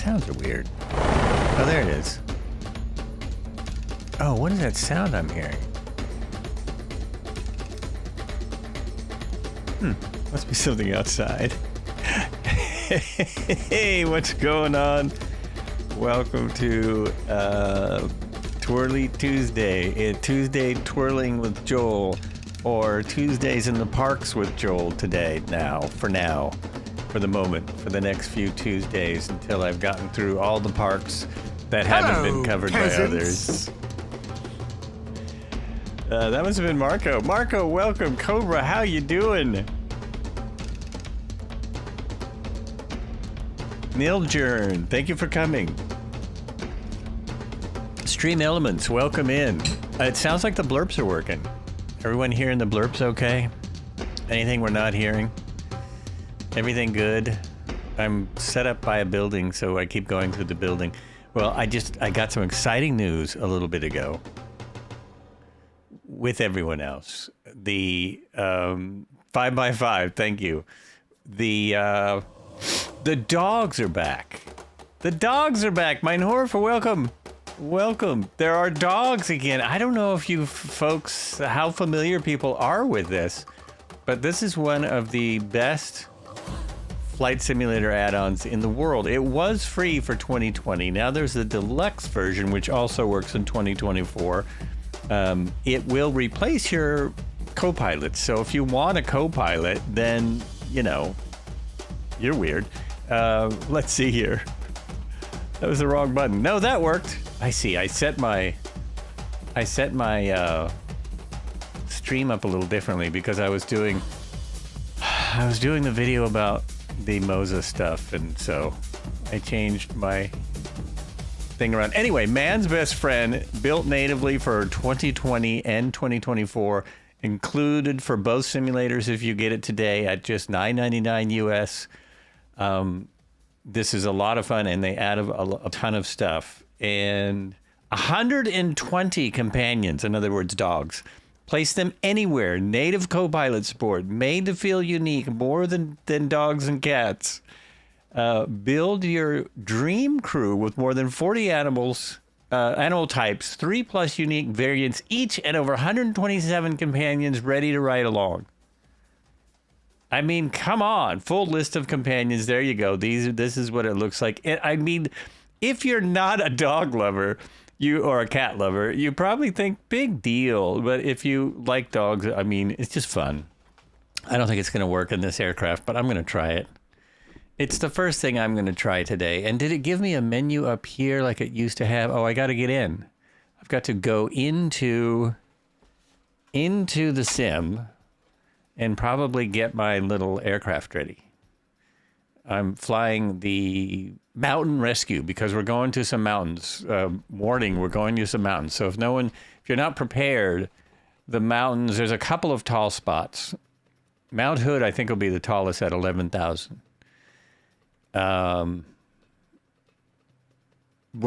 sounds are weird. Oh, there it is. Oh, what is that sound I'm hearing? Must be something outside. Hey, what's going on? Welcome to Twirly Tuesday. Tuesday Twirling with Joel, or Tuesdays in the Parks with Joel today, for the moment, for the next few Tuesdays until I've gotten through all the parks that haven't been covered by others. That must have been Marco. Marco, welcome. Cobra, how you doing? Niljern, thank you for coming. Stream Elements, welcome in. It sounds like the blurps are working. Everyone hearing the blurps okay? Anything we're not hearing? Everything good? I'm set up by a building, so I keep going through the building. Well, I got some exciting news a little bit ago with everyone else. The 5x5, thank you. The dogs are back. The dogs are back. Mein Horfer, welcome. Welcome. There are dogs again. I don't know if you folks, how familiar people are with this, but this is one of the best flight simulator add-ons in the world. It was free for 2020. Now there's the deluxe version, which also works in 2024. It will replace your co-pilot. So if you want a co-pilot, then, you know, you're weird. Let's see here. That was the wrong button. No, that worked. I see. I set my stream up a little differently because I was doing the video about the Moza stuff, and so I changed my thing around. Anyway, Man's Best Friend, built natively for 2020 and 2024, included for both simulators if you get it today at just $9.99 US. This is a lot of fun, and they add a ton of stuff. And 120 companions, in other words, dogs. Place them anywhere. Native co-pilot support. Made to feel unique, more than dogs and cats. Build your dream crew with more than 40 animals, animal types, 3+ unique variants each, and over 127 companions ready to ride along. I mean, come on. Full list of companions. There you go. This is what it looks like. I mean, if you're not a dog lover, or a cat lover, you probably think big deal. But if you like dogs, I mean, it's just fun. I don't think it's going to work in this aircraft, but I'm going to try it. It's the first thing I'm going to try today. And did it give me a menu up here like it used to have? Oh, I got to get in. I've got to go into the sim and probably get my little aircraft ready. I'm flying the mountain rescue because we're going to some mountains. Warning, we're going to some mountains. So if you're not prepared, the mountains, there's a couple of tall spots. Mount Hood, I think, will be the tallest at 11,000. We're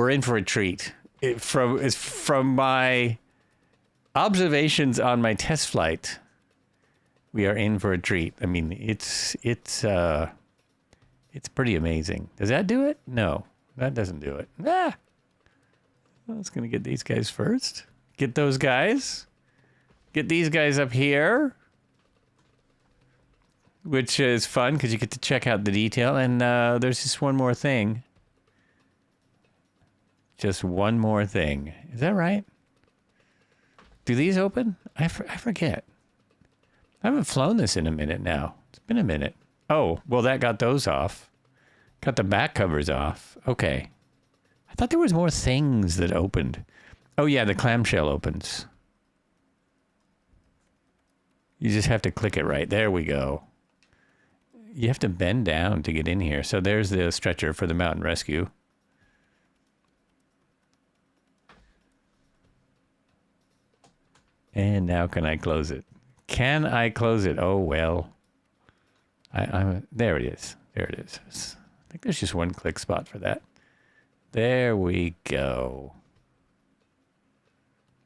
in for a treat. From my observations on my test flight, we are in for a treat. I mean, it's pretty amazing. Does that do it? No, that doesn't do it. I was going to get these guys first. Get those guys. Get these guys up here. Which is fun because you get to check out the detail. And there's just one more thing. Just one more thing. Is that right? Do these open? I forget. I haven't flown this in a minute now. It's been a minute. Oh, well, that got those off. Got the back covers off. Okay. I thought there was more things that opened. Oh, yeah, the clamshell opens. You just have to click it right. There we go. You have to bend down to get in here. So there's the stretcher for the mountain rescue. And now can I close it? Can I close it? Oh, well. There it is. There it is. I think there's just one click spot for that. There we go.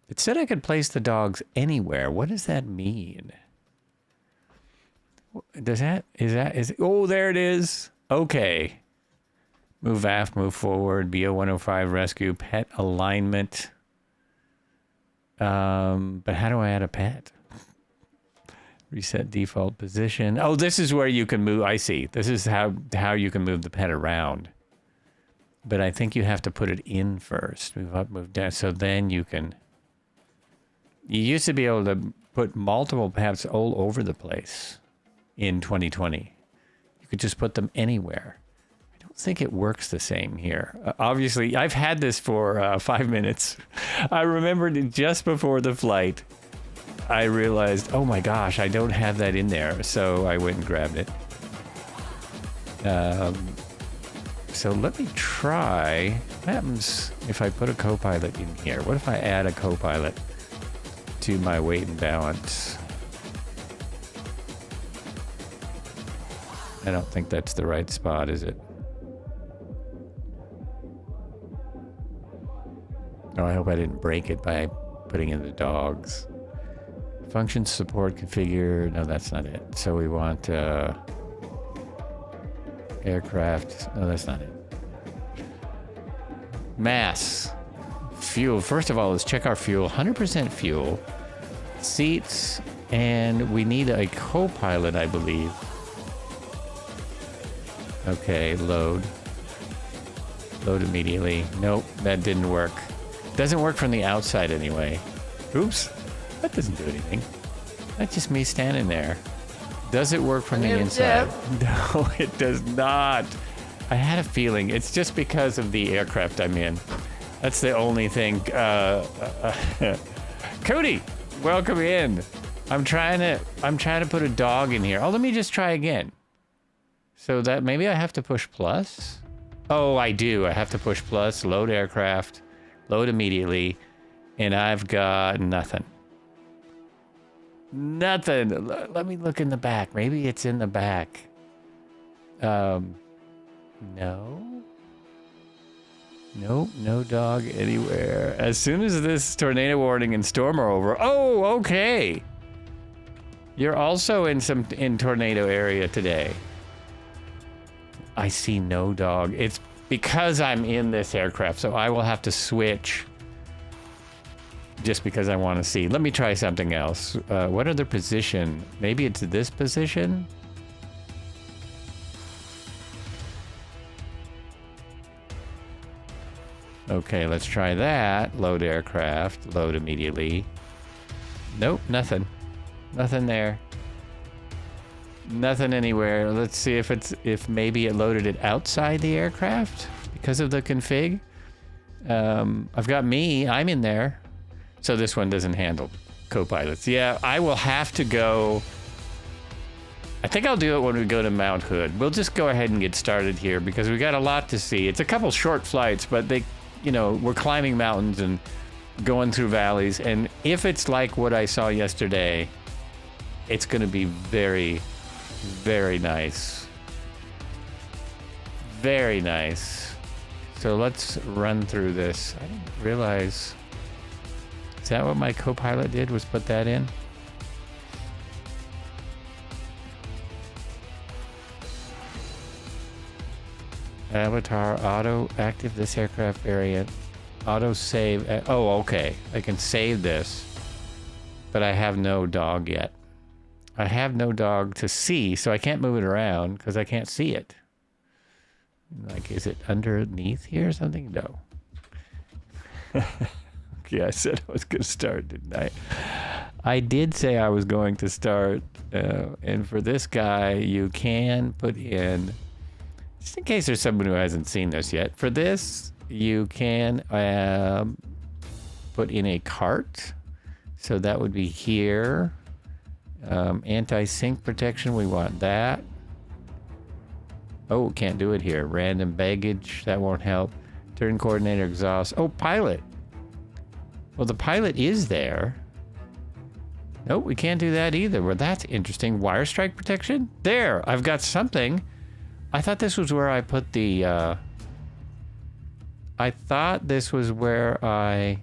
It said I could place the dogs anywhere. What does that mean? Oh, there it is. Okay. Move aft, move forward, BO105 rescue, pet alignment. But how do I add a pet? Reset default position. Oh, this is where you can move. I see. This is how you can move the pet around. But I think you have to put it in first. Move up, move down. So then you can... You used to be able to put multiple pets all over the place in 2020. You could just put them anywhere. I don't think it works the same here. Obviously, I've had this for 5 minutes. I remembered just before the flight, I realized, oh my gosh, I don't have that in there. So I went and grabbed it. So let me try. What happens if I put a co-pilot in here? What if I add a co-pilot to my weight and balance? I don't think that's the right spot, is it? Oh, I hope I didn't break it by putting in the dogs. Function support configure. No, that's not it. So we want aircraft. No, that's not it. Mass. Fuel. First of all, let's check our fuel. 100% fuel. Seats. And we need a co-pilot, I believe. Okay, load. Load immediately. Nope, that didn't work. Doesn't work from the outside anyway. Oops. That doesn't do anything. That's just me standing there. Does it work from the inside? No, it does not. I had a feeling. It's just because of the aircraft I'm in. That's the only thing. Cody, welcome in. I'm trying to put a dog in here. Oh, let me just try again. So that maybe I have to push plus. Oh, I do. I have to push plus, load aircraft, load immediately, and I've got nothing. Nothing. Let me look in the back. Maybe it's in the back. No. Nope, no dog anywhere. As soon as this tornado warning and storm are over. Oh, okay. You're also in tornado area today. I see no dog. It's because I'm in this aircraft, so I will have to switch just because I want to see. Let me try something else. What other position? Maybe it's this position? Okay, let's try that. Load aircraft. Load immediately. Nope, nothing. Nothing there. Nothing anywhere. Let's see if maybe it loaded it outside the aircraft because of the config. I've got me. I'm in there. So this one doesn't handle co-pilots. Yeah, I will have to go. I think I'll do it when we go to Mount Hood. We'll just go ahead and get started here because we got a lot to see. It's a couple short flights, but they, we're climbing mountains and going through valleys. And if it's like what I saw yesterday, it's going to be very, very nice. Very nice. So let's run through this. I didn't realize. Is that what my co-pilot did, was put that in? Avatar auto active this aircraft variant. Auto save. Oh, okay. I can save this, but I have no dog yet. I have no dog to see, so I can't move it around because I can't see it. Like, is it underneath here or something? No. Yeah, I said I was going to start, didn't I? I did say I was going to start. And for this guy, you can put in, just in case there's someone who hasn't seen this yet, for this, you can put in a cart. So that would be here. Anti-sync protection, we want that. Oh, can't do it here. Random baggage, that won't help. Turn coordinator exhaust. Oh, pilot. Well, the pilot is there. Nope, we can't do that either. Well, that's interesting. Wire strike protection? There, I've got something. I thought this was where I put the... I thought this was where I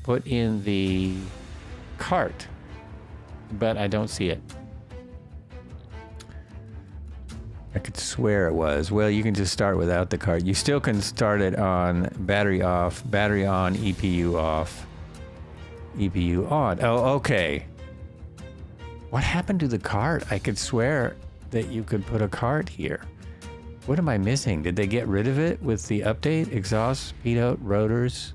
put in the cart, but I don't see it. I could swear it was. Well, you can just start without the cart. You still can start it on battery off, battery on, EPU off, EPU on. Oh, okay. What happened to the cart? I could swear that you could put a cart here. What am I missing? Did they get rid of it with the update? Exhaust, speed out, rotors,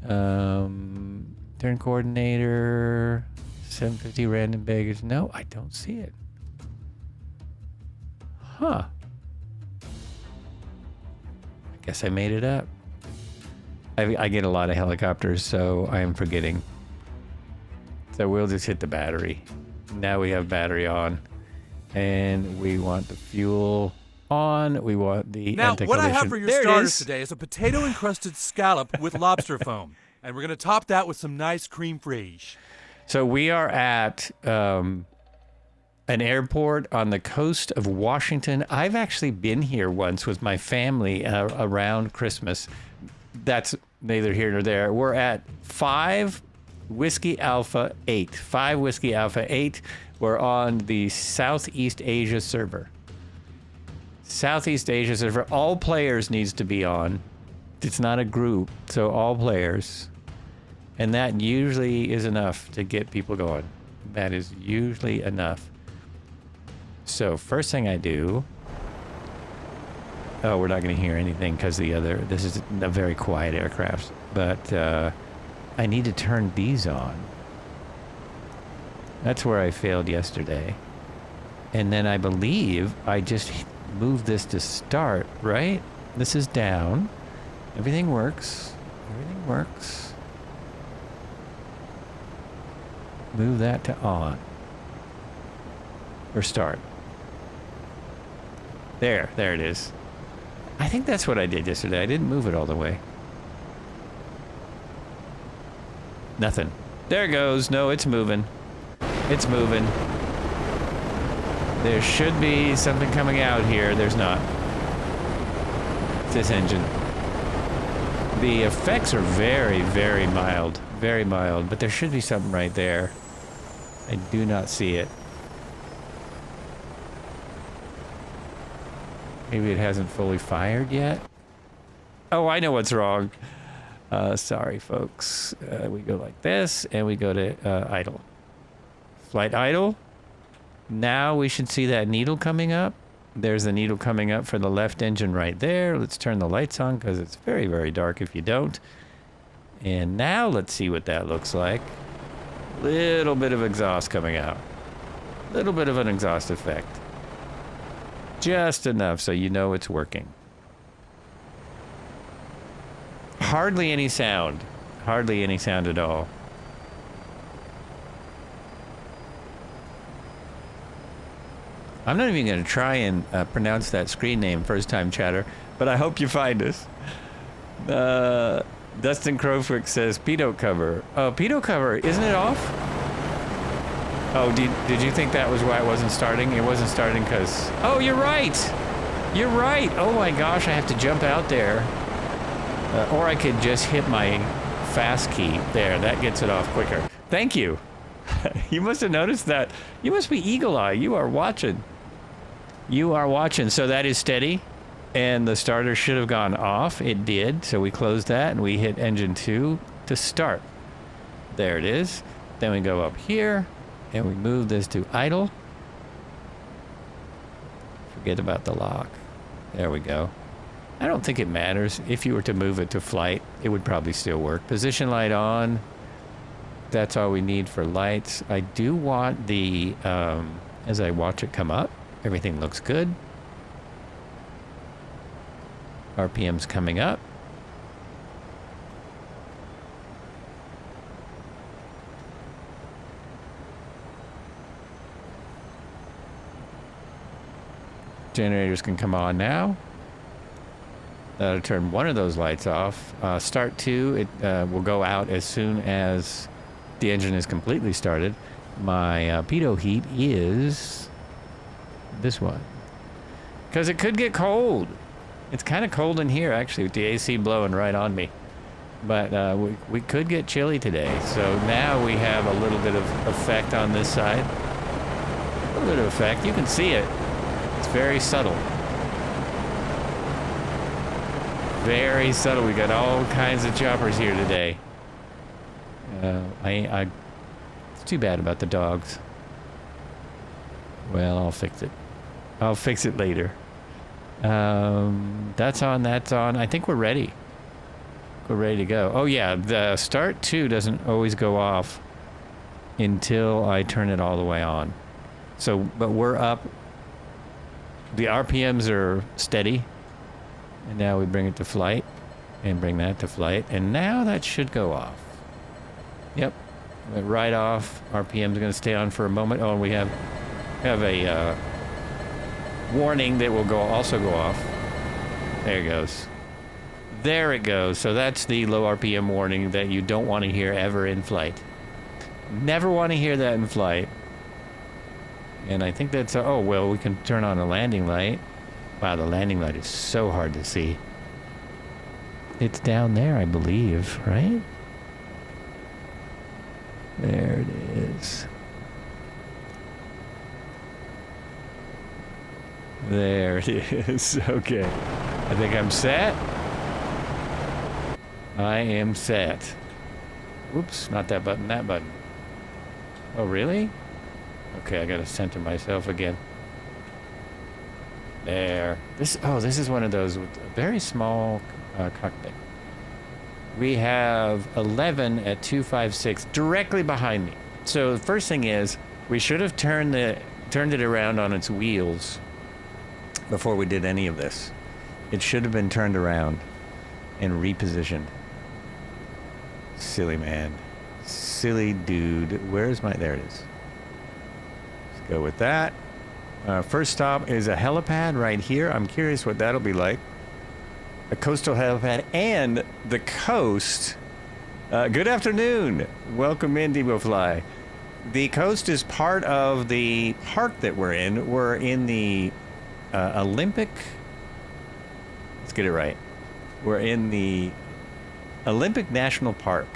turn coordinator, 750 random baggage. No, I don't see it. Huh. I guess I made it up. I get a lot of helicopters, so I am forgetting. So we'll just hit the battery. Now we have battery on. And we want the fuel on. We want the Now, anti-collision. what I have for your starters today is a potato-encrusted scallop with lobster foam. And we're going to top that with some nice cream fraiche. So we are at an airport on the coast of Washington. I've actually been here once with my family around Christmas. That's neither here nor there. We're at 5 Whiskey Alpha 8. 5 Whiskey Alpha 8. We're on the Southeast Asia server. Southeast Asia server. All players needs to be on. It's not a group, so all players. And that usually is enough to get people going. That is usually enough. So first thing I do, oh, we're not going to hear anything because this is a very quiet aircraft, but I need to turn these on. That's where I failed yesterday. And then I believe I just moved this to start, right? This is down. Everything works. Everything works. Move that to on. Or start. There it is. I think that's what I did yesterday. I didn't move it all the way. Nothing. There it goes. No, it's moving. It's moving. There should be something coming out here. There's not. It's this engine. The effects are very, very mild. Very mild. But there should be something right there. I do not see it. Maybe it hasn't fully fired yet. Oh, I know what's wrong. Sorry, folks. We go like this, and we go to idle. Flight idle. Now we should see that needle coming up. There's the needle coming up for the left engine right there. Let's turn the lights on because it's very, very dark if you don't. And now let's see what that looks like. Little bit of exhaust coming out. Little bit of an exhaust effect. Just enough so you know it's working. Hardly any sound. Hardly any sound at all. I'm not even going to try and pronounce that screen name, first time chatter, but I hope you find us. Dustin Crowfoot says, pedo cover. Oh, pedo cover, isn't it off? Oh, did you think that was why it wasn't starting? It wasn't starting because... Oh, you're right! You're right! Oh my gosh, I have to jump out there. Or I could just hit my fast key. There, that gets it off quicker. Thank you. You must have noticed that. You must be eagle eye. You are watching. You are watching. So that is steady. And the starter should have gone off. It did. So we closed that and we hit engine 2 to start. There it is. Then we go up here and we move this to idle. Forget about the lock. There we go. I don't think it matters. If you were to move it to flight, it would probably still work. Position light on. That's all we need for lights. I do want the, as I watch it come up, everything looks good. RPM's coming up. Generators can come on now. That'll turn one of those lights off. Start 2, it will go out as soon as the engine is completely started. My pitot heat is this one. Because it could get cold. It's kind of cold in here, actually, with the AC blowing right on me. But we could get chilly today. So now we have a little bit of effect on this side. A little bit of effect. You can see it. It's very subtle. Very subtle. We got all kinds of choppers here today. It's too bad about the dogs. Well, I'll fix it. I'll fix it later. That's on, that's on. I think we're ready. We're ready to go. Oh yeah, the start 2 doesn't always go off until I turn it all the way on. So, but we're up. The RPMs are steady. And now we bring it to flight. And bring that to flight. And now that should go off. Yep. Went right off. RPM's going to stay on for a moment. Oh, and we have a warning that will also go off. There it goes. There it goes. So that's the low RPM warning that you don't want to hear ever in flight. Never want to hear that in flight. And I think that's... oh, well, we can turn on a landing light. Wow, the landing light is so hard to see. It's down there, I believe, right? There it is. There it is. Okay. I think I'm set. I am set. Whoops, not that button, that button. Oh, really? Okay, I gotta center myself again. There. This is one of those with a very small cockpit. We have 11 at 256 directly behind me. So the first thing is, we should have turned it around on its wheels before we did any of this. It should have been turned around and repositioned. Silly man. Silly dude. Where's my... there it is. Let's go with that. First stop is a helipad right here. I'm curious what that'll be like. A coastal helipad and the coast. Good afternoon. Welcome in, Debo Fly. The coast is part of the park that we're in. We're in the Olympic... let's get it right. We're in the Olympic National Park.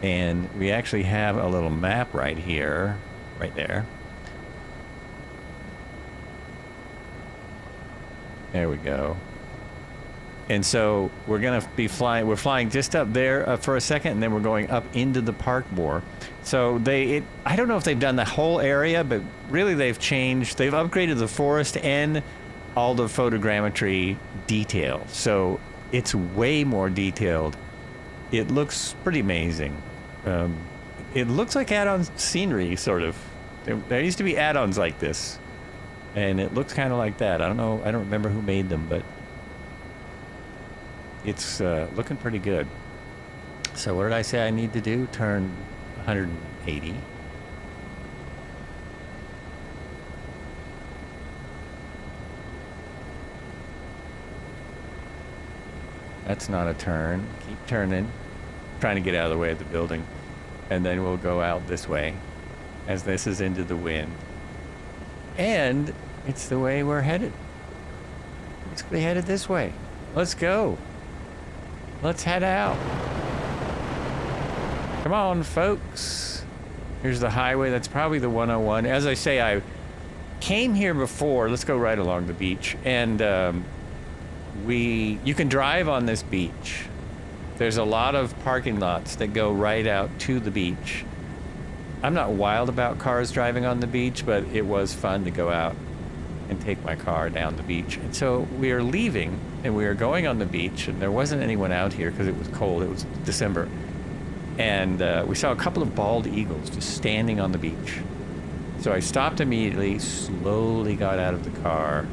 And we actually have a little map right here. Right there. There we go. And so we're going to be flying, we're flying just up there for a second, and then we're going up into the park more. So I don't know if they've done the whole area, but really they've upgraded the forest and all the photogrammetry detail. So it's way more detailed. It looks pretty amazing. It looks like add-on scenery, sort of. There used to be add-ons like this. And it looks kind of like that. I don't know. I don't remember who made them, but it's looking pretty good. So what did I say I need to do? Turn 180. That's not a turn. Keep turning. Trying to get out of the way of the building. And then we'll go out this way as this is into the wind. And it's the way we're headed. Basically headed this way. Let's go. Let's head out. Come on, folks. Here's the highway. That's probably the 101. As I say, I came here before. Let's go right along the beach. And you can drive on this beach. There's a lot of parking lots that go right out to the beach. I'm not wild about cars driving on the beach, but it was fun to go out and take my car down the beach. And so we are leaving, and we are going on the beach, and there wasn't anyone out here because it was cold. It was December. And we saw a couple of bald eagles just standing on the beach. So I stopped immediately, slowly got out of the car,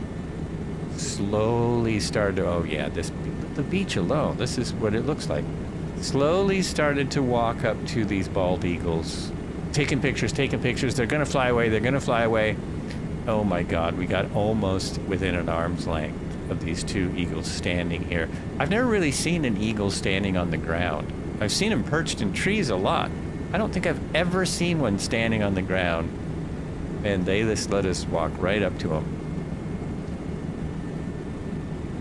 slowly started to, oh yeah, the beach alone, this is what it looks like. Slowly started to walk up to these bald eagles. Taking pictures. They're going to fly away. Oh my God, we got almost within an arm's length of these two eagles standing here. I've never really seen an eagle standing on the ground. I've seen them perched in trees a lot. I don't think I've ever seen one standing on the ground. And they just let us walk right up to them.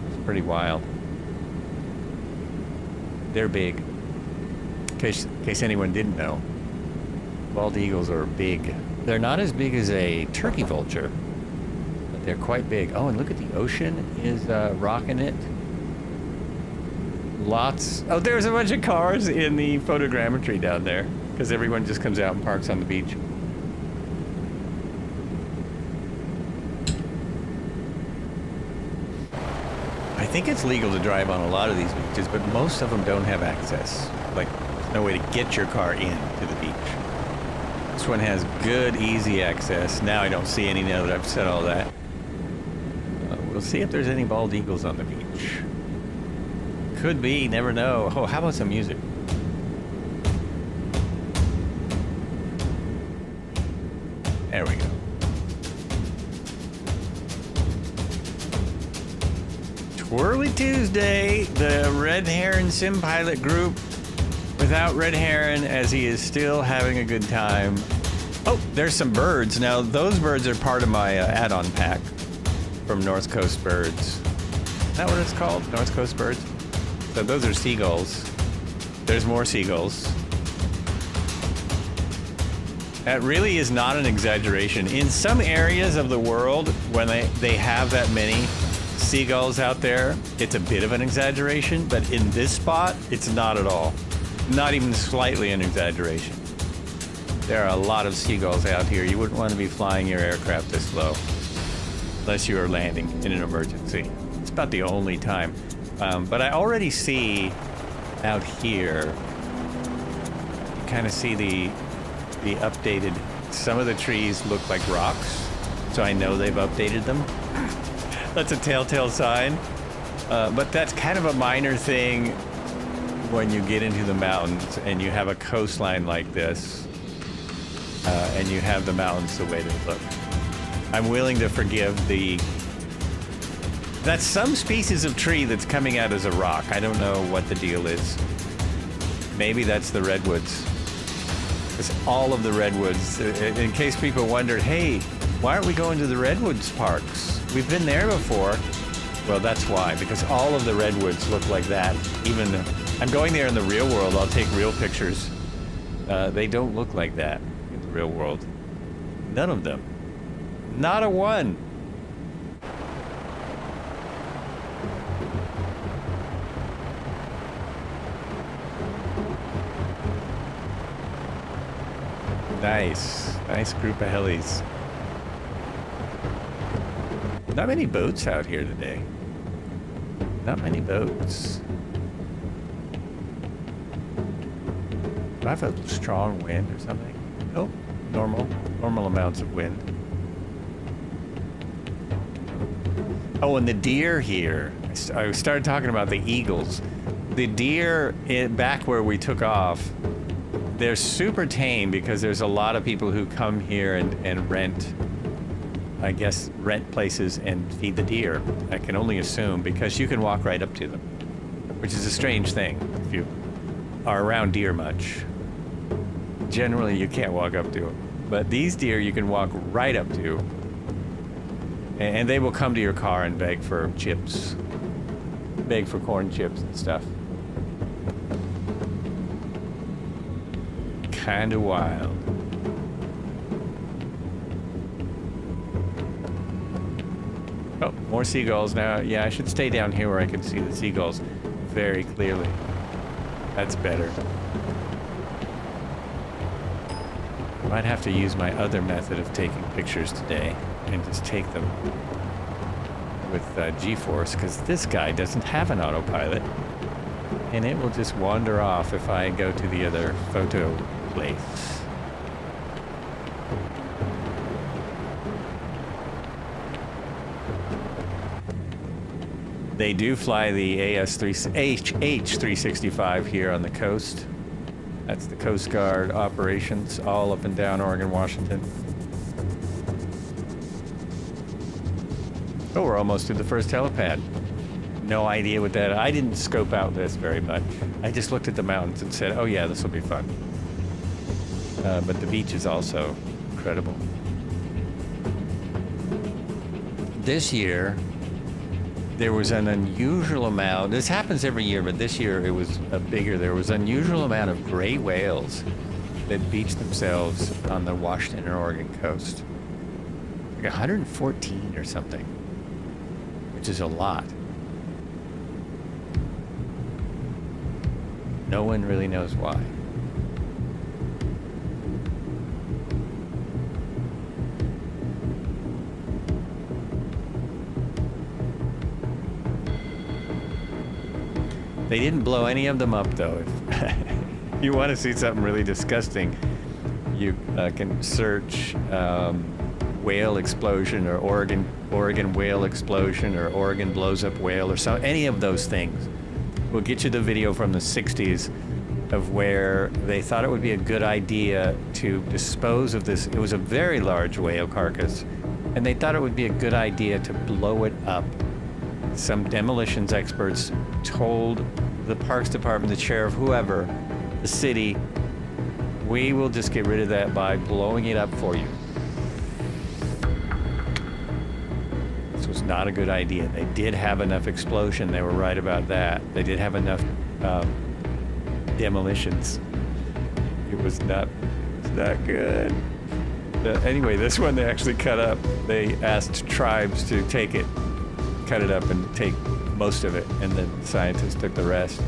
It's pretty wild. They're big. In case anyone didn't know. Bald eagles are big. They're not as big as a turkey vulture, but They're quite big. Oh, and look at the ocean is rocking it. Lots. Oh, there's a bunch of cars in the photogrammetry down there because everyone just comes out and parks on the beach. I think it's legal to drive on a lot of these beaches, but most of them don't have access. Like, there's no way to get your car in to the beach. This one has good, easy access. Now I don't see any now that I've said all that. We'll see if there's any bald eagles on the beach. Could be, never know. Oh, how about some music? There we go. Twirly Tuesday, the Red Heron Sim Pilot group without Red Heron, as he is still having a good time. Oh, there's some birds. Now, those birds are part of my add-on pack from North Coast Birds. Is that what it's called? North Coast Birds? So those are seagulls. There's more seagulls. That really is not an exaggeration. In some areas of the world, when they have that many seagulls out there, it's a bit of an exaggeration, but in this spot, it's not at all. Not even slightly an exaggeration. There are a lot of seagulls out here. You wouldn't want to be flying your aircraft this low, unless you are landing in an emergency. It's about the only time. But I already see out here, you kind of see the updated, some of the trees look like rocks, so I know they've updated them. That's a telltale sign. But that's kind of a minor thing when you get into the mountains and you have a coastline like this, and you have the mountains the way they look. I'm willing to forgive that's some species of tree that's coming out as a rock. I don't know what the deal is. Maybe that's the redwoods. Because all of the redwoods, in case people wondered, hey, why aren't we going to the redwoods parks? We've been there before. Well, that's why, because all of the redwoods look like that. Even, I'm going there in the real world. I'll take real pictures. They don't look like that in the real world. None of them. Not a one. Nice group of helis. Not many boats out here today. Not many boats. Do I have a strong wind or something? Nope. Normal amounts of wind. Oh, and the deer here. I started talking about the eagles. The deer back where we took off, they're super tame because there's a lot of people who come here and rent, I guess, rent places and feed the deer. I can only assume, because you can walk right up to them, which is a strange thing if you are around deer much. Generally, you can't walk up to them. But these deer you can walk right up to, and they will come to your car and beg for chips, beg for corn chips and stuff. Kind of wild. Oh, more seagulls now. Yeah, I should stay down here where I can see the seagulls very clearly. That's better. Might have to use my other method of taking pictures today and just take them with G-force, because this guy doesn't have an autopilot, and it will just wander off if I go to the other photo place. They do fly the H365 here on the coast. That's the Coast Guard operations all up and down Oregon, Washington. Oh, we're almost to the first helipad. No idea what that... I didn't scope out this very much. I just looked at the mountains and said, oh yeah, this will be fun. But the beach is also incredible. This year, there was an unusual amount. This happens every year, but this year it was bigger. There was an unusual amount of gray whales that beached themselves on the Washington and Oregon coast. like 114 or something, which is a lot. No one really knows why. They didn't blow any of them up, though. If you want to see something really disgusting, you can search whale explosion or Oregon whale explosion or Oregon blows up whale or so. Any of those things will get you the video from the 60s of where they thought it would be a good idea to dispose of this. It was a very large whale carcass, and they thought it would be a good idea to blow it up. Some demolitions experts told the Parks Department, the sheriff, whoever, the city, we will just get rid of that by blowing it up for you. This was not a good idea. They did have enough explosion. They were right about that. They did have enough demolitions. It was not good. Anyway, this one they actually cut up. They asked tribes to take it, cut it up and take most of it, and then scientists took the rest.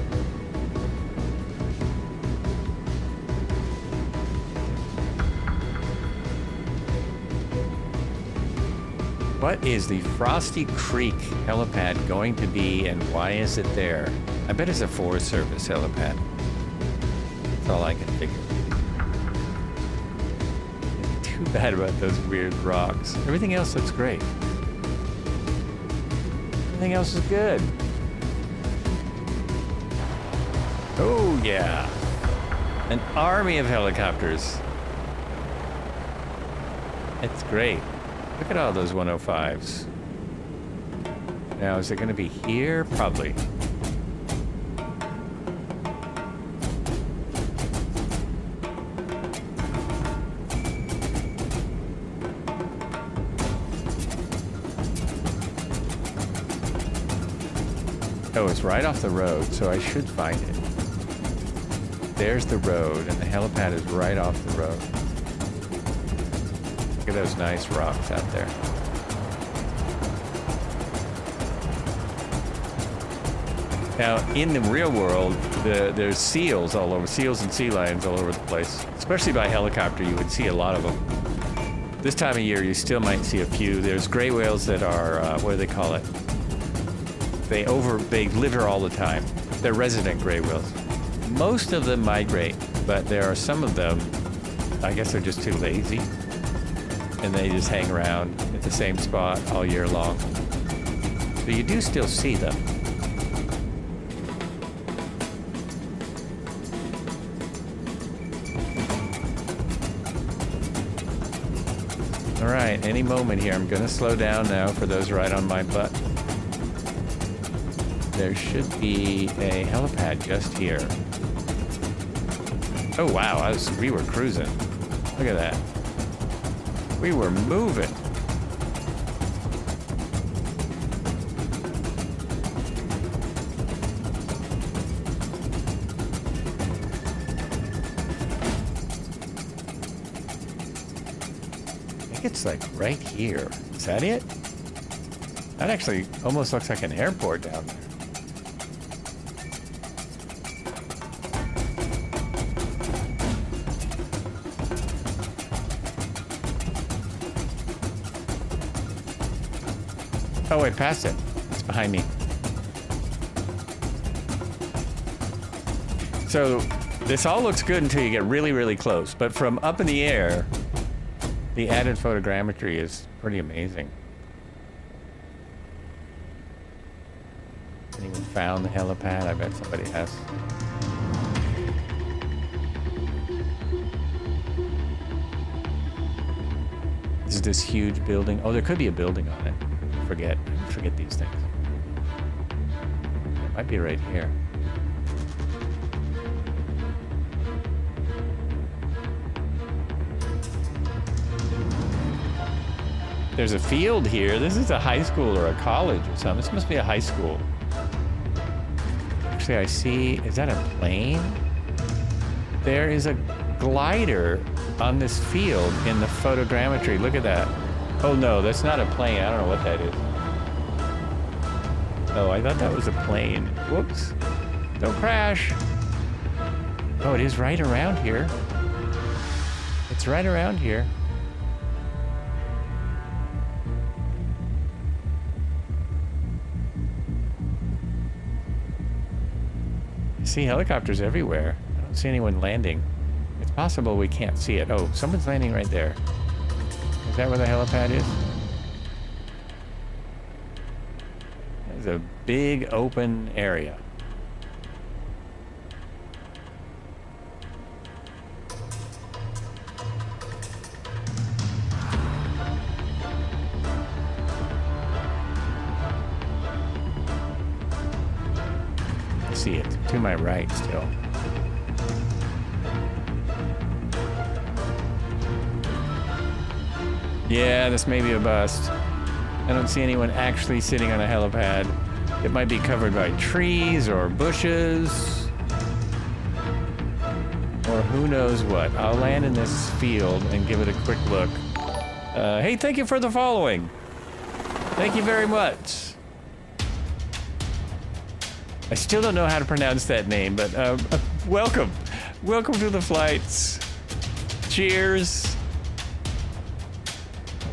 What is the Frosty Creek helipad going to be, and why is it there? I bet it's a Forest Service helipad. That's all I can figure. Too bad about those weird rocks. Everything else looks great. Everything else is good. Oh yeah. An army of helicopters. It's great. Look at all those 105s. Now, is it going to be here? Probably. Oh, it's right off the road, so I should find it. There's the road, and the helipad is right off the road. Look at those nice rocks out there. Now, in the real world, there's seals all over, seals and sea lions all over the place. Especially by helicopter, you would see a lot of them. This time of year, you still might see a few. There's gray whales that are, what do they call it? They live here all the time. They're resident gray whales. Most of them migrate, but there are some of them, I guess they're just too lazy, and they just hang around at the same spot all year long. But you do still see them. All right, any moment here, I'm gonna slow down now for those right on my butt. There should be a helipad just here. Oh wow, we were cruising. Look at that. We were moving. I think it's like right here. Is that it? That actually almost looks like an airport down there. Oh, wait, past it. It's behind me. So this all looks good until you get really, really close. But from up in the air, the added photogrammetry is pretty amazing. Anyone found the helipad? I bet somebody has. This is this huge building. Oh, there could be a building on it. Forget these things. It might be right here. There's a field here. This is a high school or a college or something. This must be a high school. Actually, I see, is that a plane? There is a glider on this field in the photogrammetry. Look at that. Oh no, that's not a plane. I don't know what that is. Oh, I thought that was a plane. Whoops. Don't crash. Oh, it is right around here. It's right around here. I see helicopters everywhere. I don't see anyone landing. It's possible we can't see it. Oh, someone's landing right there. Is that where the helipad is? It's a big open area. I see it to my right still. Yeah, this may be a bust. I don't see anyone actually sitting on a helipad. It might be covered by trees or bushes. Or who knows what. I'll land in this field and give it a quick look. Hey, thank you for the following. Thank you very much. I still don't know how to pronounce that name, but welcome. Welcome to the flights. Cheers.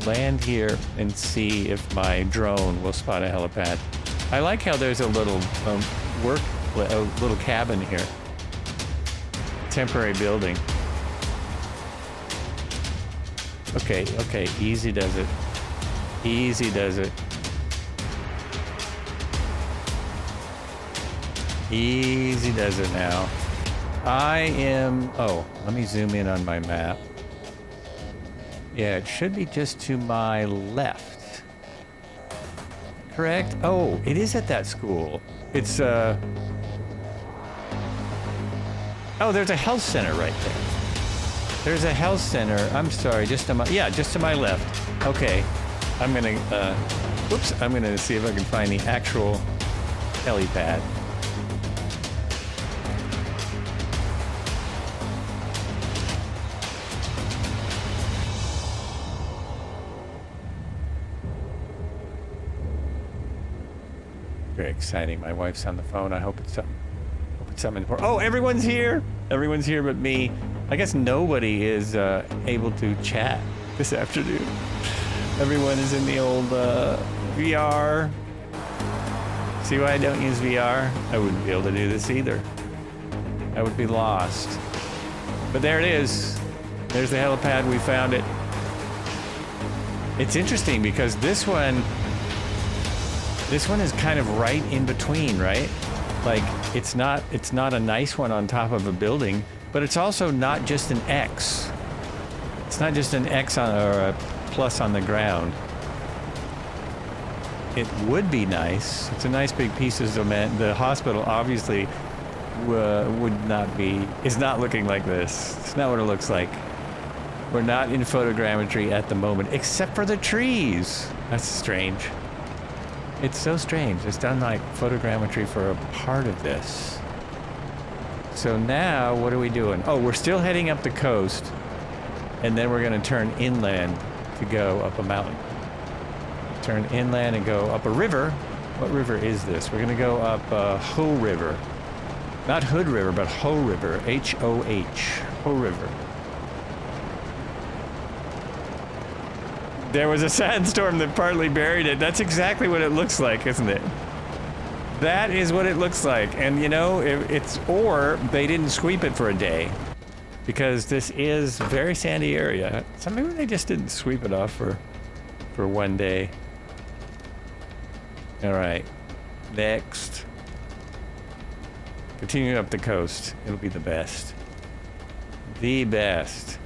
Land here and see if my drone will spot a helipad. I like how there's a little little cabin here. Temporary building. Okay, easy does it. Easy does it. Easy does it now. Oh, let me zoom in on my map. Yeah, it should be just to my left. Correct? Oh, it is at that school. It's, oh, there's a health center right there. There's a health center. I'm sorry, just to my left. Okay. I'm gonna see if I can find the actual helipad. Very exciting. My wife's on the phone. I hope it's something important. Oh, everyone's here. Everyone's here but me. I guess nobody is able to chat this afternoon. Everyone is in the old VR. See why I don't use VR? I wouldn't be able to do this either. I would be lost. But there it is. There's the helipad. We found it. It's interesting because this one is kind of right in between, right? Like it's not a nice one on top of a building, but it's also not just an X. It's not just an X on or a plus on the ground. It would be nice. It's a nice big piece of cement. The hospital obviously is not looking like this. It's not what it looks like. We're not in photogrammetry at the moment, except for the trees. That's strange. It's so strange. It's done like photogrammetry for a part of this. So now, what are we doing? Oh, we're still heading up the coast, and then we're gonna turn inland to go up a mountain. Turn inland and go up a river. What river is this? We're gonna go up Ho River. Not Hood River, but Ho River. H-O-H. Ho River. There was a sandstorm that partly buried it. That's exactly what it looks like, isn't it? That is what it looks like. And you know, or they didn't sweep it for a day. Because this is a very sandy area. So maybe they just didn't sweep it off for one day. All right, next. Continuing up the coast. It'll be the best. The best.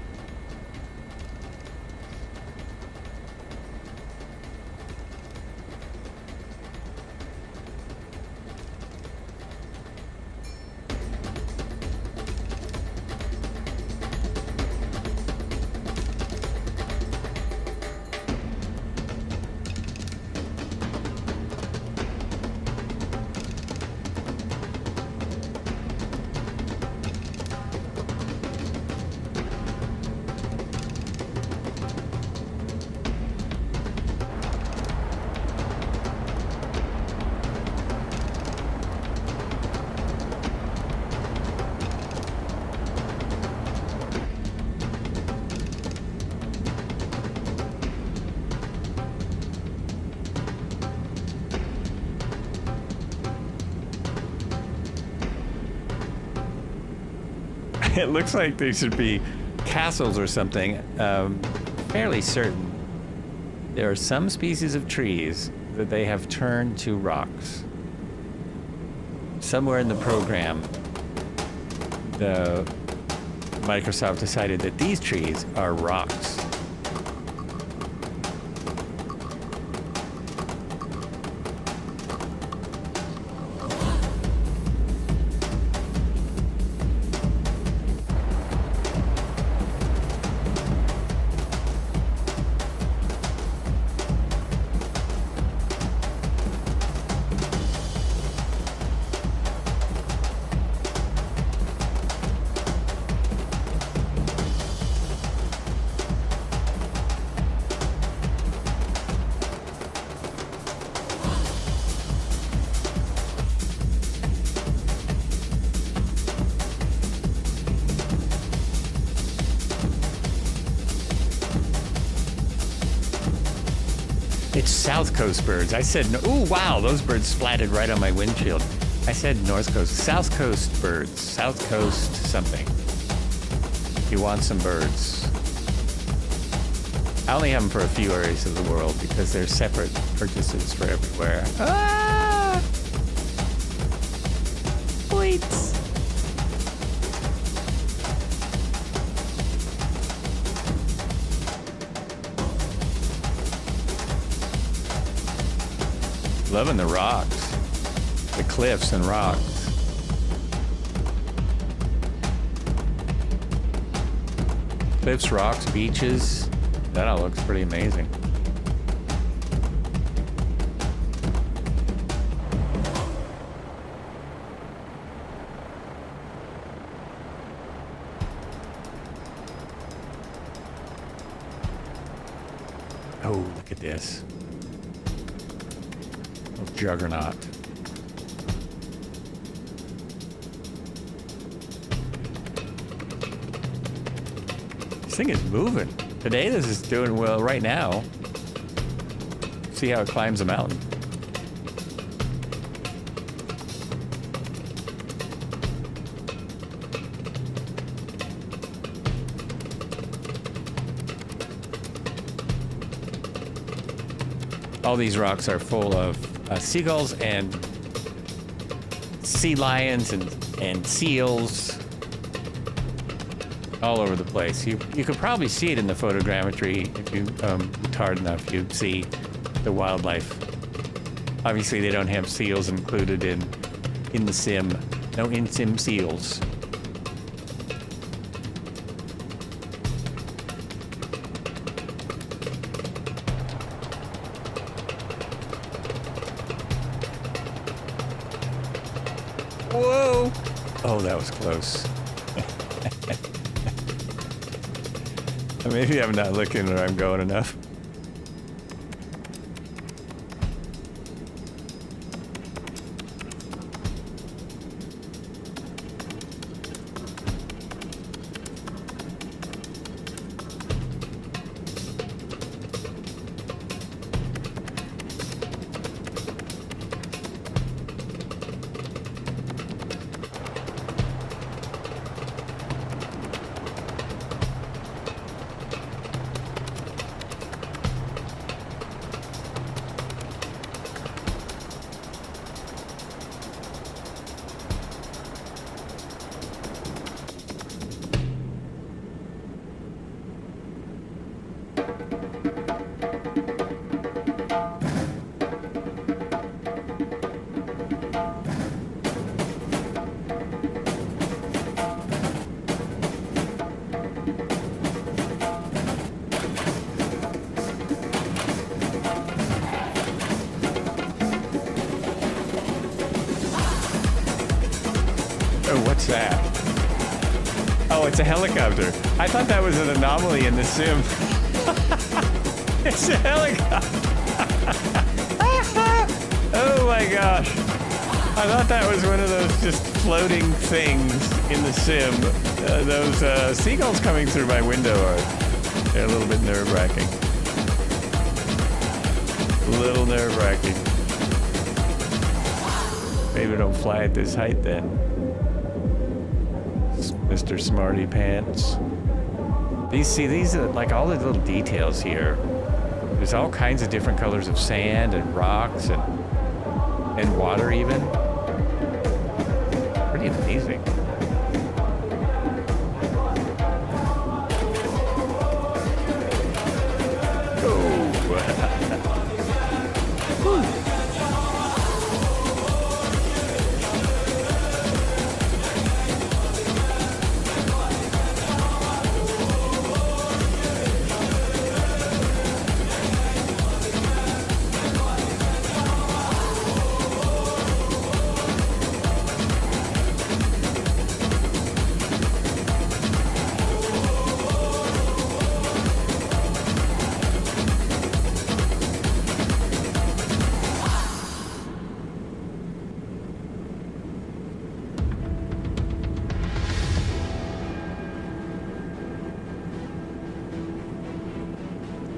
It looks like they should be castles or something. Fairly certain there are some species of trees that they have turned to rocks. Somewhere in the program, Microsoft decided that these trees are rocks. It's South Coast birds. I said, ooh, wow, those birds splatted right on my windshield. I said North Coast. South Coast birds. South Coast something. You want some birds. I only have them for a few areas of the world because they're separate purchases for everywhere. Ah! Wait. Loving the rocks, the cliffs and rocks. Cliffs, rocks, beaches. That all looks pretty amazing. Oh, look at this. Juggernaut. This thing is moving. Today this is doing well right now. See how it climbs a mountain. All these rocks are full of seagulls and sea lions and seals all over the place. You could probably see it in the photogrammetry if you looked hard enough. You'd see the wildlife. Obviously, they don't have seals included in the sim. No in-sim seals. Whoa! Oh, that was close. Maybe I'm not looking or I'm going enough. What's that? Oh, it's a helicopter. I thought that was an anomaly in the sim. It's a helicopter. Oh my gosh. I thought that was one of those just floating things in the sim. Those seagulls coming through my window they're a little bit nerve-wracking. A little nerve-wracking. Maybe don't fly at this height then. Mr. Smarty Pants. These are like all the little details here. There's all kinds of different colors of sand and rocks and water even. Pretty amazing.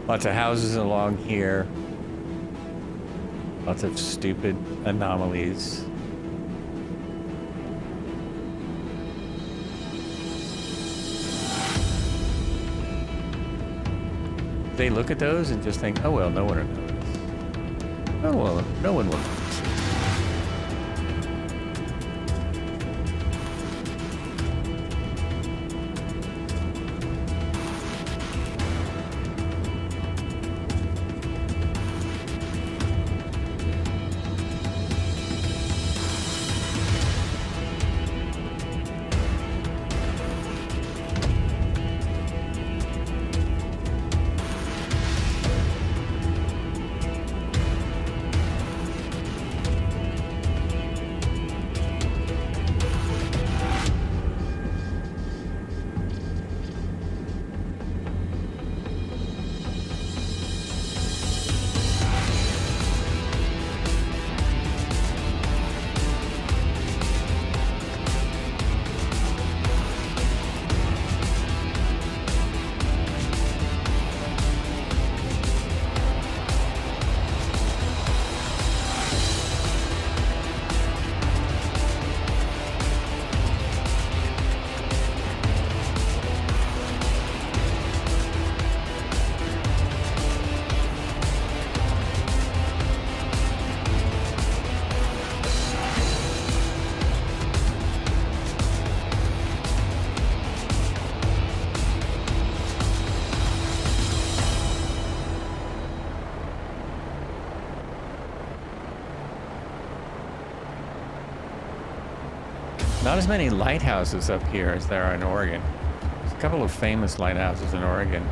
Lots of houses along here. Lots of stupid anomalies. They look at those and just think, oh well, no one will notice. Oh well, no one will notice. Not as many lighthouses up here as there are in Oregon. There's a couple of famous lighthouses in Oregon.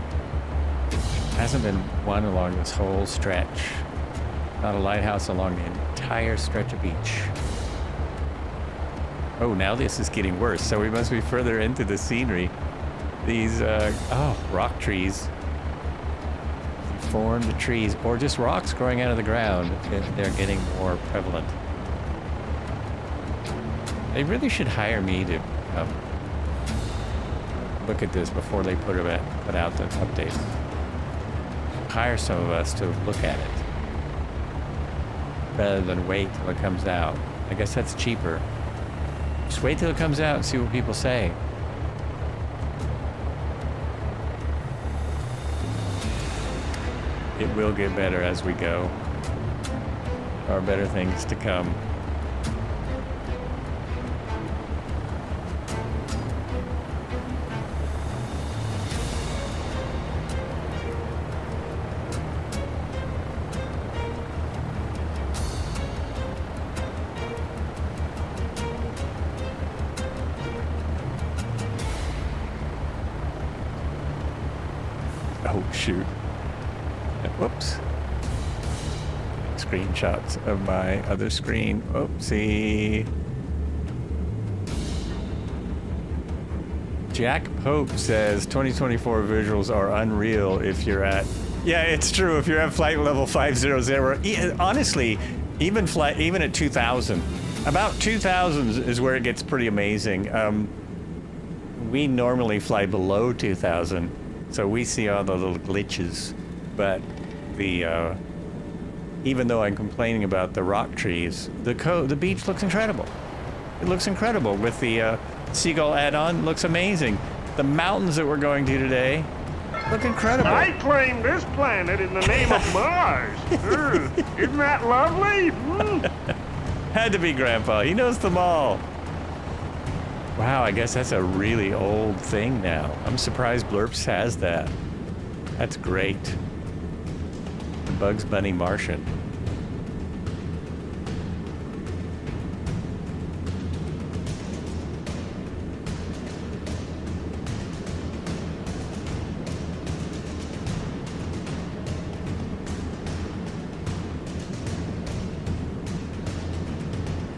Hasn't been one along this whole stretch. Not a lighthouse along the entire stretch of beach. Oh, now this is getting worse, so we must be further into the scenery. These, rock trees. Formed trees, or just rocks growing out of the ground. They're getting more prevalent. They really should hire me to look at this before they put out the updates. Hire some of us to look at it rather than wait till it comes out. I guess that's cheaper. Just wait till it comes out and see what people say. It will get better as we go. There are better things to come. Oh, shoot. Whoops. Screenshots of my other screen. Oopsie. Jack Pope says 2024 visuals are unreal if you're at... Yeah, it's true. If you're at flight level 500. Honestly, even at 2,000. About 2,000 is where it gets pretty amazing. We normally fly below 2,000. So we see all the little glitches, but even though I'm complaining about the rock trees, the beach looks incredible. It looks incredible with the seagull add-on. Looks amazing. The mountains that we're going to today look incredible. I claim this planet in the name of Mars. Isn't that lovely? Had to be Grandpa. He knows them all. Wow, I guess that's a really old thing now. I'm surprised Blurps has that. That's great. The Bugs Bunny Martian.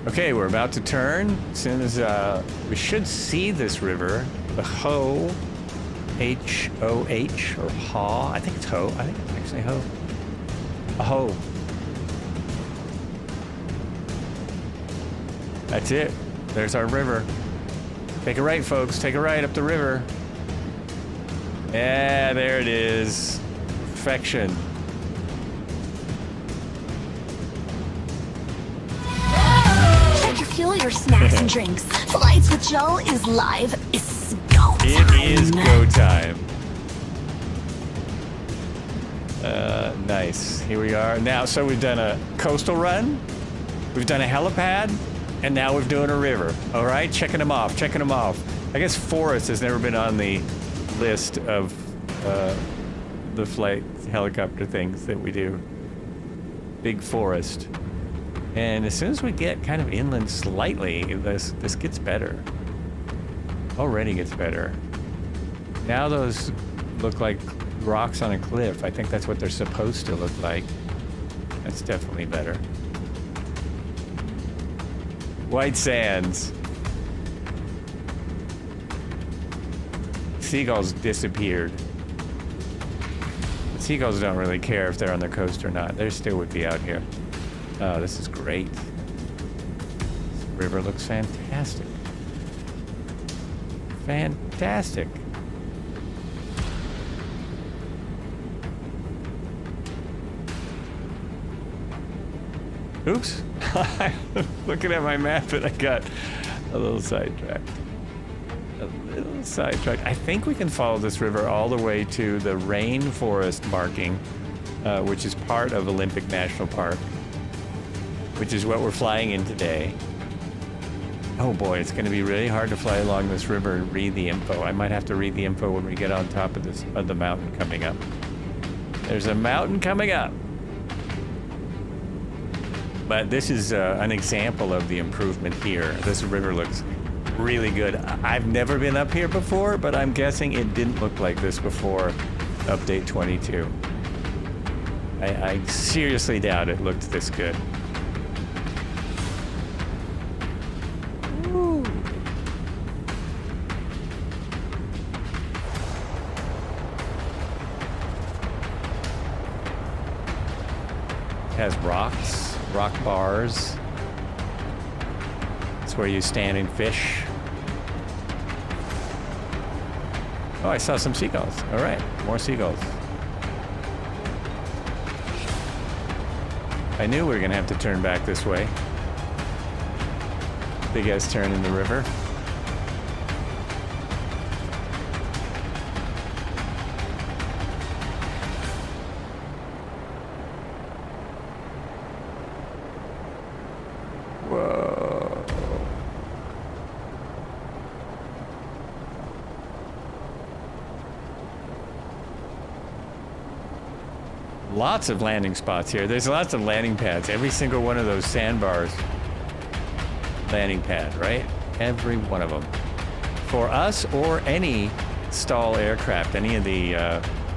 Okay, we're about to turn. As soon as we should see this river, the Ho, H-O-H, or Haw. I think it's Ho. I think it's actually Ho. A Ho. That's it. There's our river. Take a right, folks. Take a right up the river. Yeah, there it is. Perfection. Fuel your snacks and drinks. Flights with Joe is live. It's go time. It is go time. Nice. Here we are. Now, so we've done a coastal run, we've done a helipad, and now we're doing a river. All right, checking them off, checking them off. I guess forest has never been on the list of the flight helicopter things that we do. Big forest. And as soon as we get kind of inland slightly, this gets better. Already gets better. Now those look like rocks on a cliff. I think that's what they're supposed to look like. That's definitely better. White sands. Seagulls disappeared. The seagulls don't really care if they're on the coast or not. They still would be out here. Oh, this is great. This river looks fantastic. Fantastic. Oops. I'm looking at my map and I got a little sidetracked. I think we can follow this river all the way to the rainforest marking, which is part of Olympic National Park, which is what we're flying in today. Oh boy, it's going to be really hard to fly along this river and read the info. I might have to read the info when we get on top of the mountain coming up. There's a mountain coming up. But this is an example of the improvement here. This river looks really good. I've never been up here before, but I'm guessing it didn't look like this before update 22. I seriously doubt it looked this good. Has rocks, rock bars. It's where you stand and fish. Oh, I saw some seagulls. All right, more seagulls. I knew we were gonna have to turn back this way. Big ass turn in the river. Lots of landing spots here. There's lots of landing pads. Every single one of those sandbars. Landing pad, right? Every one of them. For us or any stall aircraft, any of the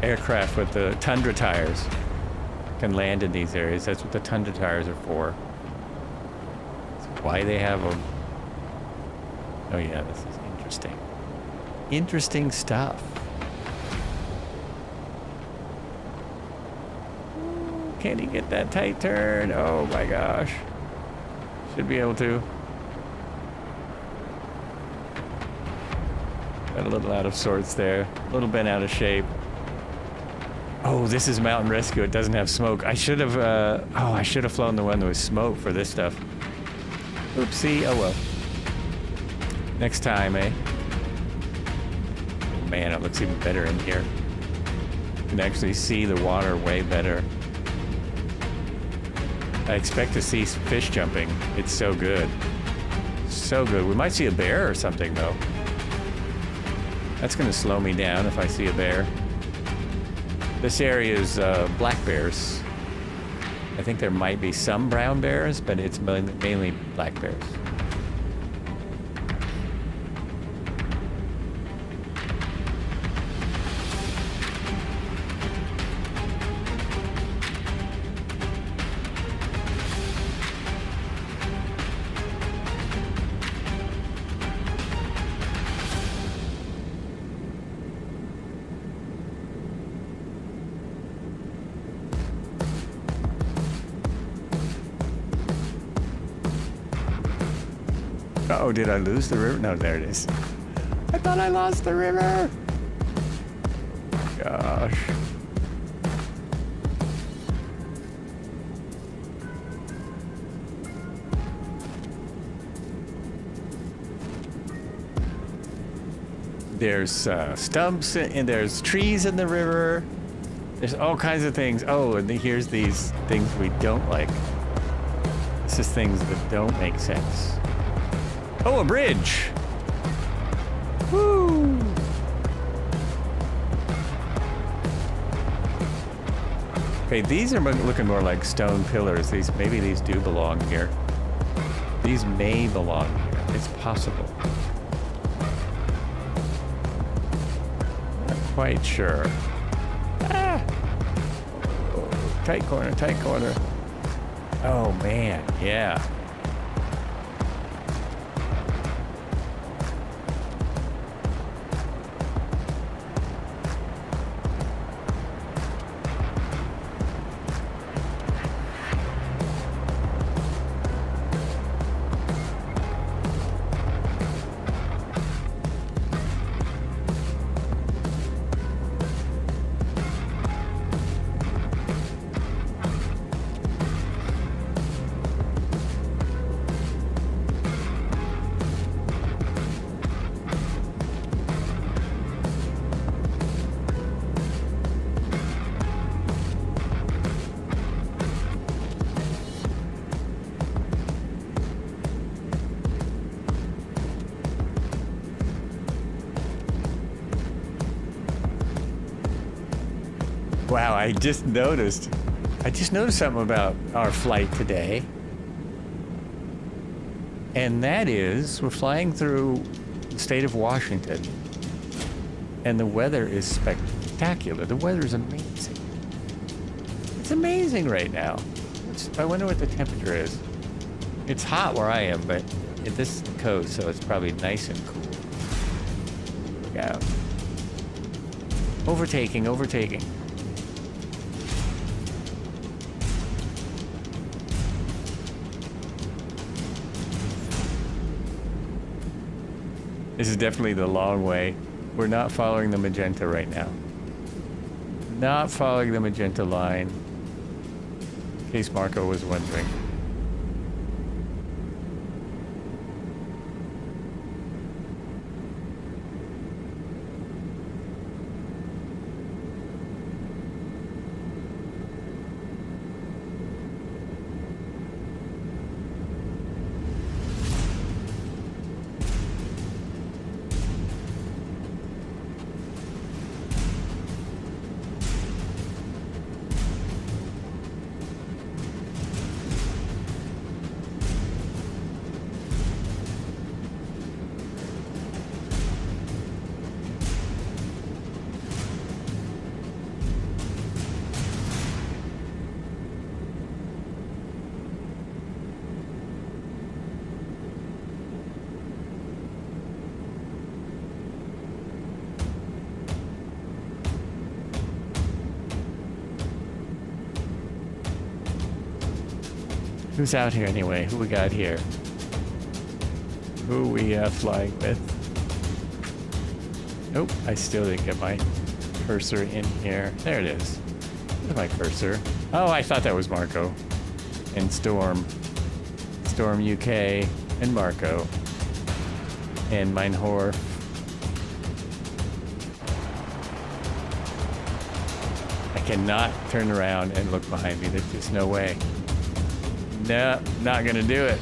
aircraft with the Tundra tires can land in these areas. That's what the Tundra tires are for. That's why they have them. Oh yeah, this is interesting. Interesting stuff. Can he get that tight turn? Oh my gosh. Should be able to. Got a little out of sorts there. A little bent out of shape. Oh, this is Mountain Rescue. It doesn't have smoke. I should have, I should have flown the one that was smoke for this stuff. Oopsie. Oh well. Next time, eh? Man, it looks even better in here. You can actually see the water way better. I expect to see fish jumping. It's so good. So good. We might see a bear or something, though. That's going to slow me down if I see a bear. This area is black bears. I think there might be some brown bears, but it's mainly black bears. Uh-oh, did I lose the river? No, there it is. I thought I lost the river. Gosh. There's stumps and there's trees in the river. There's all kinds of things. Oh, and here's these things we don't like. This is things that don't make sense. Oh, a bridge! Woo! Okay, these are looking more like stone pillars. Maybe these do belong here. These may belong here. It's possible. Not quite sure. Ah! Oh, tight corner, tight corner. Oh man, yeah. Wow, I just noticed something about our flight today. And that is, we're flying through the state of Washington. And the weather is spectacular. The weather is amazing. It's amazing right now. I wonder what the temperature is. It's hot where I am, but this is the coast, so it's probably nice and cool. Look out. Overtaking, overtaking. This is definitely the long way. We're not following the magenta right now. Not following the magenta line. In case Marco was wondering. Who's out here anyway? Who we got here? Who are we flying with? Nope, I still didn't get my cursor in here. There it is. Where's my cursor? Oh, I thought that was Marco. And Storm. Storm UK and Marco. and mein Hor. I cannot turn around and look behind me. There's just no way. No, not gonna do it.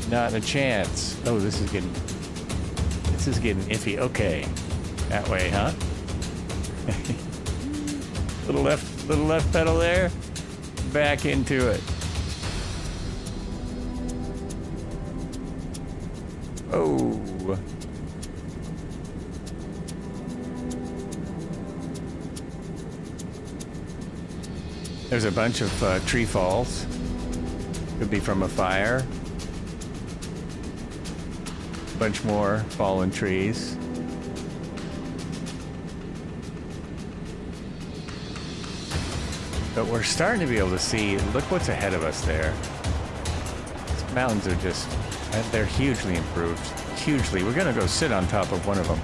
Not a chance. Oh, this is getting iffy. Okay, that way, huh? little left pedal there. Back into it. Oh. There's a bunch of tree falls. Could be from a fire. A bunch more fallen trees. But we're starting to be able to see, look what's ahead of us there. These mountains are just, they're hugely improved. Hugely. We're gonna go sit on top of one of them.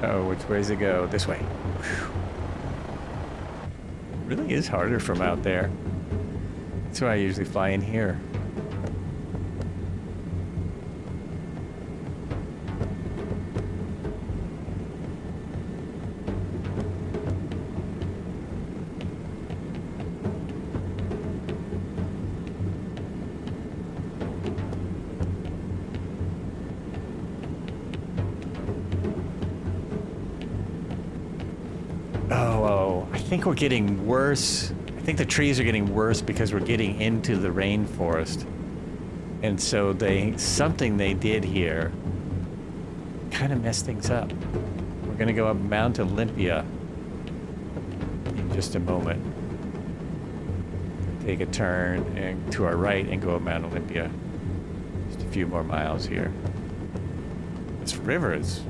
Oh, which way does it go? This way. Whew. Really is harder from out there. That's why I usually fly in here. I think we're getting worse. I think the trees are getting worse because we're getting into the rainforest. And so something they did here kind of messed things up. We're gonna go up Mount Olympia in just a moment. Take a turn and to our right and go up Mount Olympia. Just a few more miles here. This river is,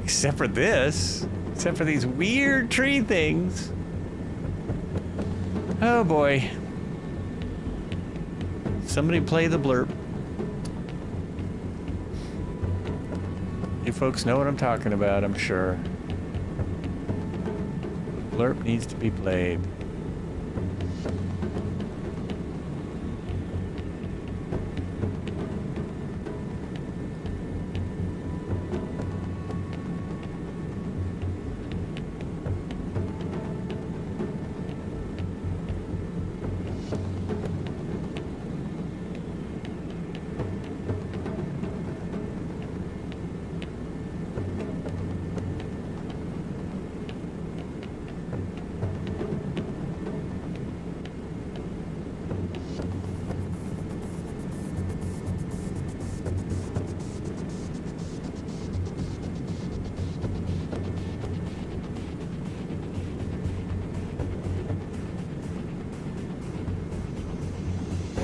except for these weird tree things. Oh boy. Somebody play the blurb. You folks know what I'm talking about, I'm sure. The blurb needs to be played.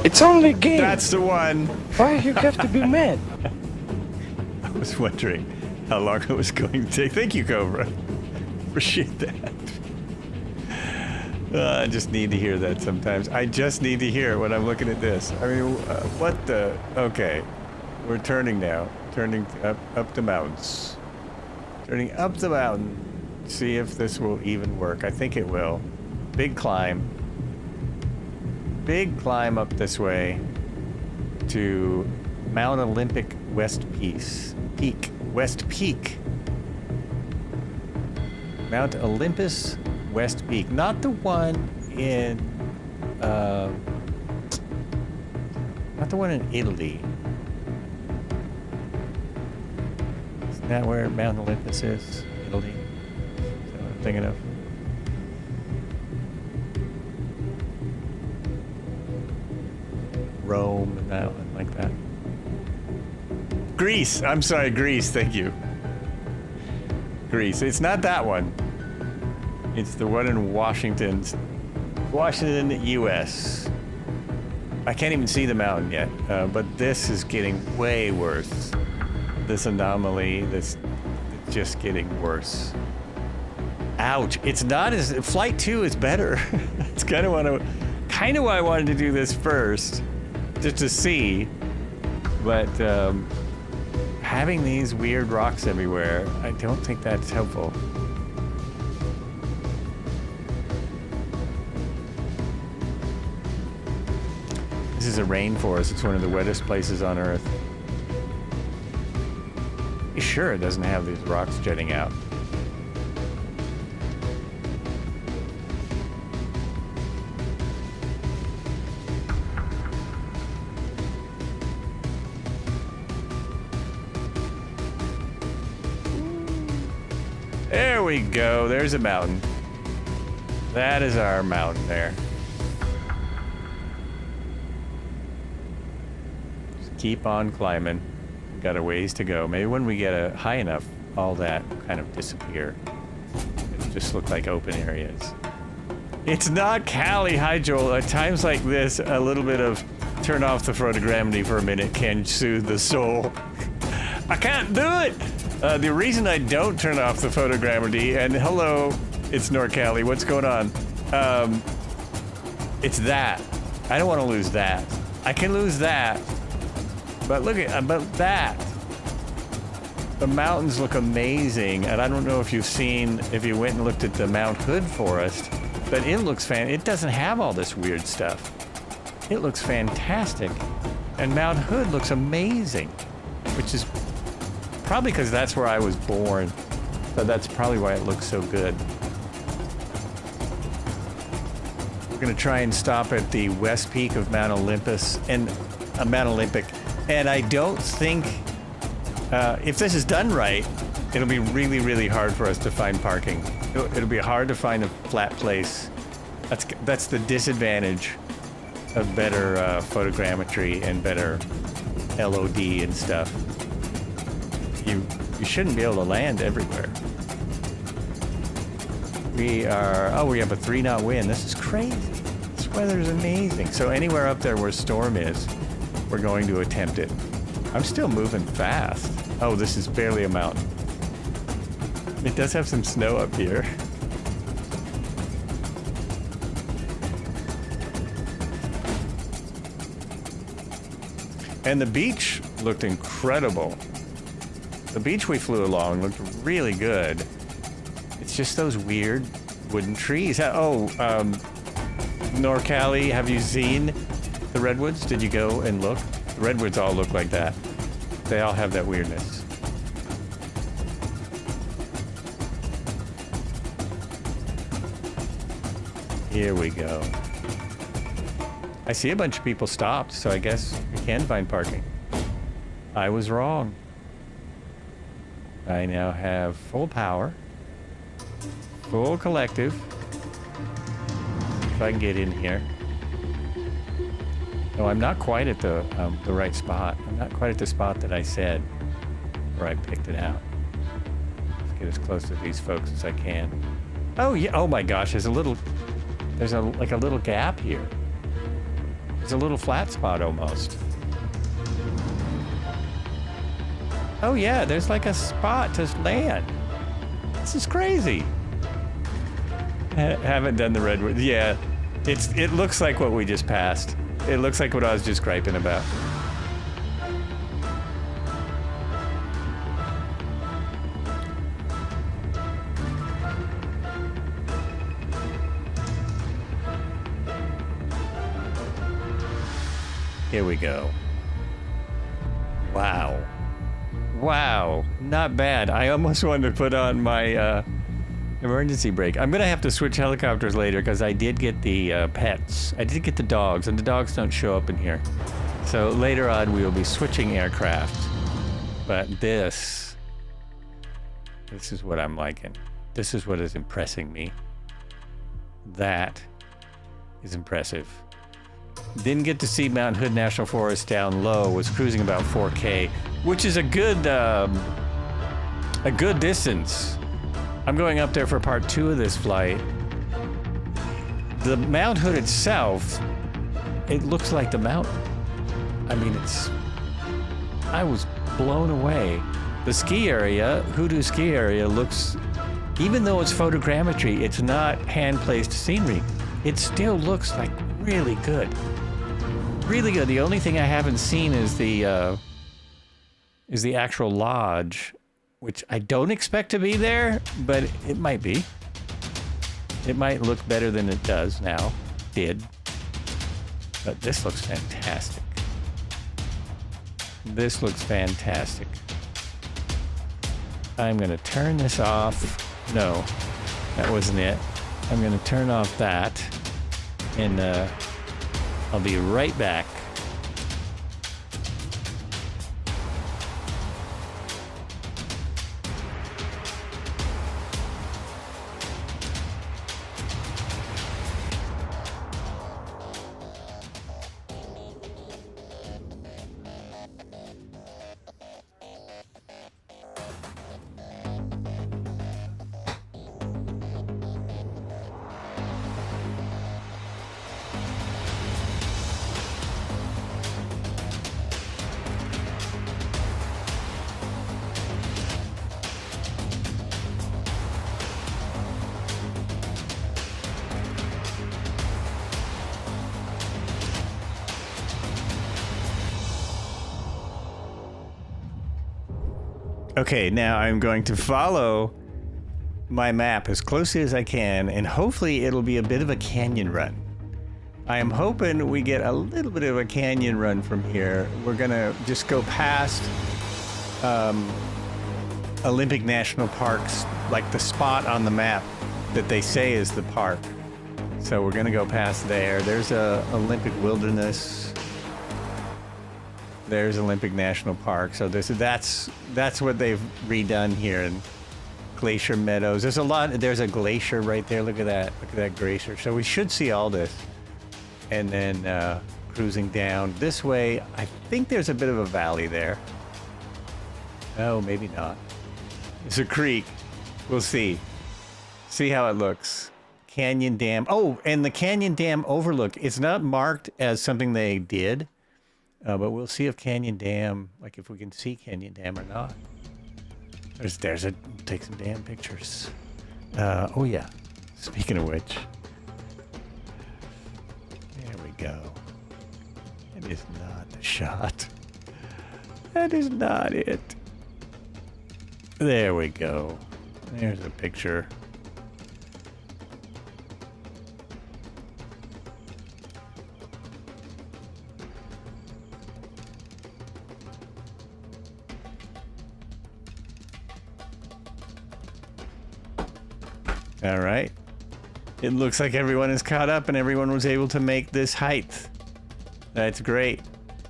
It's only a game. That's the one. Why you have to be mad? I was wondering how long it was going to take. Thank you, Cobra. Appreciate that. I just need to hear that sometimes. I just need to hear it when I'm looking at this. I mean, what the? Okay, we're turning now. Turning up the mountains. Turning up the mountain. See if this will even work. I think it will. Big climb. Big climb up this way to Mount Olympic West Peak. West Peak. Mount Olympus West Peak. Not the one in Italy. Isn't that where Mount Olympus is? Italy? Is that what I'm thinking of? Rome and that one, like that. Greece. I'm sorry, Greece. Thank you. Greece. It's not that one. It's the one in Washington, U.S. I can't even see the mountain yet, but this is getting way worse. This anomaly, this is just getting worse. Ouch. It's not as... Flight 2 is better. It's kind of why I wanted to do this first. Just to see. But having these weird rocks everywhere, I don't think that's helpful. This is a rainforest. It's one of the wettest places on Earth. You sure it doesn't have these rocks jutting out? There we go. There's a mountain. That is our mountain there. Just keep on climbing. We've got a ways to go. Maybe when we get high enough, all that will kind of disappear. It'll just look like open areas. It's not Cali. Hi, Joel. At times like this, a little bit of turn off the photogrammetry for a minute can soothe the soul. I can't do it! The reason I don't turn off the photogrammetry, and hello, it's NorCali, what's going on? It's that. I don't want to lose that. I can lose that, but look at, that. The mountains look amazing, and I don't know if if you went and looked at the Mount Hood forest, but it looks it doesn't have all this weird stuff. It looks fantastic, and Mount Hood looks amazing, which is probably because that's where I was born. So that's probably why it looks so good. We're gonna try and stop at the west peak of Mount Olympus and Mount Olympic. And I don't think, if this is done right, it'll be really, really hard for us to find parking. It'll be hard to find a flat place. That's the disadvantage of better photogrammetry and better LOD and stuff. You shouldn't be able to land everywhere. We have a 3-knot wind. This is crazy. This weather's amazing. So anywhere up there where storm is, we're going to attempt it. I'm still moving fast. Oh, this is barely a mountain. It does have some snow up here. And the beach looked incredible. The beach we flew along looked really good. It's just those weird wooden trees. NorCali, have you seen the redwoods? Did you go and look? The redwoods all look like that. They all have that weirdness. Here we go. I see a bunch of people stopped, so I guess we can find parking. I was wrong. I now have full power, full collective. If I can get in here. No, I'm not quite at the right spot. I'm not quite at the spot that I said where I picked it out. Let's get as close to these folks as I can. Oh yeah! Oh my gosh! There's a little gap here. There's a little flat spot almost. Oh yeah, there's like a spot to land. This is crazy. Haven't done the redwood. Yeah, it looks like what we just passed. It looks like what I was just griping about. Here we go. Wow. Wow, not bad. I almost wanted to put on my emergency brake. I'm gonna have to switch helicopters later because I did get the pets. I did get the dogs, and the dogs don't show up in here. So later on we will be switching aircraft. But this is what I'm liking. This is what is impressing me. That is impressive. Didn't get to see Mount Hood National Forest down low. Was cruising about 4K, which is a good distance. I'm going up there for part 2 of this flight. The Mount Hood itself, it looks like the mountain. I mean, I was blown away. The ski area, Hoodoo ski area, looks even though it's photogrammetry, it's not hand-placed scenery. It still looks like really good. Really good. The only thing I haven't seen is the actual lodge, which I don't expect to be there, but it might be. It might look better than it does now. Did. But this looks fantastic. This looks fantastic. I'm gonna turn this off. No, that wasn't it. I'm gonna turn off that, and I'll be right back. Okay, now I'm going to follow my map as closely as I can, and hopefully it'll be a bit of a canyon run. I am hoping we get a little bit of a canyon run from here. We're gonna just go past Olympic National Parks, like the spot on the map that they say is the park. So we're gonna go past there. There's a Olympic Wilderness. There's Olympic National Park. So that's what they've redone here in Glacier Meadows. There's a lot. There's a glacier right there. Look at that. Look at that glacier. So we should see all this. And then cruising down this way. I think there's a bit of a valley there. Oh, maybe not. It's a creek. We'll see. See how it looks. Canyon Dam. Oh, and the Canyon Dam overlook. It's not marked as something they did. But we'll see if Canyon Dam, like if we can see Canyon Dam or not. There's a, take some damn pictures. Oh yeah, speaking of which. There we go. It is not the shot. That is not it. There we go. There's a picture. All right. It looks like everyone is caught up and everyone was able to make this height. That's great.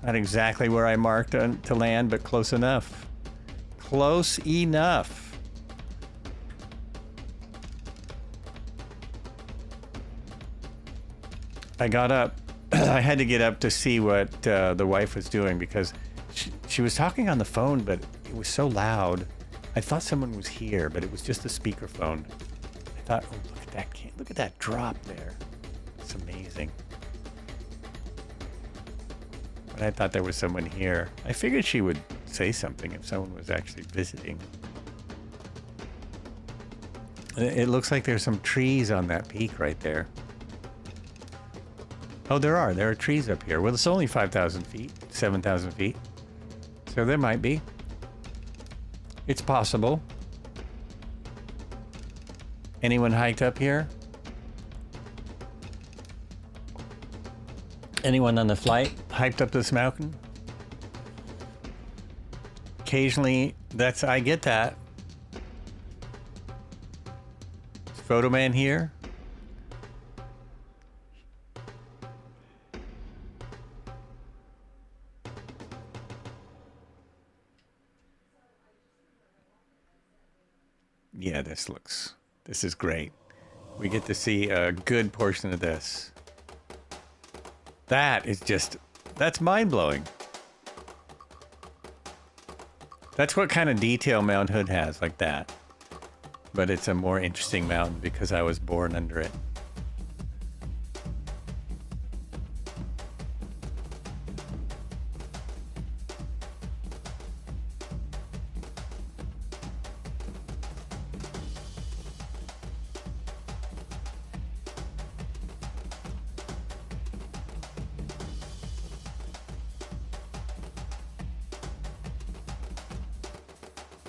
Not exactly where I marked to land, but close enough. Close enough. I got up. I had to get up to see what the wife was doing because she was talking on the phone, but it was so loud. I thought someone was here, but it was just the speakerphone. I thought, oh, look at that drop there. It's amazing. But I thought there was someone here. I figured she would say something if someone was actually visiting. It looks like there's some trees on that peak right there. Oh, there are trees up here. Well, it's only 5,000 feet, 7,000 feet. So there might be. It's possible. Anyone hiked up here? Anyone on the flight hiked up this mountain? Occasionally, I get that. Photo man here. Yeah, this is great. We get to see a good portion of this. That's mind-blowing. That's what kind of detail Mount Hood has, like that. But it's a more interesting mountain because I was born under it.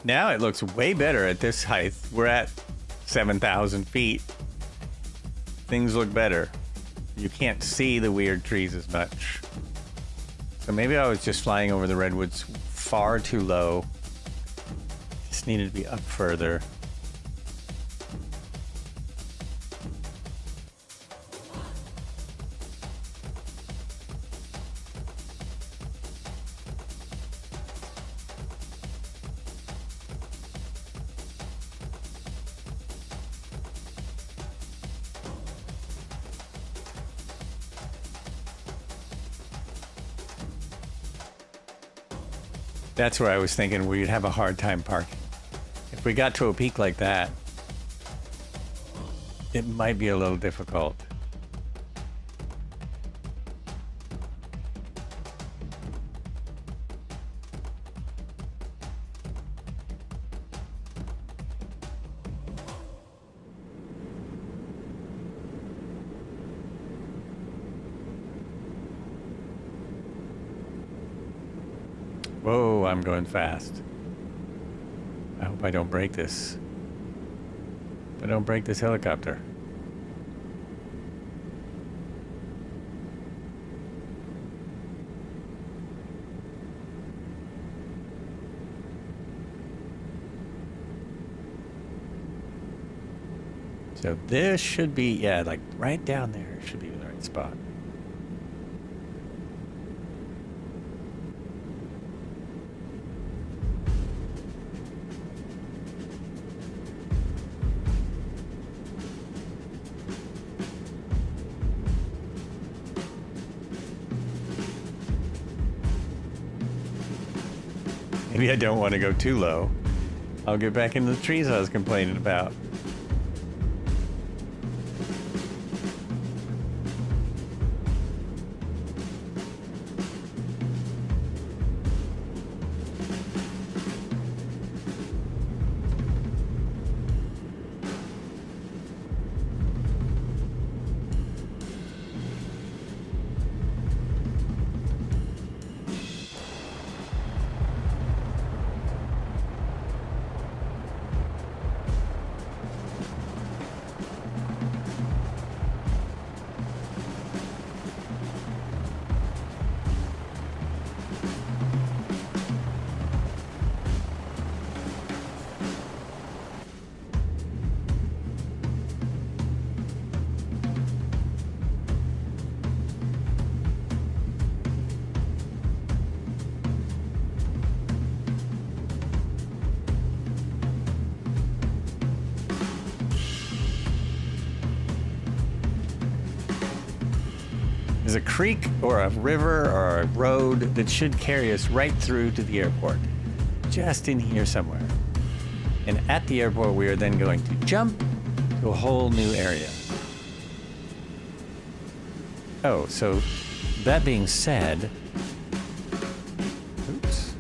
Now it looks way better at this height. We're at 7,000 feet. Things look better. You can't see the weird trees as much. So maybe I was just flying over the redwoods far too low. Just needed to be up further. That's where I was thinking we'd have a hard time parking. If we got to a peak like that, it might be a little difficult. Whoa, I'm going fast. I hope I don't break this. I don't break this helicopter. So this should be, yeah, like right down there should be the right spot. Maybe I don't want to go too low. I'll get back into the trees I was complaining about. There's a creek or a river or a road that should carry us right through to the airport. Just in here somewhere. And at the airport, we are then going to jump to a whole new area. Oh, so that being said... Oops.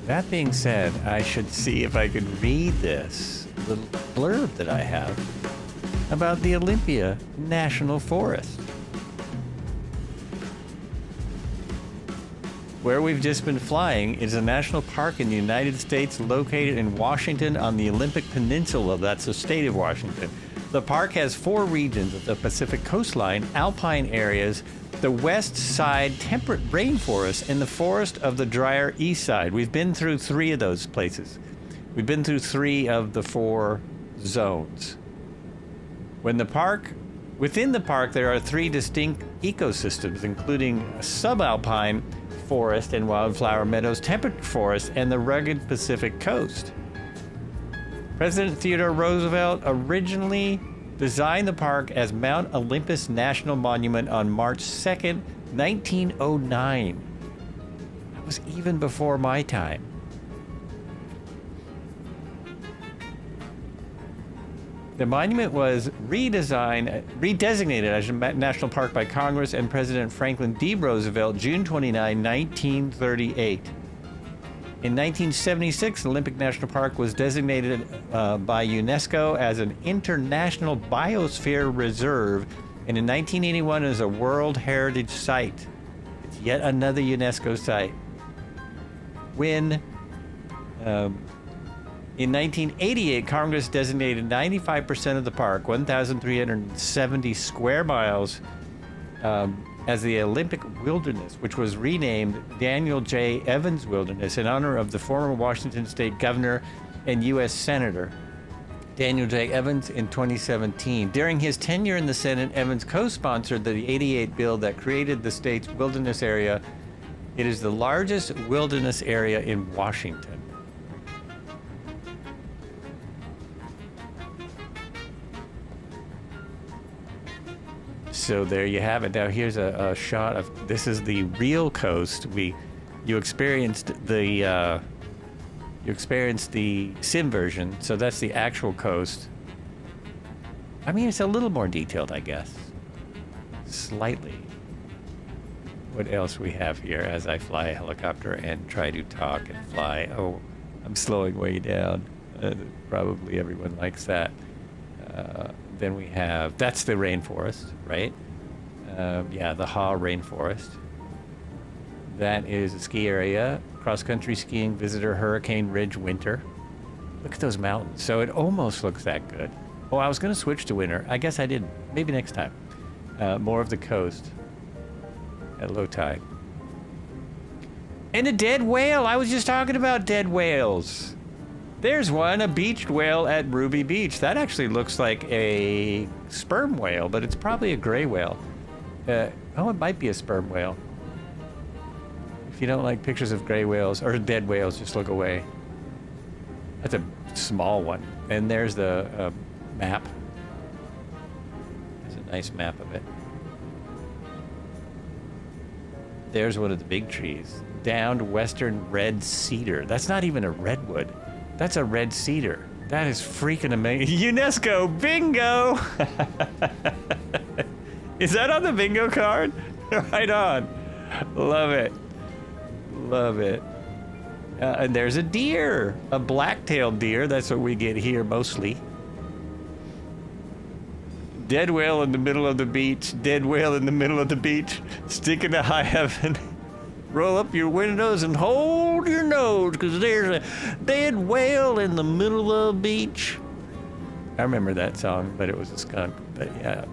That being said, I should see if I could read this little blurb that I have about the Olympia National Forest. Where we've just been flying is a national park in the United States located in Washington on the Olympic Peninsula. That's the state of Washington. The park has 4 regions of the Pacific coastline, alpine areas, the west side temperate rainforest, and the forest of the drier east side. We've been through 3 of those places. We've been through 3 of the 4 zones. Within the park, there are 3 distinct ecosystems, including a subalpine forest and wildflower meadows, temperate forest, and the rugged Pacific coast. President Theodore Roosevelt originally designed the park as Mount Olympus National Monument on March 2nd, 1909. That was even before my time. The monument was redesignated as a national park by Congress and President Franklin D. Roosevelt, June 29, 1938. In 1976, the Olympic National Park was designated by UNESCO as an International Biosphere Reserve, and in 1981 as a World Heritage Site. It's yet another UNESCO site. When In 1988, Congress designated 95% of the park, 1,370 square miles, as the Olympic Wilderness, which was renamed Daniel J. Evans Wilderness in honor of the former Washington State Governor and U.S. Senator Daniel J. Evans in 2017. During his tenure in the Senate, Evans co-sponsored the 88 bill that created the state's wilderness area. It is the largest wilderness area in Washington. So there you have it. Now here's a shot of, this is the real coast. You experienced the sim version, so that's the actual coast. I mean, it's a little more detailed, I guess. Slightly. What else we have here as I fly a helicopter and try to talk and fly? Oh, I'm slowing way down. Probably everyone likes that. Then we have, that's the rainforest, right? Yeah, the Ha rainforest. That is a ski area, cross-country skiing, visitor, Hurricane Ridge winter. Look at those mountains. So it almost looks that good. Oh, I was going to switch to winter. I guess I didn't. Maybe next time. More of the coast at low tide. And a dead whale. I was just talking about dead whales. There's one, a beached whale at Ruby Beach. That actually looks like a sperm whale, but it's probably a gray whale. Oh, it might be a sperm whale. If you don't like pictures of gray whales or dead whales, just look away. That's a small one. And there's the map. There's a nice map of it. There's one of the big trees. Downed western red cedar. That's not even a redwood. That's a red cedar. That is freaking amazing. UNESCO bingo! Is that on the bingo card? Right on. Love it. Love it. And there's a deer. A black-tailed deer. That's what we get here mostly. Dead whale in the middle of the beach. Dead whale in the middle of the beach. Sticking to high heaven. Roll up your windows and hold your nose, because there's a dead whale in the middle of the beach. I remember that song, but it was a skunk. But yeah, it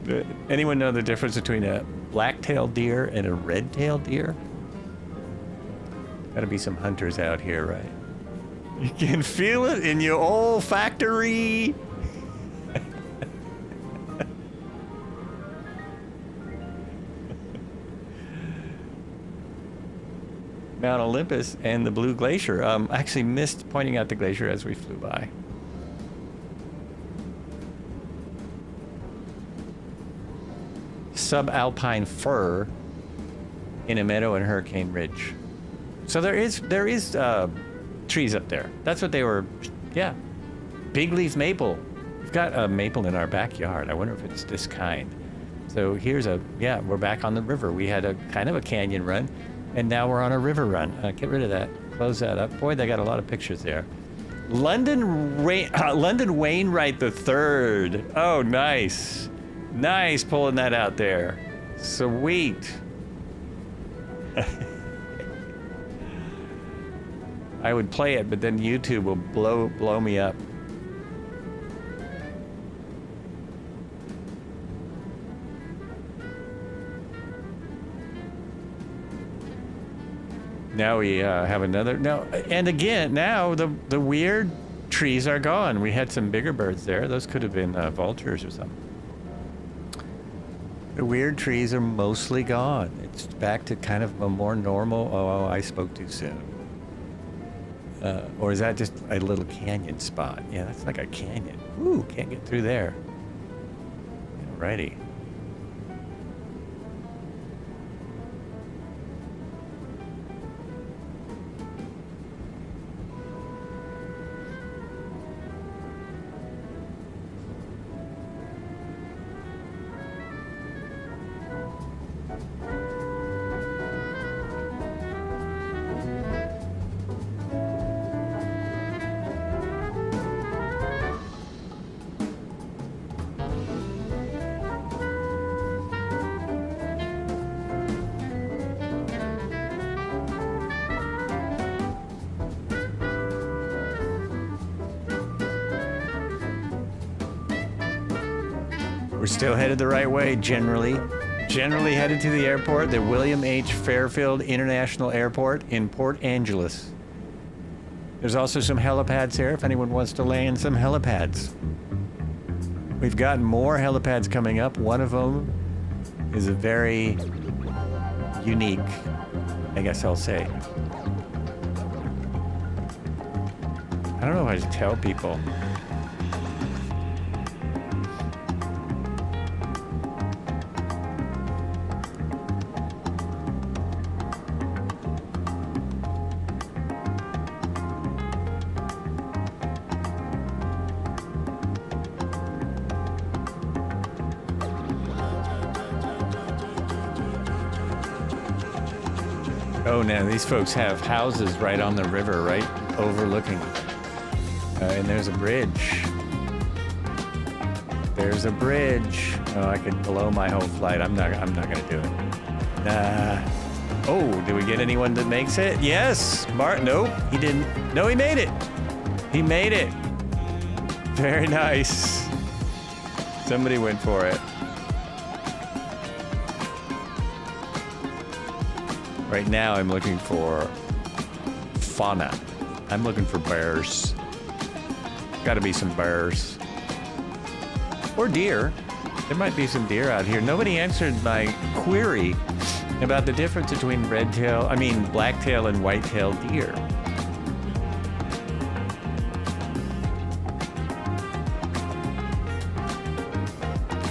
works. Anyone know the difference between a black-tailed deer and a red-tailed deer? Gotta be some hunters out here, right? You can feel it in your olfactory. Mount Olympus and the Blue Glacier. I actually missed pointing out the glacier as we flew by. Subalpine fir in a meadow in Hurricane Ridge. So there is trees up there. That's what they were. Yeah, big leaf maple. We've got a maple in our backyard. I wonder if it's this kind. So here's we're back on the river. We had a kind of a canyon run, and now we're on a river run. Get rid of that. Close that up. Boy, they got a lot of pictures there. London Wainwright III. Oh, nice. Nice pulling that out there. Sweet. I would play it, but then YouTube will blow me up. Now we have another. No, and again, now the weird trees are gone. We had some bigger birds there. Those could have been vultures or something. The weird trees are mostly gone. It's back to kind of a more normal. Oh, I spoke too soon. Or is that just a little canyon spot? Yeah, that's like a canyon. Ooh, can't get through there. Alrighty. We're still headed the right way, generally. Generally headed to the airport, the William H. Fairfield International Airport in Port Angeles. There's also some helipads here if anyone wants to land some helipads. We've got more helipads coming up. One of them is a very unique, I guess I'll say. I don't know how to tell people. Oh, now these folks have houses right on the river, right overlooking. And there's a bridge. There's a bridge. Oh, I could blow my whole flight. I'm not gonna do it. Oh, did we get anyone that makes it? Yes, Mark. Nope, he didn't. No, he made it. He made it. Very nice. Somebody went for it. Right now, I'm looking for fauna. I'm looking for bears. Gotta be some bears. Or deer. There might be some deer out here. Nobody answered my query about the difference between blacktail and whitetail deer.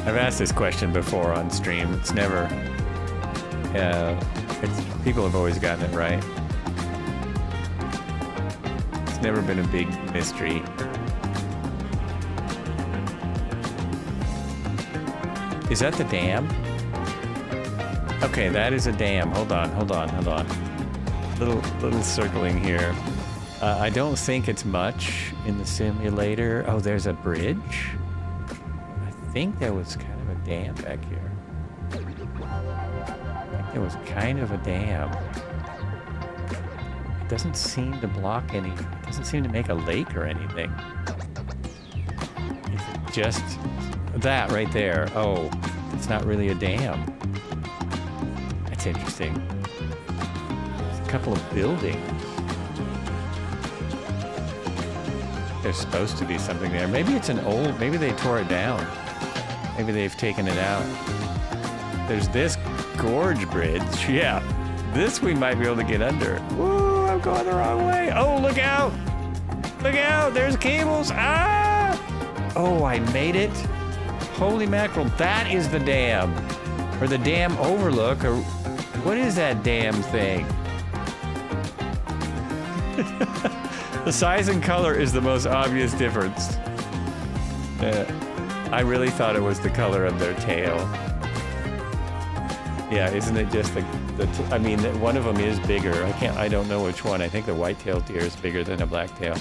I've asked this question before on stream. It's never... people have always gotten it right. It's never been a big mystery. Is that the dam? Okay, that is a dam. Hold on. Little circling here. I don't think it's much in the simulator. Oh, there's a bridge. I think there was kind of a dam back here. It was kind of a dam. It doesn't seem to block any. It doesn't seem to make a lake or anything. Is it just that right there? Oh, it's not really a dam. That's interesting. There's a couple of buildings. There's supposed to be something there. Maybe it's an old. Maybe they tore it down. Maybe they've taken it out. There's this gorge bridge. Yeah, this we might be able to get under. Woo, I'm going the wrong way. Oh, look out. Look out, there's cables. Ah! Oh, I made it. Holy mackerel, that is the dam. Or the dam overlook, or what is that damn thing? The size and color is the most obvious difference. I really thought it was the color of their tail. Yeah, isn't it just one of them is bigger. I don't know which one. I think the white-tailed deer is bigger than a blacktail.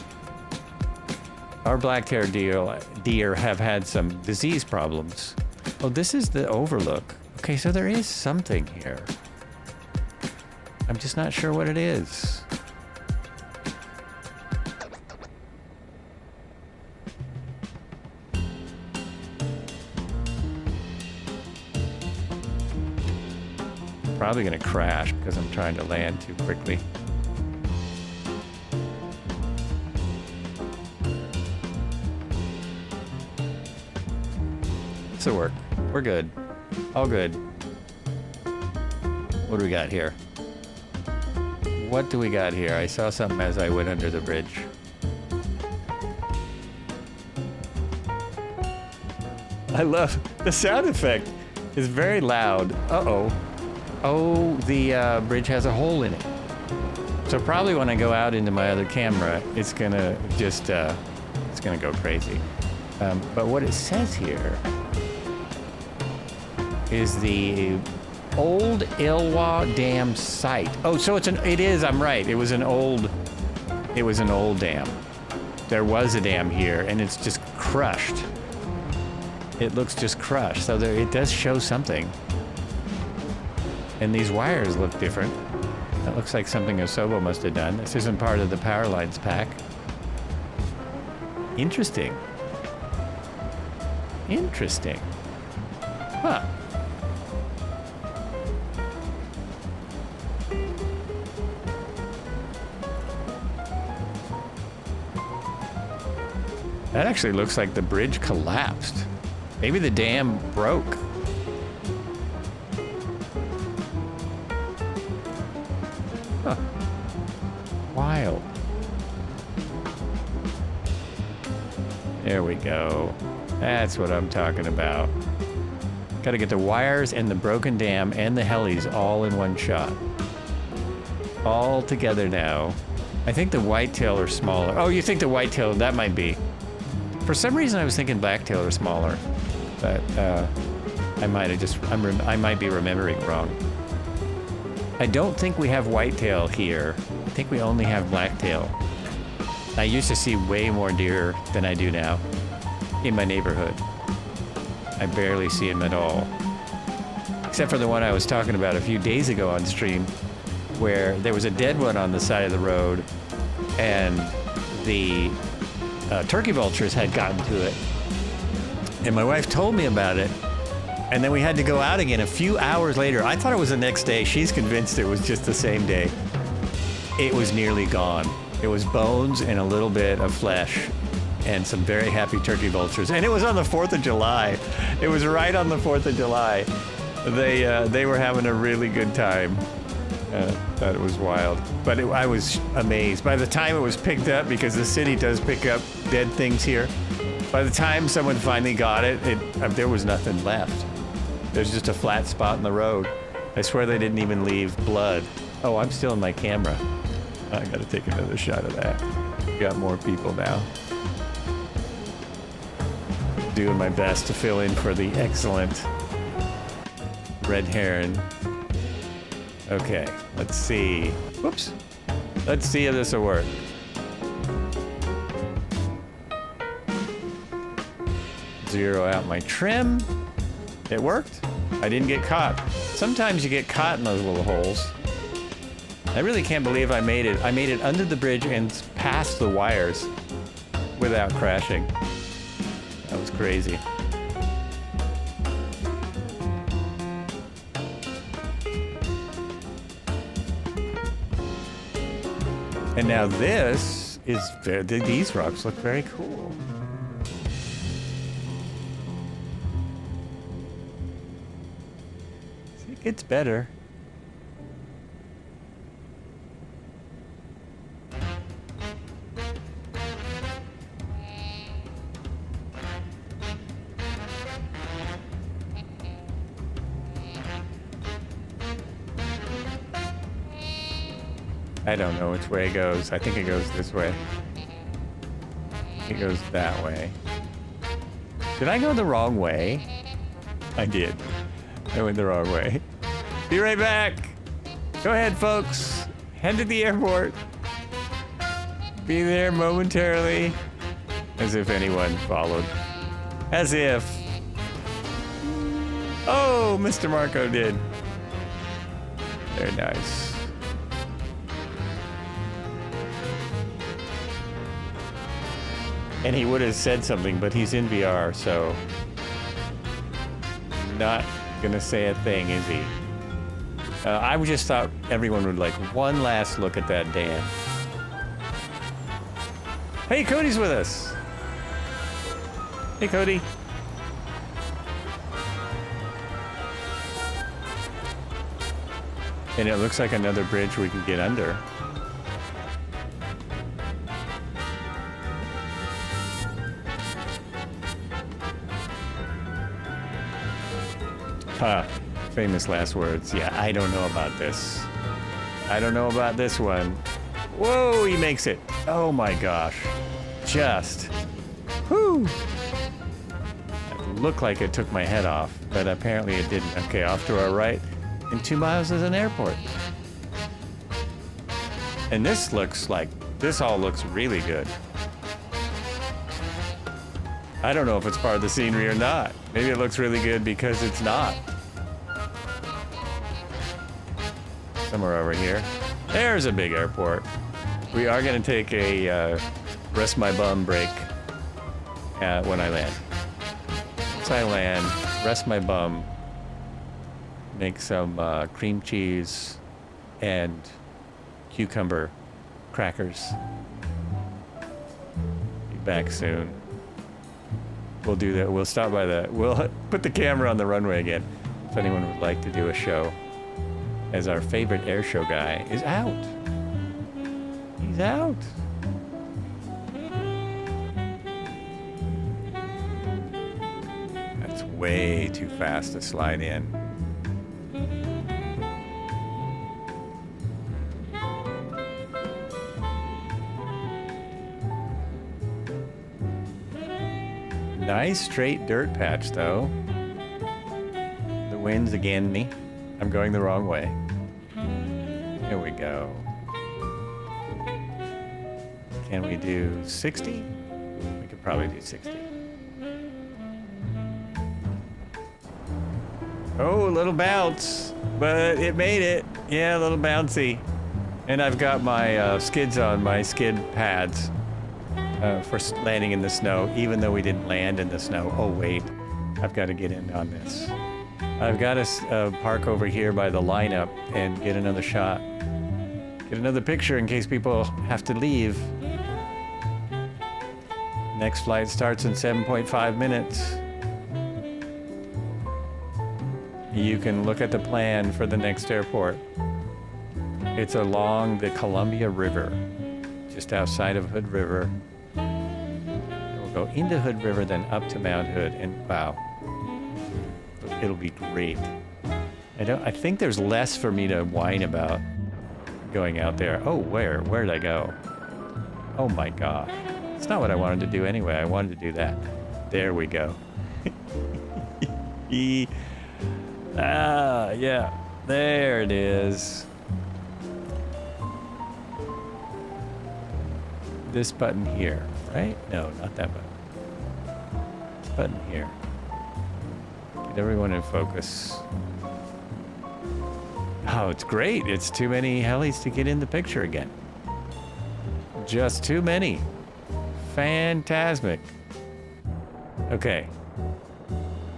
Our black-tailed deer have had some disease problems. Oh, this is the overlook. Okay, so there is something here. I'm just not sure what it is. Probably gonna crash because I'm trying to land too quickly. This'll work. We're good. All good. What do we got here? What do we got here? I saw something as I went under the bridge. I love the sound effect. It's very loud. Uh-oh. Oh, the bridge has a hole in it. So probably when I go out into my other camera, it's gonna just, it's gonna go crazy. But what it says here is the old Elwha Dam site. Oh, so I'm right. It was an old dam. There was a dam here, and it's just crushed. It looks just crushed. So it does show something. And these wires look different. That looks like something ASOBO must have done. This isn't part of the power lines pack. Interesting. Interesting. Huh. That actually looks like the bridge collapsed. Maybe the dam broke. Huh. Wild. There we go. That's what I'm talking about. Gotta get the wires and the broken dam and the helis all in one shot. All together now. I think the whitetail are smaller. Oh, you think the whitetail, that might be. For some reason I was thinking blacktail are smaller. But I might have just, I might be remembering wrong. I don't think we have whitetail here. I think we only have blacktail. I used to see way more deer than I do now in my neighborhood. I barely see them at all. Except for the one I was talking about a few days ago on stream, where there was a dead one on the side of the road, and the turkey vultures had gotten to it. And my wife told me about it, and then we had to go out again a few hours later. I thought it was the next day. She's convinced it was just the same day. It was nearly gone. It was bones and a little bit of flesh and some very happy turkey vultures. And it was on the 4th of July. It was right on the 4th of July. They were having a really good time. Thought it was wild. But I was amazed. By the time it was picked up, because the city does pick up dead things here, by the time someone finally got it, there was nothing left. There's just a flat spot in the road. I swear they didn't even leave blood. Oh, I'm still in my camera. I gotta take another shot of that. Got more people now. Doing my best to fill in for the excellent red heron. Okay, let's see. Whoops. Let's see if this will work. Zero out my trim. It worked. I didn't get caught. Sometimes you get caught in those little holes. I really can't believe I made it. I made it under the bridge and past the wires without crashing. That was crazy. And now this is, these rocks look very cool. See, it gets better. I don't know which way it goes. I think it goes this way. It goes that way. Did I go the wrong way? I did. I went the wrong way. Be right back. Go ahead, folks. Head to the airport. Be there momentarily. As if anyone followed. As if. Oh, Mr. Marco did. Very nice. And he would have said something, but he's in VR, so not gonna say a thing, is he? I just thought everyone would like one last look at that dam. Hey, Cody's with us. Hey, Cody. And it looks like another bridge we can get under. Huh. Famous last words. Yeah, I don't know about this. I don't know about this one. Whoa, he makes it. Oh my gosh. Just. Whoo. It looked like it took my head off, but apparently it didn't. Okay, off to our right. In 2 miles is an airport. And this looks like, this all looks really good. I don't know if it's part of the scenery or not. Maybe it looks really good because it's not. Somewhere over here. There's a big airport. We are going to take a rest my bum break when I land. Once I land, rest my bum, make some cream cheese and cucumber crackers. Be back soon. We'll do that. We'll stop by the. We'll put the camera on the runway again. If anyone would like to do a show, as our favorite air show guy is out. He's out. That's way too fast to slide in. Nice straight dirt patch though. The wind's again me. I'm going the wrong way. Here we go. Can we do 60? We could probably do 60. Oh, a little bounce, but it made it. Yeah, a little bouncy. And I've got my skids on, my skid pads for landing in the snow, even though we didn't land in the snow. Oh, wait. I've got to get in on this. I've got to park over here by the lineup and get another shot. Get another picture in case people have to leave. Next flight starts in 7.5 minutes. You can look at the plan for the next airport. It's along the Columbia River, just outside of Hood River. We'll go into Hood River, then up to Mount Hood, and wow, it'll be great. I think there's less for me to whine about going out there. Oh, where'd I go? Oh my gosh. It's not what I wanted to do anyway. I wanted to do that. There we go. Yeah. There it is. This button here, right? No, not that button. This button here. Get everyone in focus. Oh, it's great. It's too many helis to get in the picture again. Just too many. Fantastic. Okay.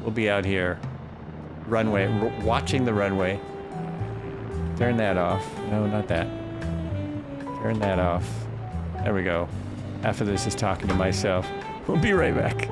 We'll be out here. Runway, watching the runway. Turn that off. No, not that. Turn that off. There we go. After this is talking to myself. We'll be right back.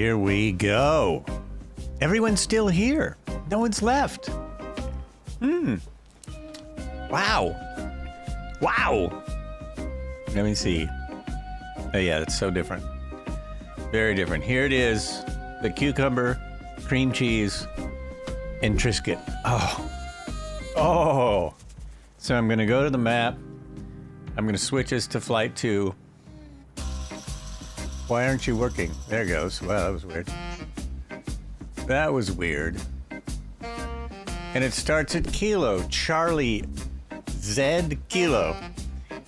Here we go. Everyone's still here. No one's left. Wow. Wow. Let me see. Oh yeah, it's so different. Very different. Here it is. The cucumber, cream cheese, and Triscuit. Oh. Oh. So I'm going to go to the map. I'm going to switch us to flight 2. Why aren't you working? There it goes. Wow, that was weird. That was weird. And it starts at Kilo, Charlie, Z, Kilo.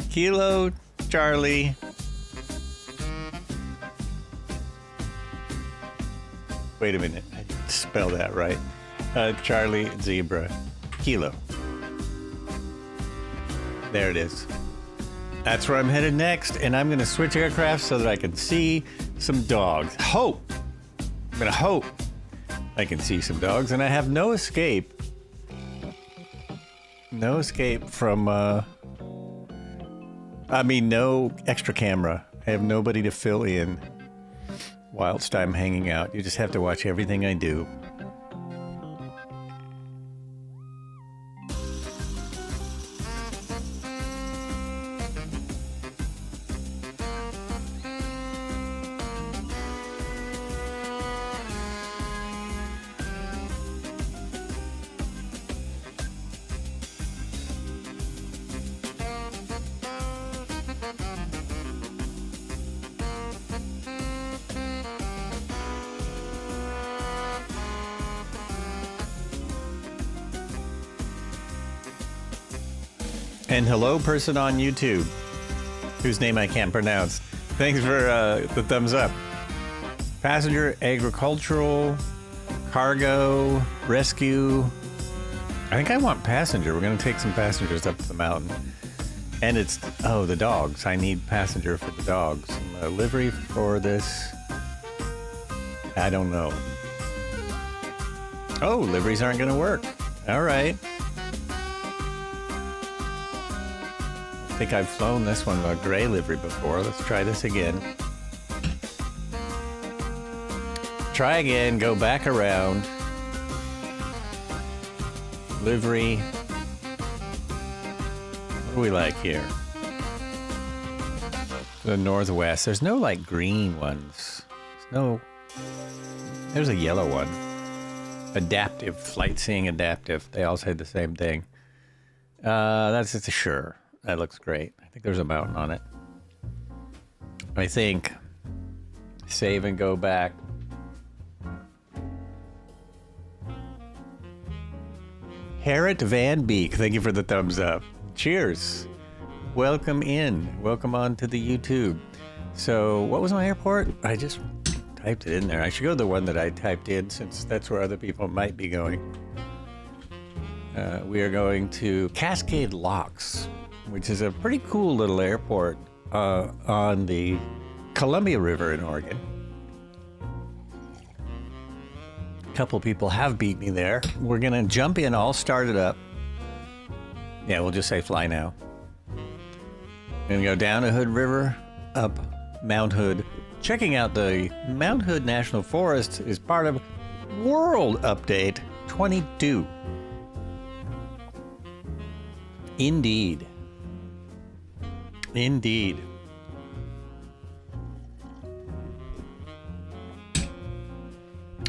Kilo, Charlie. Wait a minute, I didn't spell that right. Charlie, Zebra, Kilo. There it is. That's where I'm headed next, and I'm gonna switch aircraft so that I can see some dogs. Hope! I'm gonna hope I can see some dogs, and I have no escape. No escape from, no extra camera. I have nobody to fill in whilst I'm hanging out. You just have to watch everything I do. And hello, person on YouTube, whose name I can't pronounce. Thanks for the thumbs up. Passenger, agricultural, cargo, rescue. I think I want passenger. We're going to take some passengers up the mountain. And it's, the dogs. I need passenger for the dogs. A livery for this. I don't know. Oh, liveries aren't going to work. All right. I think I've flown this one, a gray livery, before. Let's try this again. Try again, go back around. Livery. What do we like here? The Northwest. There's no, like, green ones. There's a yellow one. Adaptive. Flight Seeing Adaptive. They all say the same thing. That's a sure. That looks great. I think there's a mountain on it. I think. Save and go back. Harriet Van Beek, thank you for the thumbs up. Cheers. Welcome in. Welcome on to the YouTube. So, what was my airport? I just typed it in there. I should go to the one that I typed in, since that's where other people might be going. We are going to Cascade Locks, which is a pretty cool little airport on the Columbia River in Oregon. A couple people have beat me there. We're gonna jump in, all start it up. Yeah, we'll just say fly now. Gonna go down to Hood River, up Mount Hood. Checking out the Mount Hood National Forest is part of World Update 22. Indeed. Indeed.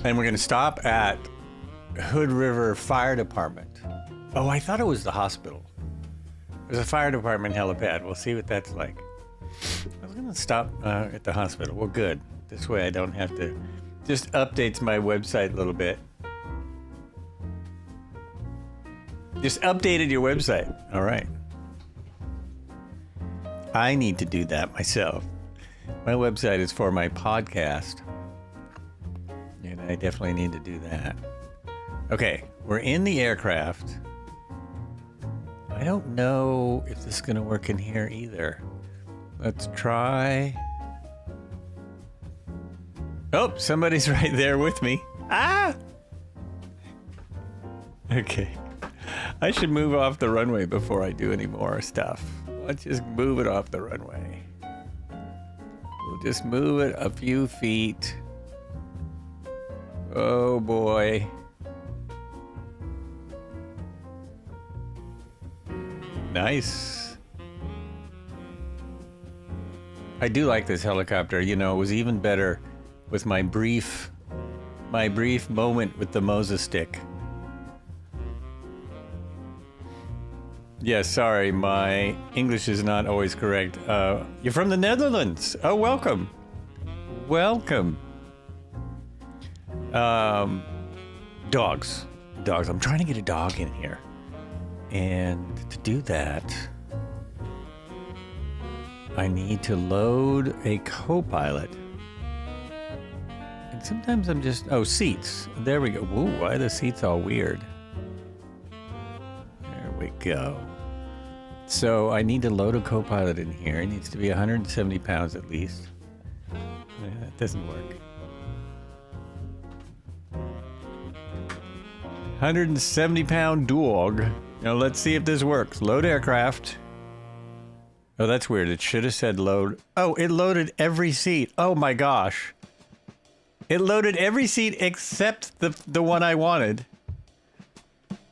And we're going to stop at Hood River Fire Department. Oh, I thought it was the hospital. There's a fire department helipad. We'll see what that's like. I was going to stop at the hospital. Well, good. This way I don't have to... Just updates my website a little bit. Just updated your website. All right. I need to do that myself. My website is for my podcast. And I definitely need to do that. Okay, we're in the aircraft. I don't know if this is going to work in here either. Let's try. Oh, somebody's right there with me. Ah! Okay. I should move off the runway before I do any more stuff. Let's just move it off the runway. We'll just move it a few feet. Oh boy. Nice. I do like this helicopter. You know, it was even better with my brief moment with the Moza stick. Yes, sorry, my English is not always correct. You're from the Netherlands. Oh, welcome. Welcome. Dogs. Dogs. I'm trying to get a dog in here. And to do that, I need to load a co-pilot. And sometimes I'm just... Oh, seats. There we go. Ooh, why are the seats all weird? There we go. So I need to load a co-pilot in here. It needs to be 170 pounds at least. Yeah, that doesn't work. 170-pound dog. Now let's see if this works. Load aircraft. Oh, that's weird. It should have said load. Oh, it loaded every seat. Oh my gosh. It loaded every seat except the one I wanted.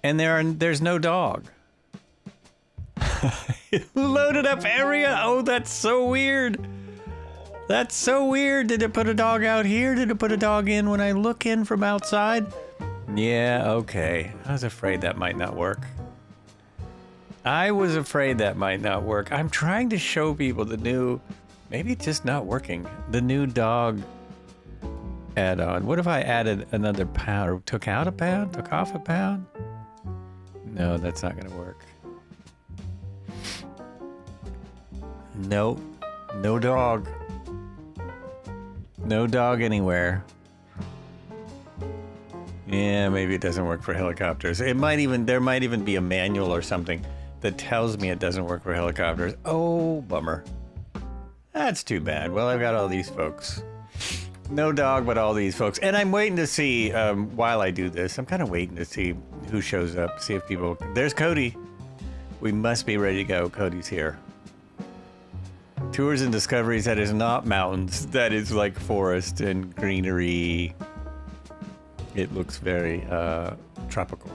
And there's no dog. It loaded up area. Oh, that's so weird. That's so weird. Did it put a dog out here? Did it put a dog in when I look in from outside? Yeah, okay. I was afraid that might not work. I was afraid that might not work. I'm trying to show people the new... Maybe it's just not working. The new dog add-on. What if I added another pound? Or took out a pound? Took off a pound? No, that's not going to work. Nope. No dog. No dog anywhere. Yeah, maybe it doesn't work for helicopters. There might even be a manual or something that tells me it doesn't work for helicopters. Oh, bummer. That's too bad. Well, I've got all these folks. No dog, but all these folks. And I'm waiting to see, while I do this, I'm kind of waiting to see who shows up, see if people... There's Cody. We must be ready to go. Cody's here. Tours and Discoveries, that is not mountains. That is like forest and greenery. It looks very tropical.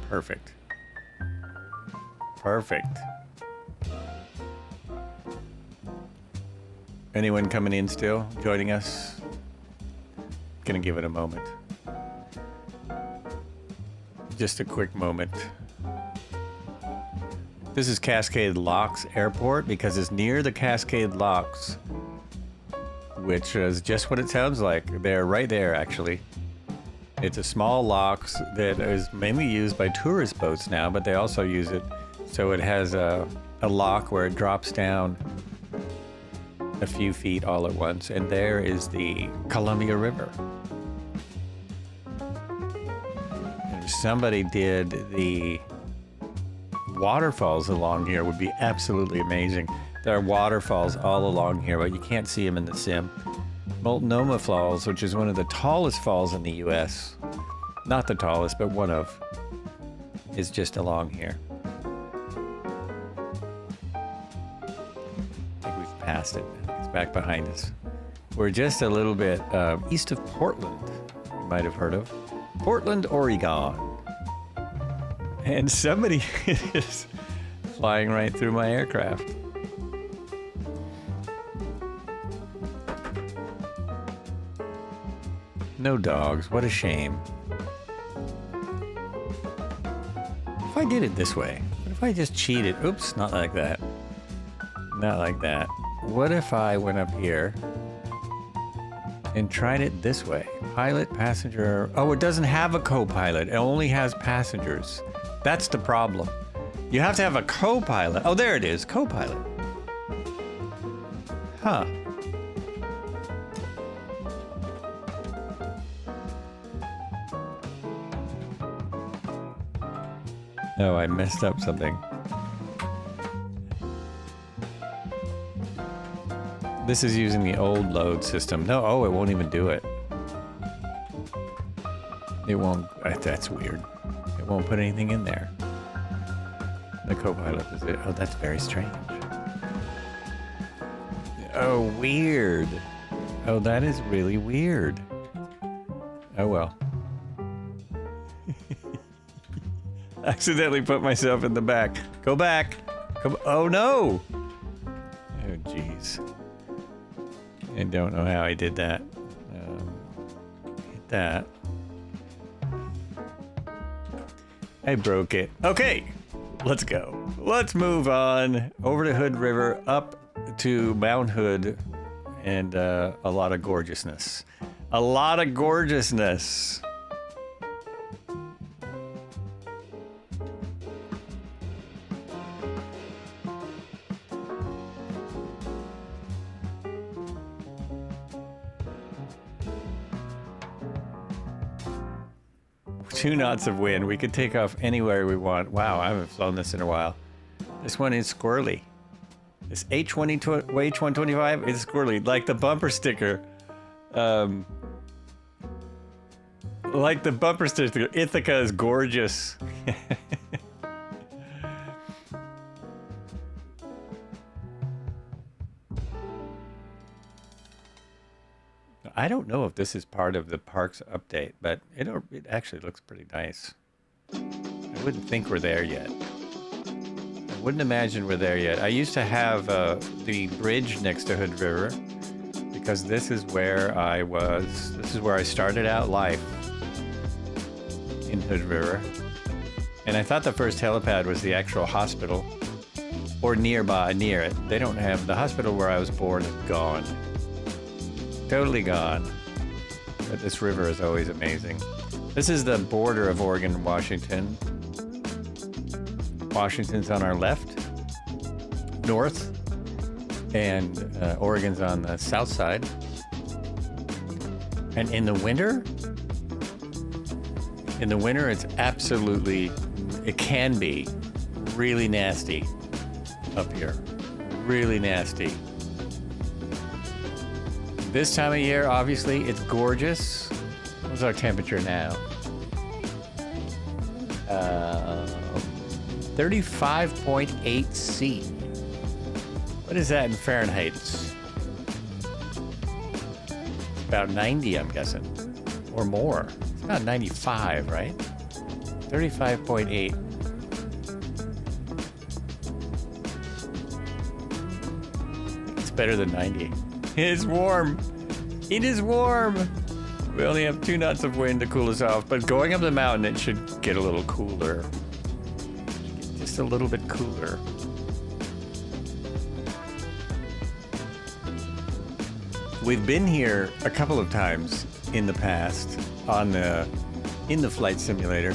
Perfect. Perfect. Anyone coming in still? Joining us? Gonna give it a moment. Just a quick moment. This is Cascade Locks Airport because it's near the Cascade Locks, which is just what it sounds like. They're right there, actually. It's a small locks that is mainly used by tourist boats now, but they also use it so it has a lock where it drops down a few feet all at once, and there is the Columbia River. And if somebody did the waterfalls along here, would be absolutely amazing. There are waterfalls all along here, but you can't see them in the sim. Multnomah Falls, which is one of the tallest falls in the U.S. Not the tallest, but one of, is just along here. I think we've passed it. It's back behind us. We're just a little bit east of Portland, you might have heard of. Portland, Oregon. And somebody is flying right through my aircraft. No dogs. What a shame. If I did it this way, what if I just cheated? Oops, not like that. Not like that. What if I went up here and tried it this way? Pilot, passenger... Oh, it doesn't have a co-pilot. It only has passengers. That's the problem. You have to have a co-pilot. Oh, there it is. Co-pilot. Huh. No, I messed up something. This is using the old load system. No, oh, it won't even do it. It won't. That's weird. It won't put anything in there. The co-pilot is it. Oh, that's very strange. Oh, weird. Oh, that is really weird. Oh well. Accidentally put myself in the back. Go back. Come. Oh no. Oh jeez. I don't know how I did that. Hit that. I broke it. Okay. Let's go. Let's move on over to Hood River, up to Mount Hood, and a lot of gorgeousness. A lot of gorgeousness. Two knots of wind. We could take off anywhere we want. Wow, I haven't flown this in a while. This one is squirrely. This H125 is squirrely, like the bumper sticker. Like the bumper sticker. Ithaca is gorgeous. I don't know if this is part of the parks update, but it actually looks pretty nice. I wouldn't think we're there yet. I wouldn't imagine we're there yet. I used to have the bridge next to Hood River because this is where I was. This is where I started out life in Hood River. And I thought the first helipad was the actual hospital or near it. They don't have the hospital where I was born is gone. Totally gone. But this river is always amazing. This is the border of Oregon and Washington. Washington's on our left, north, and Oregon's on the south side. And in the winter, it's absolutely, it can be really nasty up here. Really nasty. This time of year, obviously, it's gorgeous. What's our temperature now? 35.8 C. What is that in Fahrenheit? About 90, I'm guessing. Or more. It's about 95, right? 35.8. It's better than 90. It's warm. It is warm. We only have 2 knots of wind to cool us off, but going up the mountain, it should get a little cooler. Just a little bit cooler. We've been here a couple of times in the past in the flight simulator,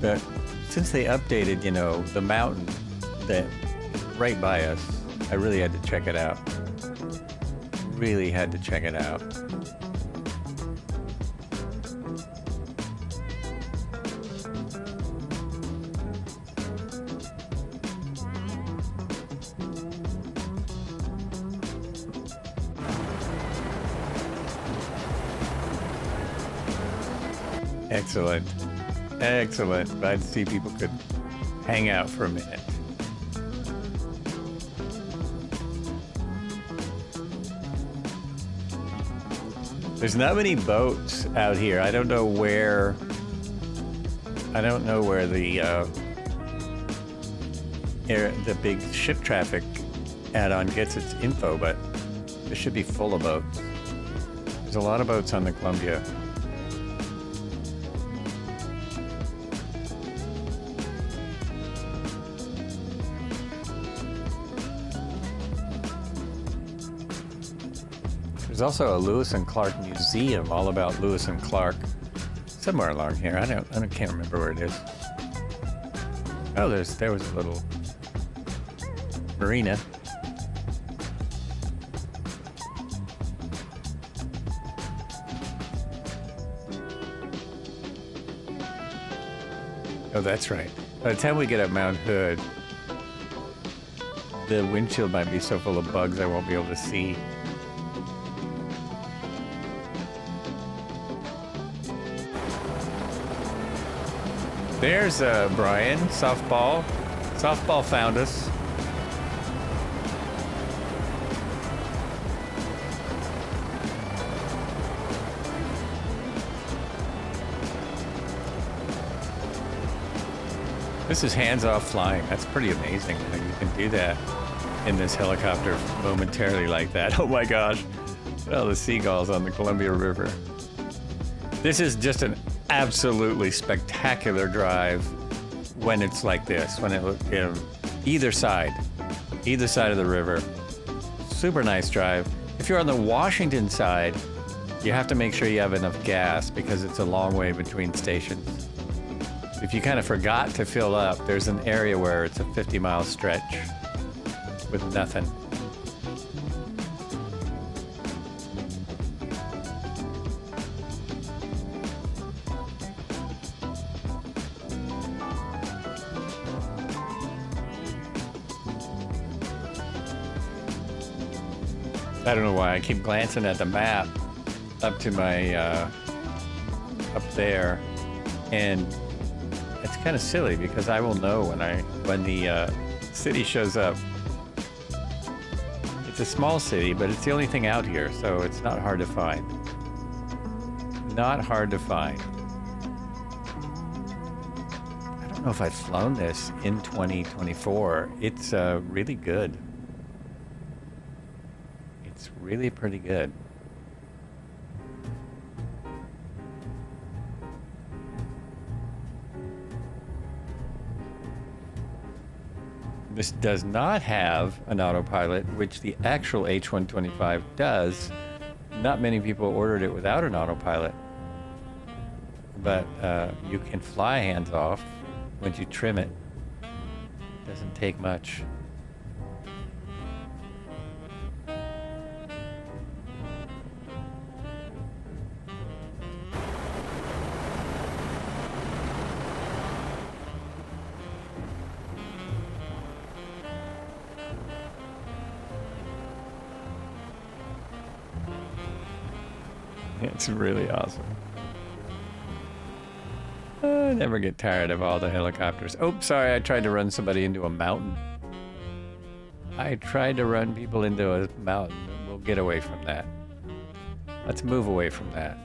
but since they updated, the mountain that right by us, I really had to check it out. Really had to check it out. Excellent. Excellent. Glad to see people could hang out for a minute. There's not many boats out here. I don't know where the big ship traffic add-on gets its info, but this should be full of boats. There's a lot of boats on the Columbia. There's also a Lewis and Clark museum all about Lewis and Clark somewhere along here. I can't remember where it is. Oh, there was a little marina. Oh, that's right. By the time we get up Mount Hood, the windshield might be so full of bugs I won't be able to see. There's Brian, softball. Softball found us. This is hands-off flying. That's pretty amazing that you can do that in this helicopter momentarily like that. Oh my gosh. Oh, the seagulls on the Columbia River. This is just an absolutely spectacular drive when it's like this, when it either side of the river. Super nice drive. If you're on the Washington side, you have to make sure you have enough gas because it's a long way between stations. If you kind of forgot to fill up, there's an area where it's a 50-mile stretch with nothing. I don't know why I keep glancing at the map up to my up there, and it's kind of silly because I will know when the city shows up. It's a small city, but it's the only thing out here, so it's not hard to find. Not hard to find. I don't know if I've flown this in 2024. It's really good. It's really pretty good. This does not have an autopilot, which the actual H-125 does. Not many people ordered it without an autopilot. But you can fly hands off once you trim it. Doesn't take much. It's really awesome. I never get tired of all the helicopters. Oh, sorry, I tried to run somebody into a mountain. I tried to run people into a mountain. We'll get away from that. Let's move away from that.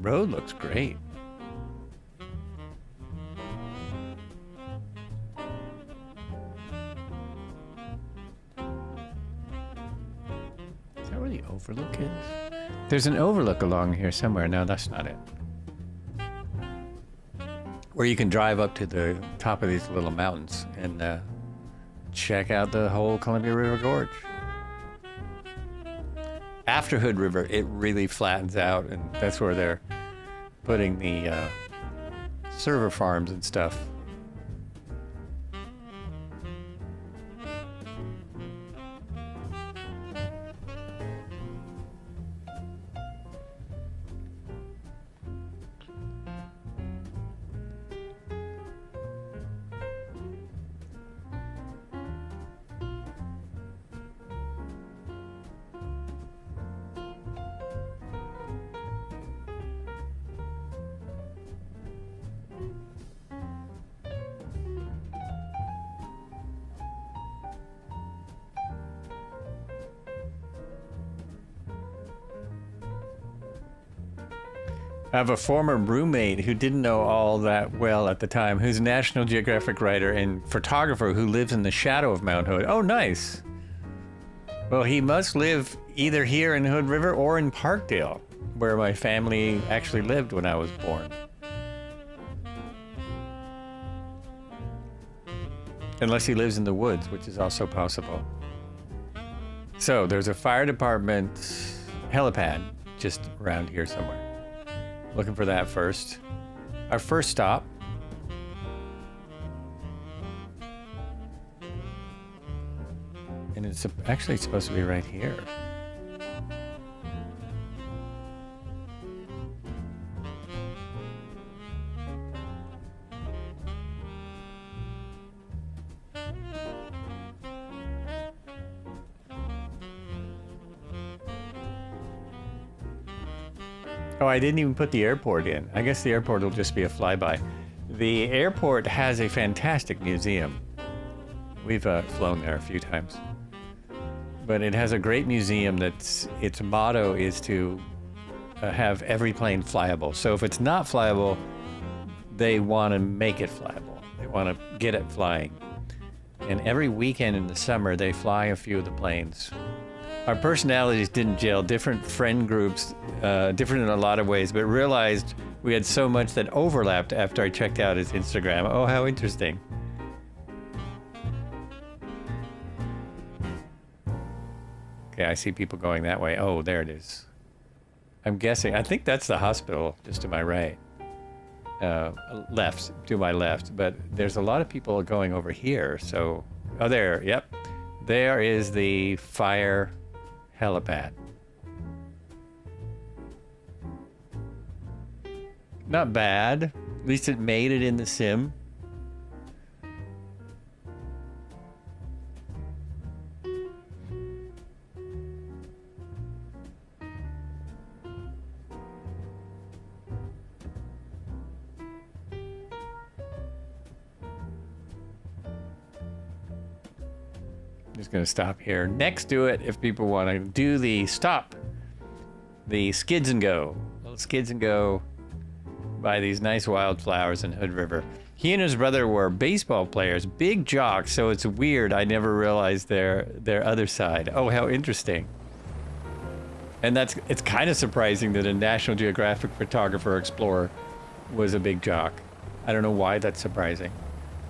Road looks great. Overlook is? There's an overlook along here somewhere. No, that's not it. Where you can drive up to the top of these little mountains and check out the whole Columbia River Gorge. After Hood River, it really flattens out, and that's where they're putting the server farms and stuff. I have a former roommate who didn't know all that well at the time, who's a National Geographic writer and photographer who lives in the shadow of Mount Hood. Oh, nice. Well, he must live either here in Hood River or in Parkdale, where my family actually lived when I was born. Unless he lives in the woods, which is also possible. So there's a fire department helipad just around here somewhere. Looking for that first. Our first stop. And it's actually supposed to be right here. Oh, I didn't even put the airport in. I guess the airport will just be a flyby. The airport has a fantastic museum. We've flown there a few times. but it has a great museum that's its motto is to have every plane flyable. So if it's not flyable, they want to make it flyable. They want to get it flying. And every weekend in the summer, they fly a few of the planes. Our personalities didn't gel, different friend groups, different in a lot of ways, but realized we had so much that overlapped after I checked out his Instagram. Oh, how interesting. Okay, I see people going that way. Oh, there it is. I'm guessing, I think that's the hospital just to my right. Left, to my left, but there's a lot of people going over here, so... Oh, there, yep. There is the fire helipad. Not bad. At least it made it in the sim. Just gonna stop here next to it if people want to do the stop, the skids and go, little skids and go by these nice wildflowers in Hood River. He and his brother were baseball players, big jocks, so it's weird. I never realized their other side. Oh, how interesting. And it's kind of surprising that a National Geographic photographer explorer was a big jock. I don't know why that's surprising.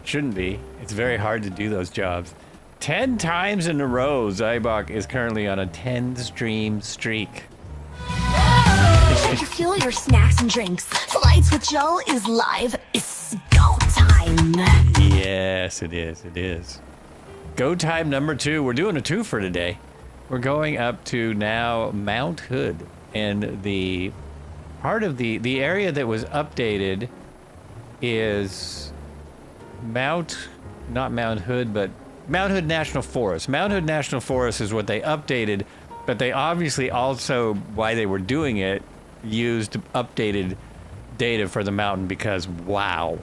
Shouldn't be. It's very hard to do those jobs. 10 times in a row, Zybok is currently on a 10-stream streak. Your fuel, your snacks and drinks. Flights with Joe is live. It's go time. Yes, it is. It is. Go time number 2. We're doing a 2 for today. We're going up to now Mount Hood. And the part of the area that was updated is not Mount Hood, but Mount Hood National Forest. Mount Hood National Forest is what they updated, but they obviously also, while they were doing it, used updated data for the mountain because, wow.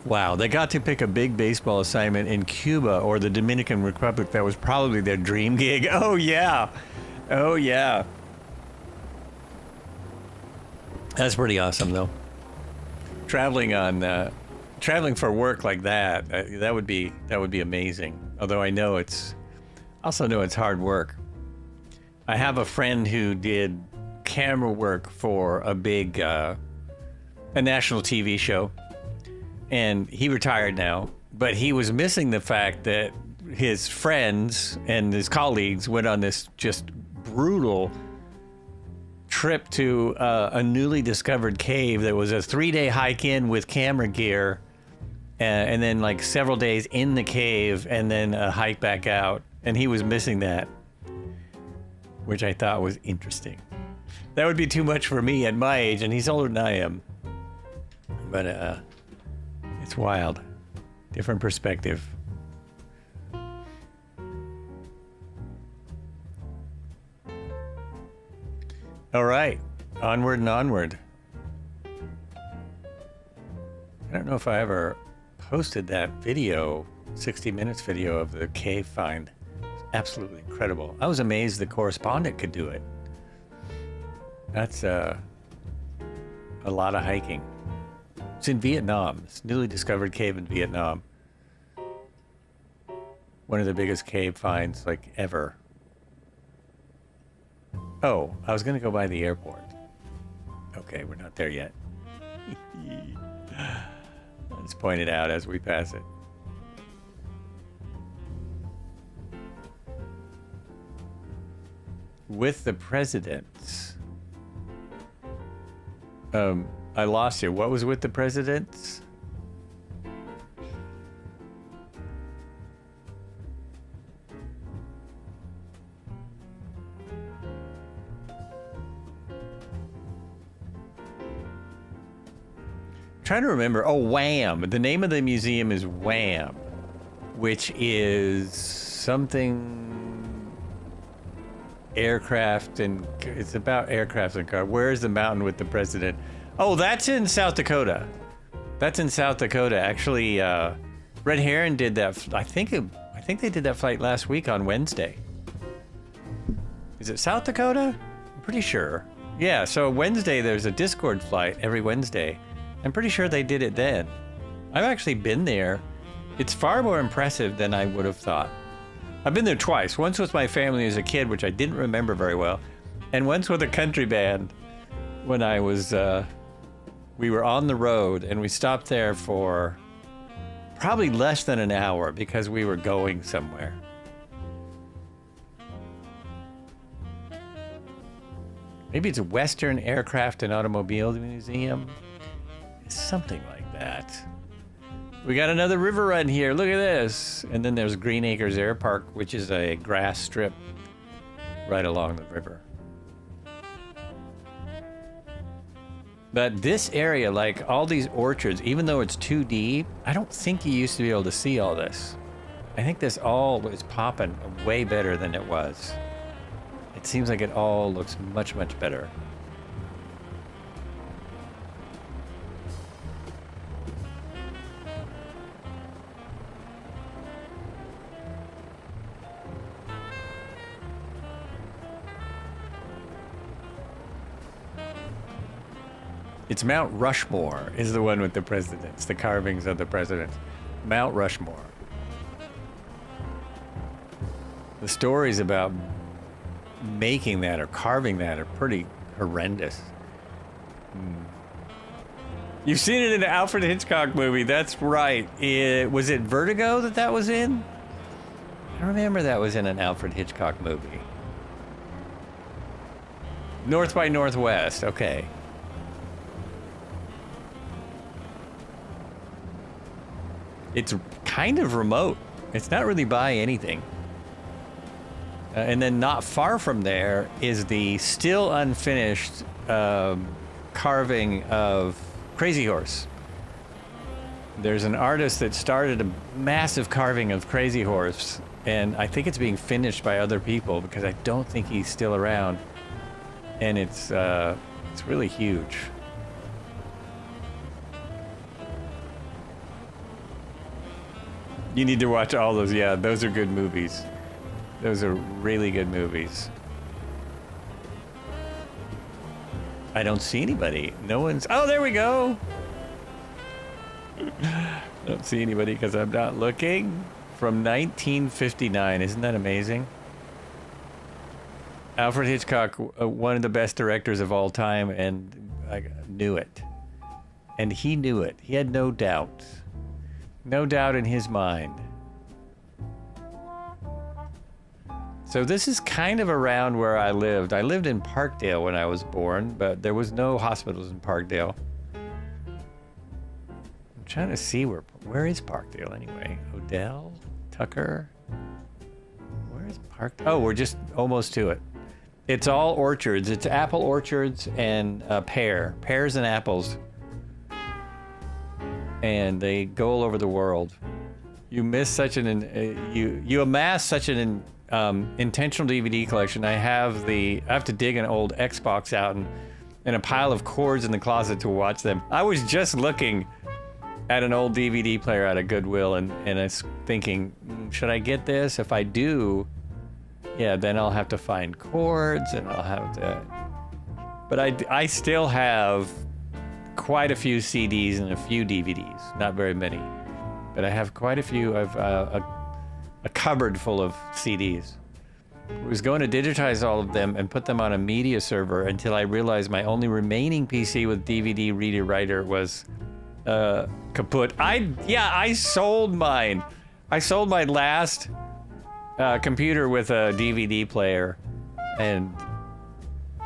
Wow, they got to pick a big baseball assignment in Cuba or the Dominican Republic. That was probably their dream gig. Oh, yeah. Oh, yeah. That's pretty awesome, though. Traveling for work like that, that would be amazing. Although I also know it's hard work. I have a friend who did camera work for a big, a national TV show, and he retired now. But he was missing the fact that his friends and his colleagues went on this just brutal trip to a newly discovered cave that was a 3-day hike in with camera gear. And then like several days in the cave and then a hike back out. And he was missing that, which I thought was interesting. That would be too much for me at my age, and he's older than I am. But it's wild. Different perspective. All right, onward and onward. I don't know if I ever posted that video, 60 Minutes video of the cave find. It's absolutely incredible. I was amazed the correspondent could do it. That's a lot of hiking. It's in Vietnam. It's a newly discovered cave in Vietnam. One of the biggest cave finds like ever. Oh, I was gonna go by the airport. Okay, we're not there yet. Let's point it out as we pass it. With the presidents. I lost you. What was with the presidents? Trying to remember. Oh, Wham! The name of the museum is Wham, which is something aircraft and it's about aircraft and car. Where is the mountain with the president? Oh, that's in South Dakota. That's in South Dakota. Actually, Red Heron did that. I think they did that flight last week on Wednesday. Is it South Dakota? I'm pretty sure. Yeah, so Wednesday there's a Discord flight every Wednesday. I'm pretty sure they did it then. I've actually been there. It's far more impressive than I would have thought. I've been there twice. Once with my family as a kid, which I didn't remember very well, and once with a country band when I was, we were on the road and we stopped there for probably less than an hour because we were going somewhere. Maybe it's a Western Aircraft and Automobile Museum. It's something like that. We got another river run here. Look at this. And then there's Green Acres Air Park, which is a grass strip right along the river. But this area, like all these orchards, even though it's 2D, I don't think you used to be able to see all this. I think this all was popping way better than it was. It seems like it all looks much, much better. It's Mount Rushmore is the one with the presidents, the carvings of the presidents. Mount Rushmore. The stories about making that or carving that are pretty horrendous. You've seen it in an Alfred Hitchcock movie, that's right. Was it Vertigo that was in? I remember that was in an Alfred Hitchcock movie. North by Northwest, okay. It's kind of remote. It's not really by anything. And then not far from there is the still unfinished carving of Crazy Horse. There's an artist that started a massive carving of Crazy Horse, and I think it's being finished by other people because I don't think he's still around. And it's really huge. You need to watch all those. Yeah, those are good movies. Those are really good movies. I don't see anybody. No one's... Oh, there we go. Don't see anybody because I'm not looking. From 1959. Isn't that amazing? Alfred Hitchcock, one of the best directors of all time, and I knew it. And he knew it. He had no doubt. No doubt in his mind. So this is kind of around where I lived. I lived in Parkdale when I was born, but there was no hospitals in Parkdale. I'm trying to see where is Parkdale anyway? Odell? Tucker? Where is Parkdale? Oh, we're just almost to it. It's all orchards. It's apple orchards and pears and apples. And they go all over the world. You miss such you amass such an intentional DVD collection. I have to dig an old Xbox out and a pile of cords in the closet to watch them. I was just looking at an old DVD player out of Goodwill and I was thinking, should I get this? If I do, yeah, then I'll have to find cords and I'll have to. But I still have quite a few CDs and a few DVDs, not very many, but I have quite a few. I've a cupboard full of CDs. I was going to digitize all of them and put them on a media server until I realized my only remaining PC with DVD reader writer was kaput. I sold mine. I sold my last computer with a DVD player, and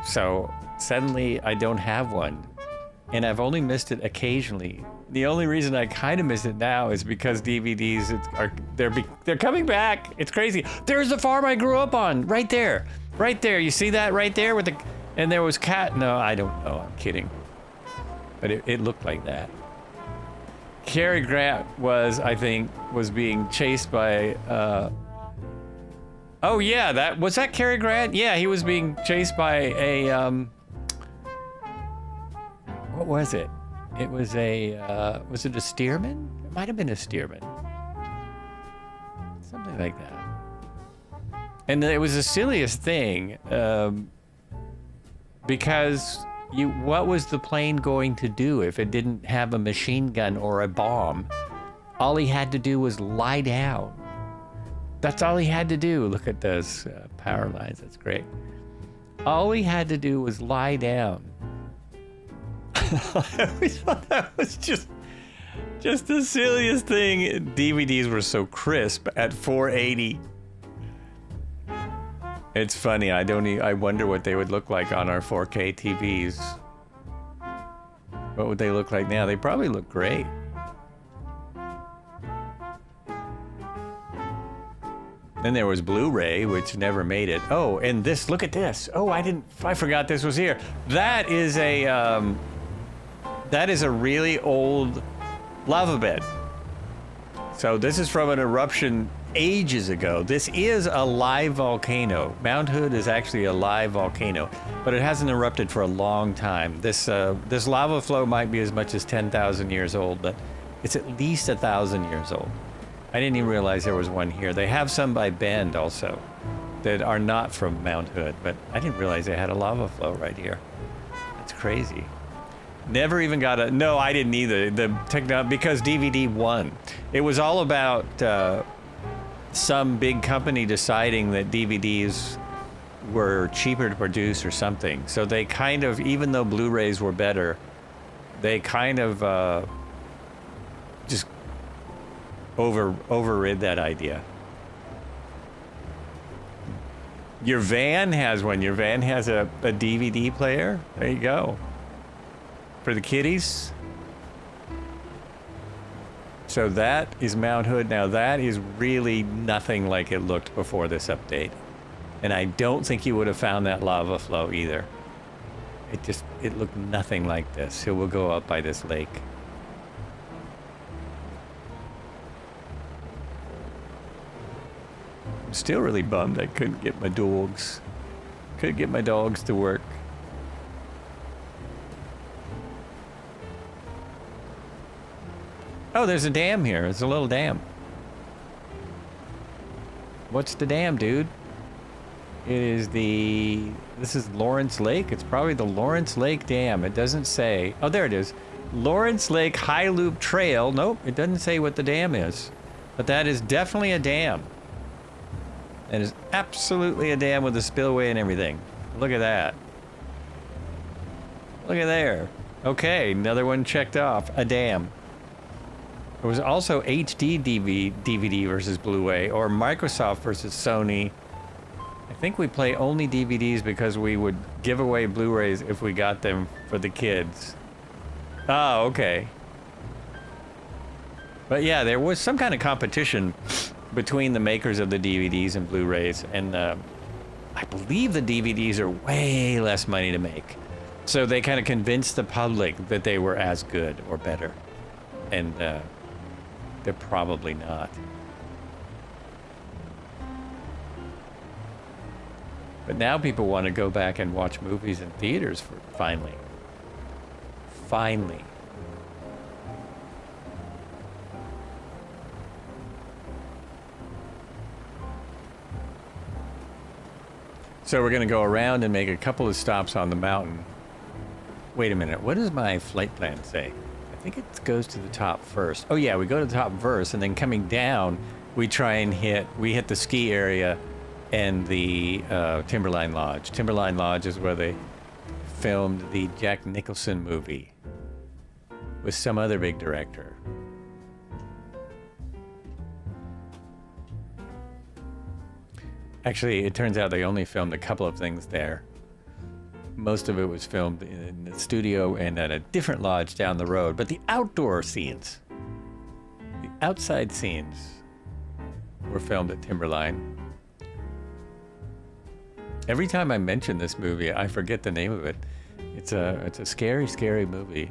so suddenly I don't have one. And I've only missed it occasionally. The only reason I kind of miss it now is because DVDs they're coming back. It's crazy. There's the farm I grew up on, right there. You see that right there with and there was cat. No, I don't know. I'm kidding. But it looked like that. Cary Grant was being chased by. Oh yeah, was that Cary Grant? Yeah, he was being chased by a. What was it? It was was it a Stearman? It might have been a Stearman. Something like that. And it was the silliest thing, because what was the plane going to do if it didn't have a machine gun or a bomb? All he had to do was lie down. That's all he had to do. Look at those power lines. That's great. All he had to do was lie down. I always thought that was just the silliest thing. DVDs were so crisp at 480. It's funny. I wonder what they would look like on our 4K TVs. What would they look like now? They probably look great. Then there was Blu-ray, which never made it. Oh, and this, look at this. Oh, I forgot this was here. That is a really old lava bed. So this is from an eruption ages ago. This is a live volcano. Mount Hood is actually a live volcano, but it hasn't erupted for a long time. This lava flow might be as much as 10,000 years old, but it's at least 1,000 years old. I didn't even realize there was one here. They have some by Bend also that are not from Mount Hood, but I didn't realize they had a lava flow right here. That's crazy. Never even got a... No, I didn't either. Because DVD won. It was all about some big company deciding that DVDs were cheaper to produce or something. So they kind of, even though Blu-rays were better, they kind of just overrid that idea. Your van has one. Your van has a DVD player. There you go. For the kiddies. So that is Mount Hood. Now that is really nothing like it looked before this update. And I don't think you would have found that lava flow either. It looked nothing like this. It will go up by this lake. I'm still really bummed I couldn't get my dogs. Couldn't get my dogs to work. Oh, there's a dam here. There's a little dam. What's the dam, dude? This is Lawrence Lake. It's probably the Lawrence Lake Dam. It doesn't say. Oh, there it is. Lawrence Lake High Loop Trail. Nope, it doesn't say what the dam is. But that is definitely a dam. That is absolutely a dam with a spillway and everything. Look at that. Look at there. Okay, another one checked off. A dam. There was also HD DVD versus Blu-ray, or Microsoft versus Sony. I think we play only DVDs because we would give away Blu-rays if we got them for the kids. Oh, okay. But yeah, there was some kind of competition between the makers of the DVDs and Blu-rays, and I believe the DVDs are way less money to make. So they kind of convinced the public that they were as good or better. And they're probably not. But now people want to go back and watch movies in theaters finally. Finally. So we're going to go around and make a couple of stops on the mountain. Wait a minute. What does my flight plan say? I think it goes to the top first. Oh yeah, we go to the top first, and then coming down, we try and hit the ski area and the Timberline Lodge. Timberline Lodge is where they filmed the Jack Nicholson movie with some other big director. Actually, it turns out they only filmed a couple of things there. Most of it was filmed in the studio and at a different lodge down the road. But the outdoor scenes, the outside scenes, were filmed at Timberline. Every time I mention this movie, I forget the name of it. It's a scary, scary movie.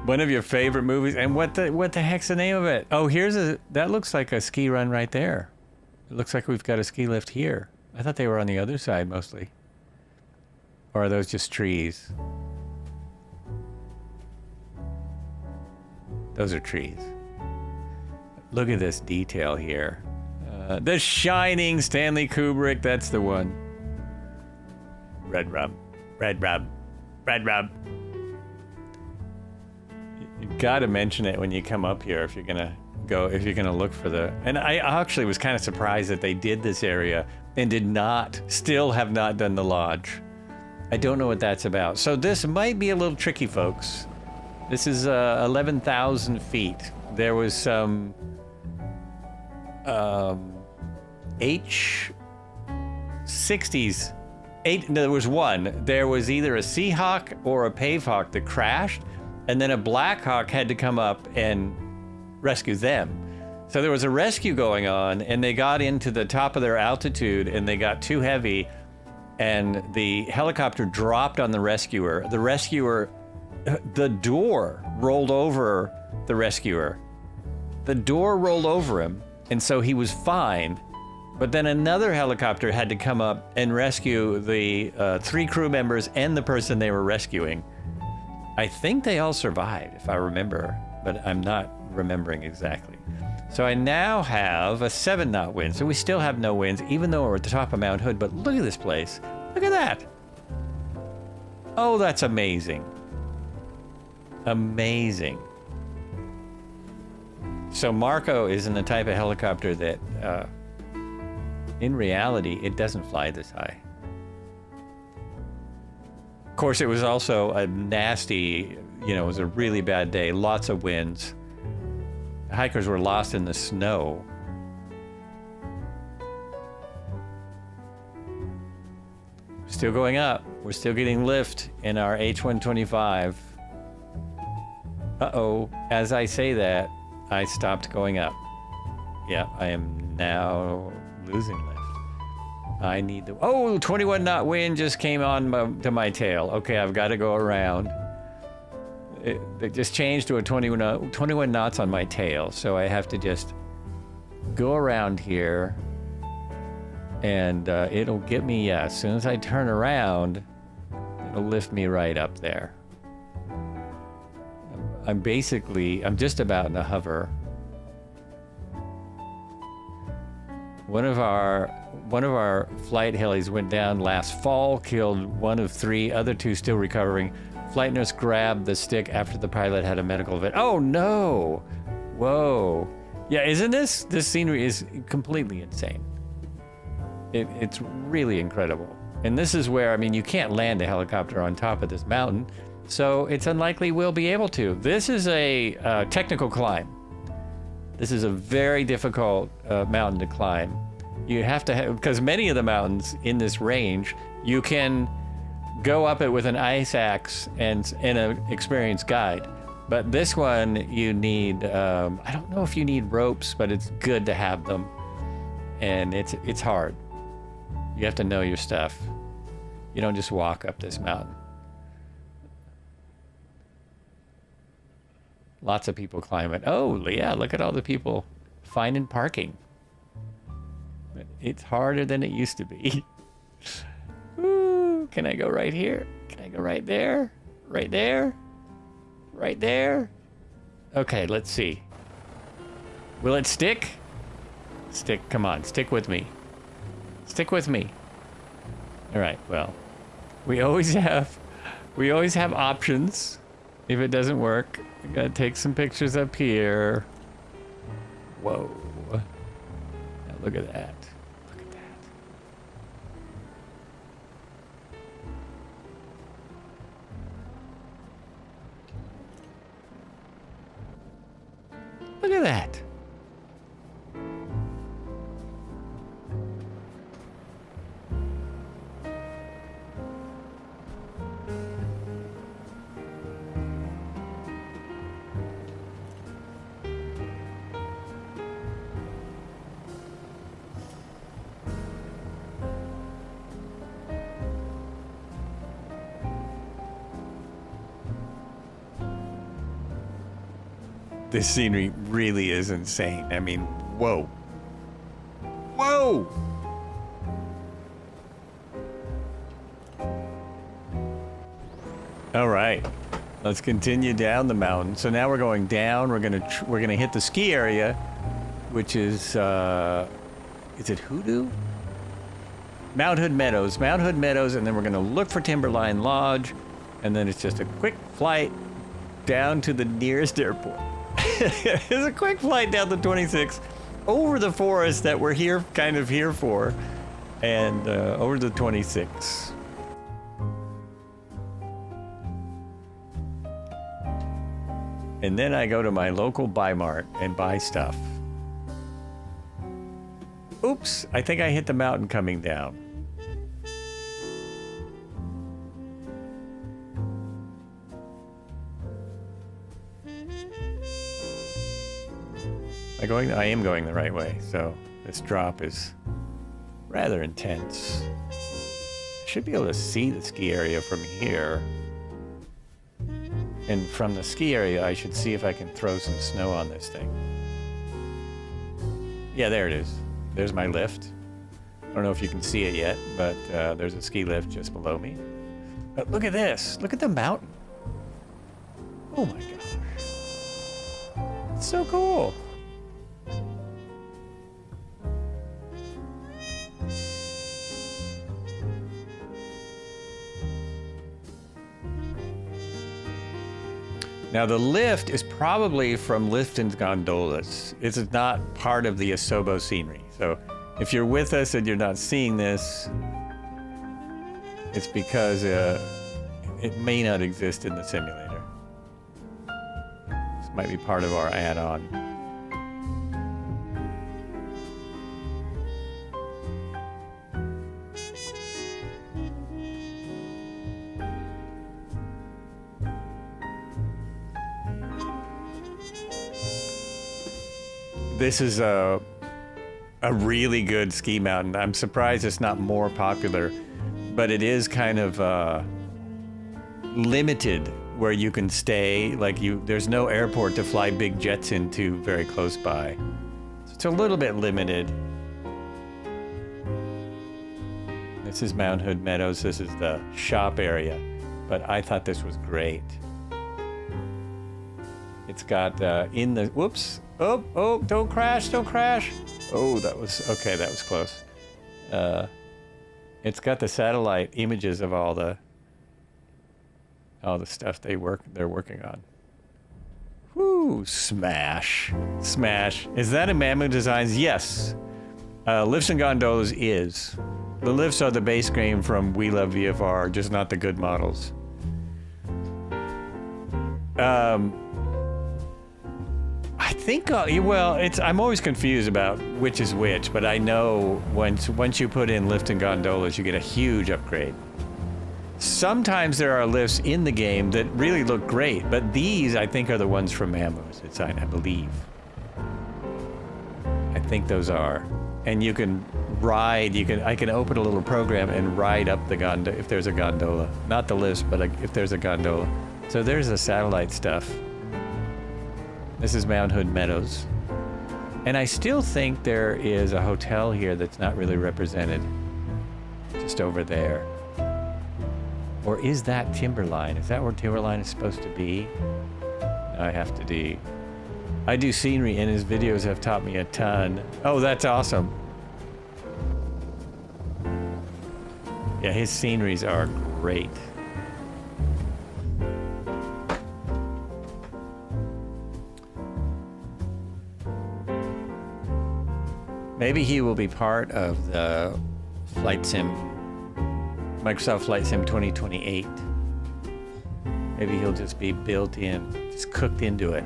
One of your favorite movies, and what the heck's the name of it? Oh, that looks like a ski run right there. It looks like we've got a ski lift here. I thought they were on the other side mostly. Or are those just trees? Those are trees. Look at this detail here. The Shining, Stanley Kubrick, that's the one. Red Rum, Red Rum, Red Rum. You gotta mention it when you come up here if you're gonna look for the... And I actually was kind of surprised that they did this area and still have not done the lodge. I don't know what that's about. So this might be a little tricky, folks. This is 11,000 feet. There was some H60s. There was one. There was either a Seahawk or a Pavehawk that crashed, and then a Blackhawk had to come up and rescue them. So there was a rescue going on, and they got into the top of their altitude, and they got too heavy, and the helicopter dropped on the rescuer. The door rolled over the rescuer. The door rolled over him, and so he was fine. But then another helicopter had to come up and rescue the 3 crew members and the person they were rescuing. I think they all survived, if I remember, but I'm not remembering exactly. So I now have a 7-knot wind, so we still have no winds, even though we're at the top of Mount Hood. But look at this place. Look at that. Oh, that's amazing. Amazing. So Marco isn't the type of helicopter that, in reality, it doesn't fly this high. Of course, it was also a nasty, it was a really bad day. Lots of winds. The hikers were lost in the snow. Still going up. We're still getting lift in our H125. Uh-oh. As I say that, I stopped going up. Yeah, I am now losing lift. I need the... Oh, 21-knot wind just came on to my tail. Okay, I've got to go around. It just changed to a 21 knots on my tail, so I have to just go around here, and it'll get me, yeah, as soon as I turn around, it'll lift me right up there. I'm just about in a hover. One of our flight helis went down last fall, killed 1 of 3, other 2 still recovering. Flight nurse grabbed the stick after the pilot had a medical event. Oh no! Whoa. Yeah, isn't this scenery is completely insane. It's really incredible. And this is where, you can't land a helicopter on top of this mountain, so it's unlikely we'll be able to. This is a technical climb. This is a very difficult mountain to climb. You have to have, because many of the mountains in this range, you can go up it with an ice axe and an experienced guide. But this one, you need, I don't know if you need ropes, but it's good to have them. And it's hard. You have to know your stuff. You don't just walk up this mountain. Lots of people climb it. Oh, yeah, look at all the people finding parking. But it's harder than it used to be. Ooh, can I go right here? Can I go right there? Right there? Right there? Okay, let's see. Will it stick? Stick, come on, stick with me. Stick with me. All right, well, we always have options. If it doesn't work, we gotta take some pictures up here. Whoa. Now look at that. Look at that. Look at that. This scenery really is insane. I mean, whoa. Whoa! All right, let's continue down the mountain. So now we're going down. We're gonna hit the ski area, which is it Hoodoo? Mount Hood Meadows. Mount Hood Meadows, and then we're going to look for Timberline Lodge, and then it's just a quick flight down to the nearest airport. It's a quick flight down the 26 over the forest that we're here for, and over the 26. And then I go to my local Buy Mart and buy stuff. Oops, I think I hit the mountain coming down. I am going the right way, so this drop is rather intense. I should be able to see the ski area from here. And from the ski area, I should see if I can throw some snow on this thing. Yeah, there it is. There's my lift. I don't know if you can see it yet, but there's a ski lift just below me. But look at this. Look at the mountain. Oh my gosh. It's so cool. Now the lift is probably from Lifton's Gondolas. It's not part of the ASOBO scenery. So if you're with us and you're not seeing this, it's because it may not exist in the simulator. This might be part of our add-on. This is a really good ski mountain. I'm surprised it's not more popular, but it is kind of limited where you can stay. There's no airport to fly big jets into very close by. So it's a little bit limited. This is Mount Hood Meadows. This is the shop area, but I thought this was great. It's got whoops. Oh, don't crash, don't crash. Oh, that was close. It's got the satellite images of all the stuff they're working on. Whoo, smash. Is that a Mammoth Designs? Yes. Lifts and Gondolas is. The lifts are the base game from We Love VFR, just not the good models. I think, I'm always confused about which is which, but I know once you put in lift and gondolas, you get a huge upgrade. Sometimes there are lifts in the game that really look great, but these, I think, are the ones from Mammoth Design, I believe. I think those are. And you can ride, I can open a little program and ride up the gondola, if there's a gondola. Not the lifts, but if there's a gondola. So there's the satellite stuff. This is Mount Hood Meadows. And I still think there is a hotel here that's not really represented. Just over there. Or is that Timberline? Is that where Timberline is supposed to be? I do scenery, and his videos have taught me a ton. Oh, that's awesome. Yeah, his sceneries are great. Maybe he will be part of the Microsoft Flight Sim 2028. Maybe he'll just be built in, just cooked into it.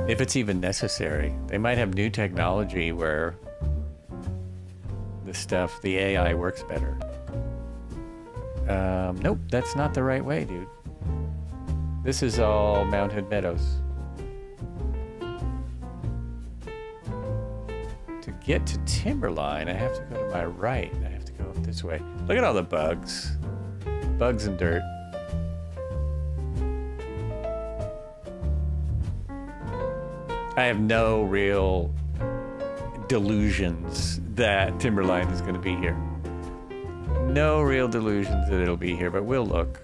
If it's even necessary. They might have new technology where the AI works better. Nope, that's not the right way, dude. This is all Mount Hood Meadows. To get to Timberline, I have to go to my right. I have to go this way. Look at all the bugs. Bugs and dirt. I have no real delusions that Timberline is going to be here. No real delusions that it'll be here, but we'll look.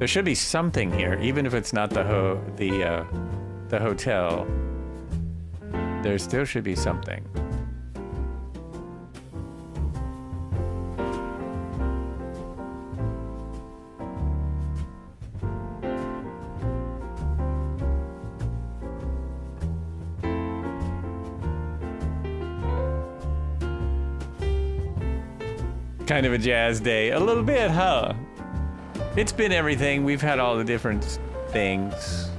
There should be something here, even if it's not the hotel. There still should be something. Kind of a jazz day. A little bit, huh? It's been everything. We've had all the different things.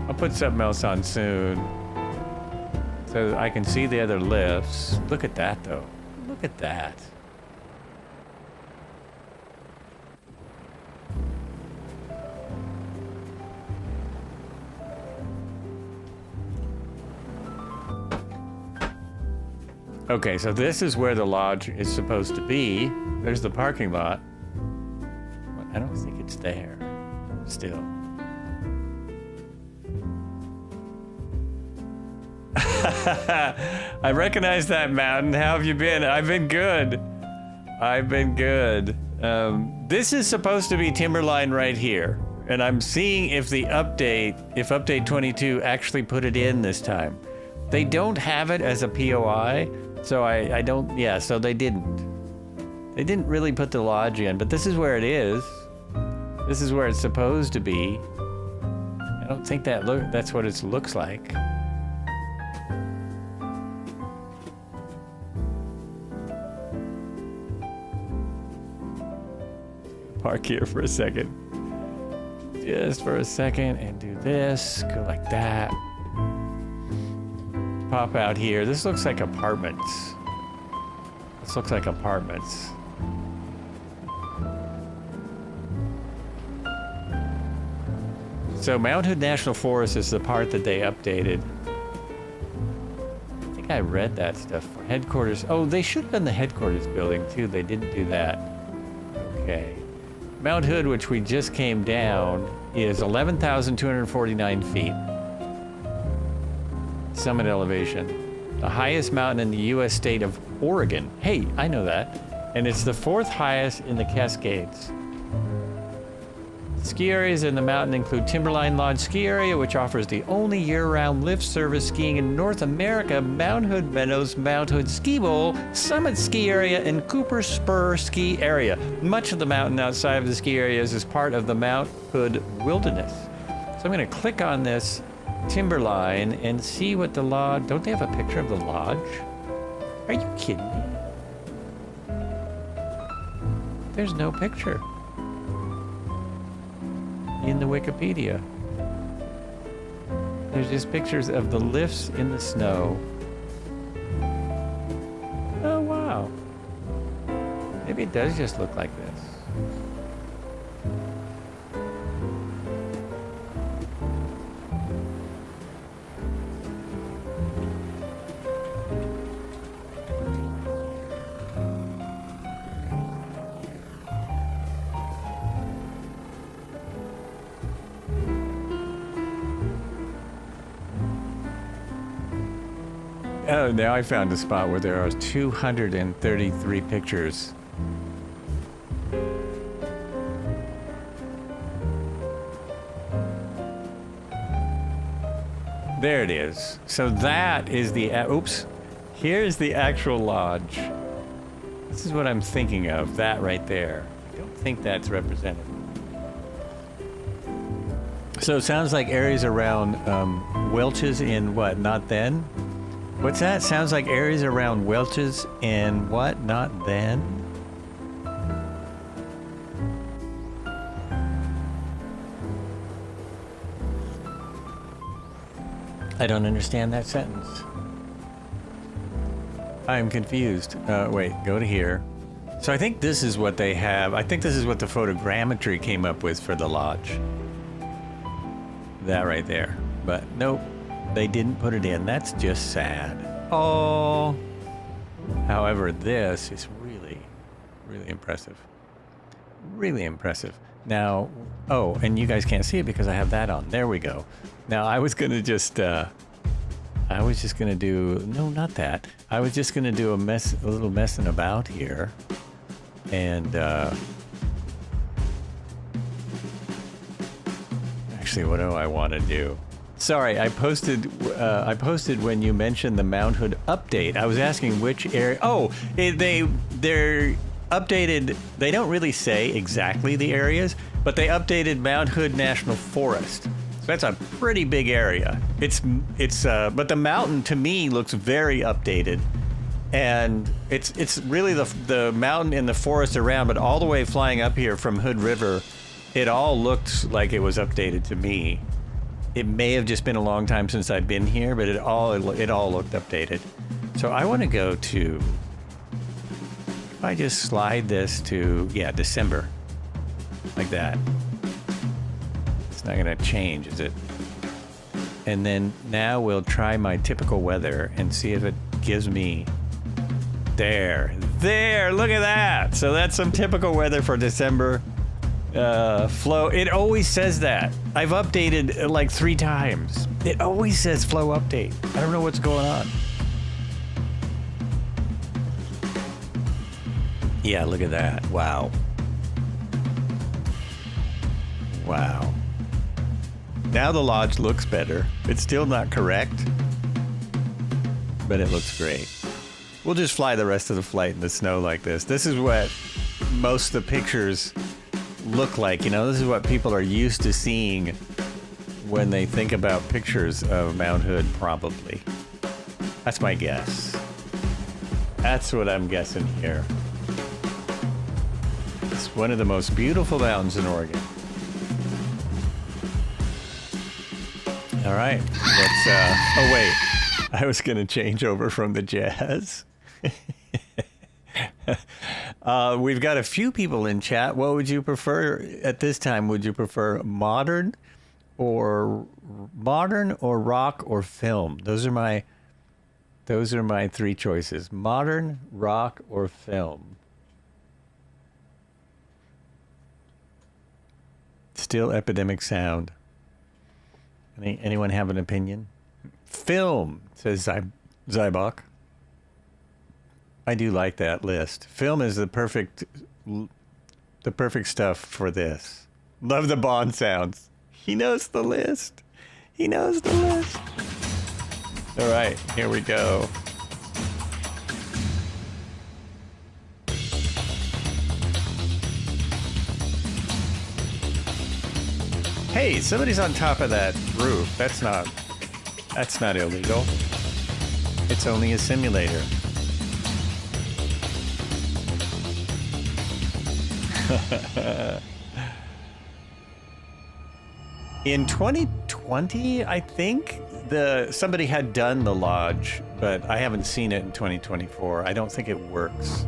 I'll put something else on soon, so I can see the other lifts. Look at that, though. Look at that. Okay, so this is where the lodge is supposed to be. There's the parking lot. But I don't think it's there still. I recognize that mountain. How have you been? I've been good. I've been good. This is supposed to be Timberline right here. And I'm seeing if the update, if update 22 actually put it in this time. They don't have it as a POI, so I don't, yeah, so they didn't. They didn't really put the lodge in, but this is where it is. This is where it's supposed to be. I don't think that's what it looks like. Park here for a second. Just for a second and do this, go like that. Pop out here. This looks like apartments. This looks like apartments. So Mount Hood National Forest is the part that they updated. I think I read that stuff. Headquarters. Oh, they should have done the headquarters building too. They didn't do that. Okay. Mount Hood, which we just came down, is 11,249 feet. Summit elevation. The highest mountain in the U.S. state of Oregon. Hey, I know that. And it's the fourth highest in the Cascades. Ski areas in the mountain include Timberline Lodge Ski Area, which offers the only year-round lift service skiing in North America, Mount Hood Meadows, Mount Hood Ski Bowl, Summit Ski Area, and Cooper Spur Ski Area. Much of the mountain outside of the ski areas is part of the Mount Hood Wilderness. So I'm going to click on this Timberline and see what the lodge... Don't they have a picture of the lodge? Are you kidding me? There's no picture in the Wikipedia. There's just pictures of the lifts in the snow. Oh, wow. Maybe it does just look like this. Oh, now I found a spot where there are 233 pictures. There it is. So that is the, oops, here's the actual lodge. This is what I'm thinking of, that right there. I don't think that's represented. So it sounds like areas around Welch's in what, Not Then? What's that? Sounds like areas around Welch's and what? Not Then? I don't understand that sentence. I'm confused. Wait, go to here. So I think this is what they have. I think this is what the photogrammetry came up with for the lodge. That right there. But nope. They didn't put it in. That's just sad. Oh. However, this is really, really impressive. Really impressive. Now, oh, and you guys can't see it because I have that on. There we go. Now, I was gonna just, I was just gonna do, no, not that. I was just gonna do a little messing about here. And, Actually, what do I want to do? Sorry, I posted when you mentioned the mount hood update. I was asking which area. Oh, they're updated. They don't really say exactly the areas, but they updated Mount Hood National Forest. So that's a pretty big area. But the mountain to me looks very updated, and it's really the mountain and the forest around, but all the way flying up here from Hood River, it all looked like it was updated to me. It may have just been a long time since I've been here, but it all looked updated. So I want to go to. If I just slide this to December, like that. It's not gonna change, is it? And then now we'll try my typical weather and see if it gives me. There, look at that. So that's some typical weather for December. Flow, it always says that. I've updated like 3 times. It always says flow update. I don't know what's going on. Yeah, look at that. Wow. Wow. Now the lodge looks better. It's still not correct, but it looks great. We'll just fly the rest of the flight in the snow like this. This is what most of the pictures look like. You know, this is what people are used to seeing when they think about pictures of Mount Hood, probably. That's my guess. That's what I'm guessing here. It's one of the most beautiful mountains in Oregon. All right, let's, oh wait, I was gonna change over from the jazz. We've got a few people in chat. What would you prefer at this time? Would you prefer modern or rock or film? Those are my 3 choices. Modern, rock, or film. Still epidemic sound. Anyone have an opinion? Film, says Zybok. I do like that list. Film is the perfect stuff for this. Love the Bond sounds. He knows the list. He knows the list. All right, here we go. Hey, somebody's on top of that roof. That's not illegal. It's only a simulator. In 2020, I think somebody had done the lodge, but I haven't seen it in 2024. I don't think it works.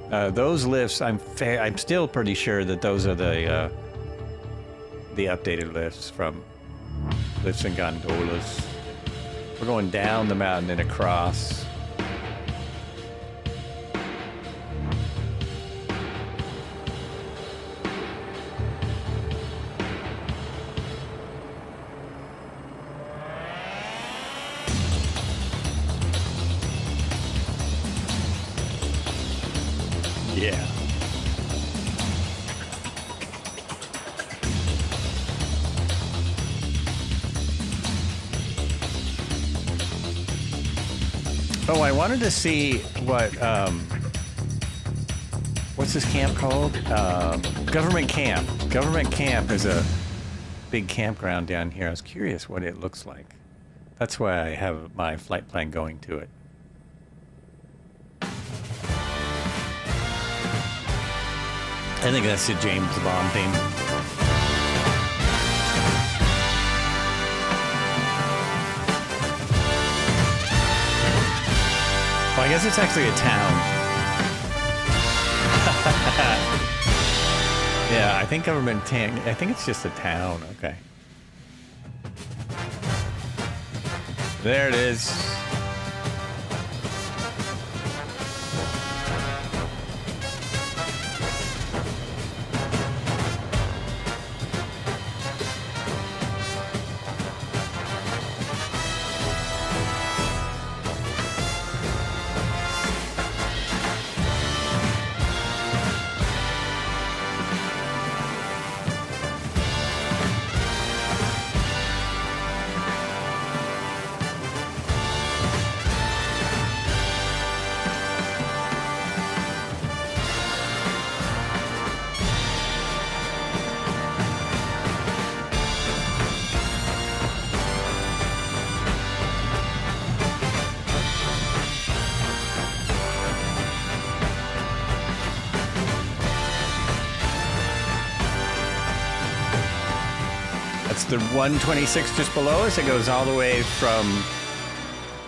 Those lifts, I'm still pretty sure that those are the updated lifts from Lifts and Gondolas. We're going down the mountain and across. Yeah. Oh, I wanted to see what's this camp called? Government Camp. Government Camp is a big campground down here. I was curious what it looks like. That's why I have my flight plan going to it. I think that's the James Bond theme. Well, I guess it's actually a town. Yeah, I think I think it's just a town. Okay. There it is. That's the 126 just below us. It goes all the way from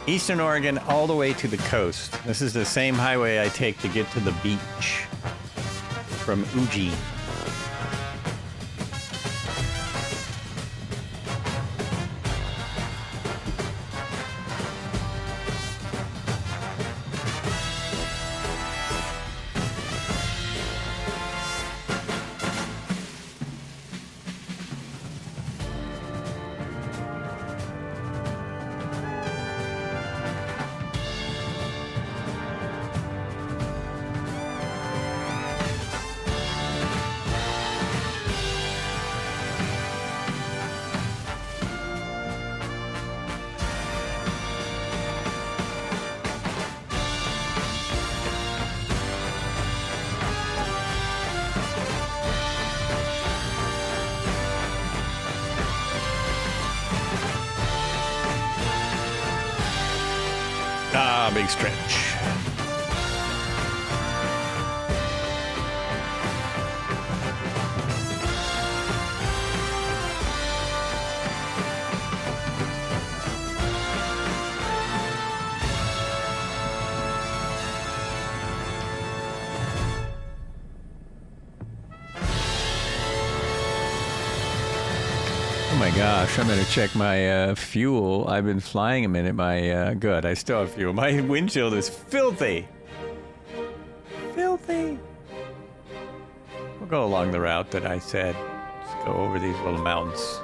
Eastern Oregon all the way to the coast. This is the same highway I take to get to the beach from Uji. Ah, big stretch. Oh my gosh, I'm gonna check my fuel. I've been flying a minute. Good, I still have fuel. My windshield is filthy. Filthy. We'll go along the route that I said. Just go over these little mountains.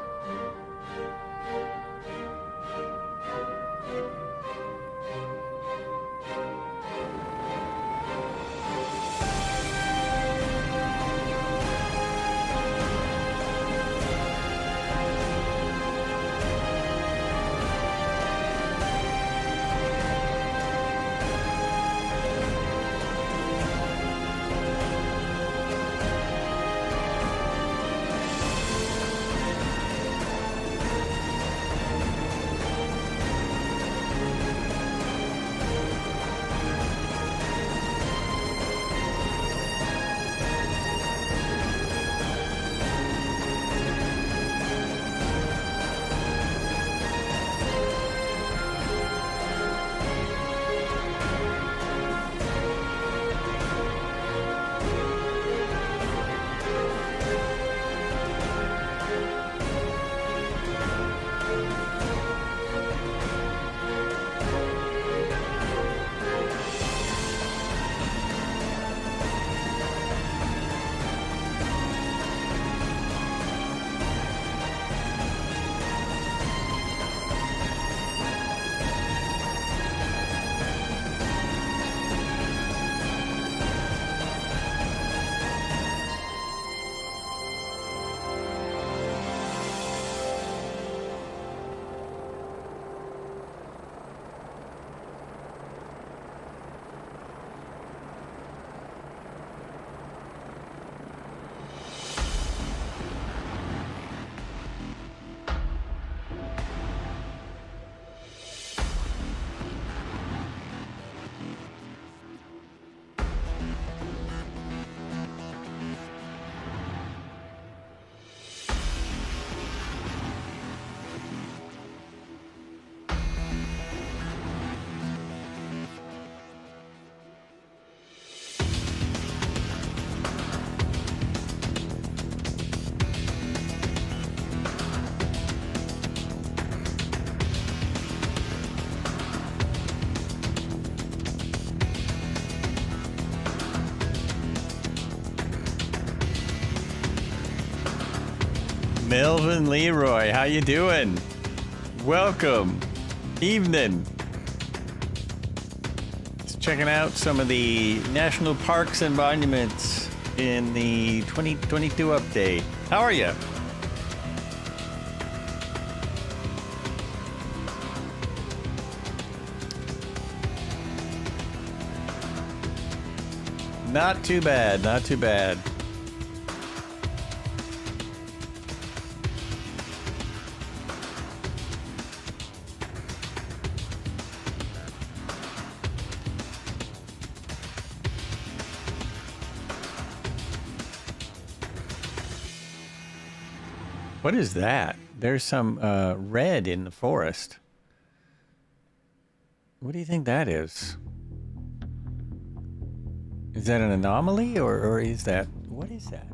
Melvin Leroy, how you doing? Welcome. Evening. Just checking out some of the national parks and monuments in the 2022 update. How are you? Not too bad, not too bad. What is that? there's some red in the forest. What do you think that is? Is that an anomaly, or is that... What is that?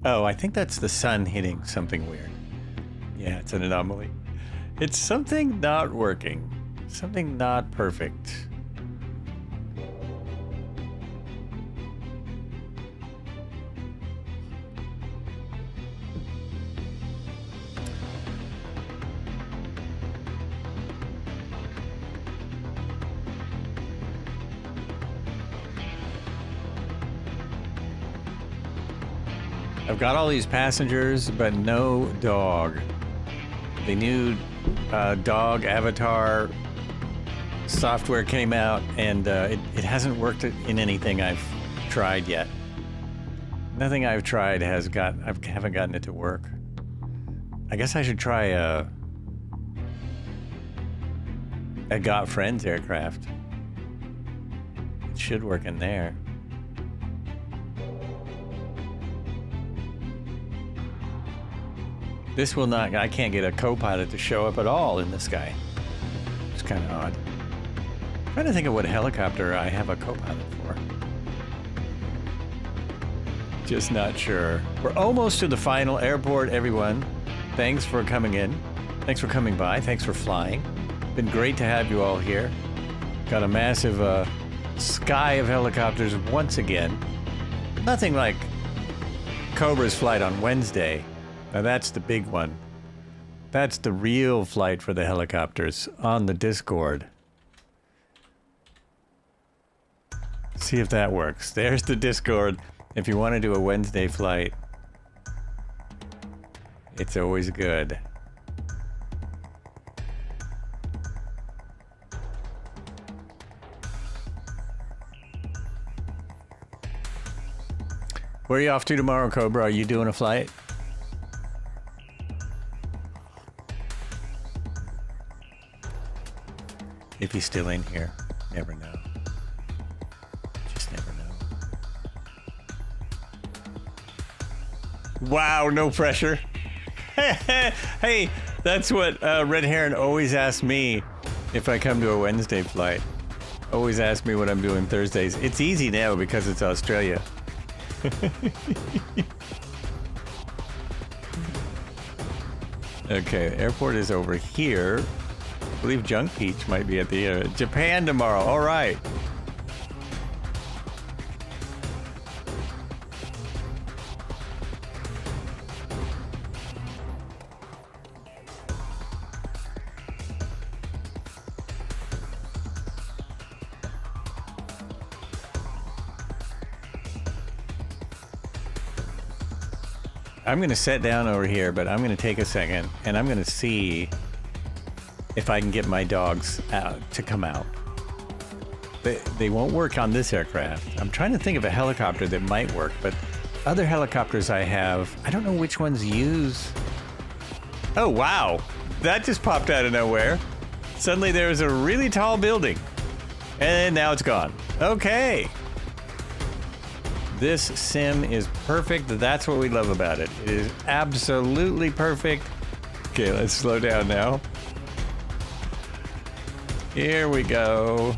Oh, I think that's the sun hitting something weird. Yeah, it's an anomaly. It's something not working. Something not perfect. I've got all these passengers, but no dog. The new dog avatar software came out, and it hasn't worked in anything I've tried yet. Nothing I've tried I haven't gotten it to work. I guess I should try a Got Friends aircraft. It should work in there. This will not, I can't get a co-pilot to show up at all in the sky. It's kind of odd. I'm trying to think of what helicopter I have a co-pilot for. Just not sure. We're almost to the final airport, everyone. Thanks for coming in. Thanks for coming by. Thanks for flying. Been great to have you all here. Got a massive sky of helicopters once again. Nothing like Cobra's flight on Wednesday. Now that's the big one. That's the real flight for the helicopters on the Discord. See if that works. There's the Discord. If you want to do a Wednesday flight, it's always good. Where are you off to tomorrow, Cobra? Are you doing a flight? If he's still in here, never know. Just never know. Wow, no pressure. Hey, that's what Red Heron always asks me if I come to a Wednesday flight. Always ask me what I'm doing Thursdays. It's easy now because it's Australia. Okay, the airport is over here. I believe Junk Peach might be at the Japan tomorrow. All right. I'm going to sit down over here, but I'm going to take a second and I'm going to see if I can get my dogs out to come out. They won't work on this aircraft. I'm trying to think of a helicopter that might work, but other helicopters I have, I don't know which ones use. Oh, wow. That just popped out of nowhere. Suddenly there was a really tall building and now it's gone. Okay. This sim is perfect. That's what we love about it. It is absolutely perfect. Okay, let's slow down now. Here we go.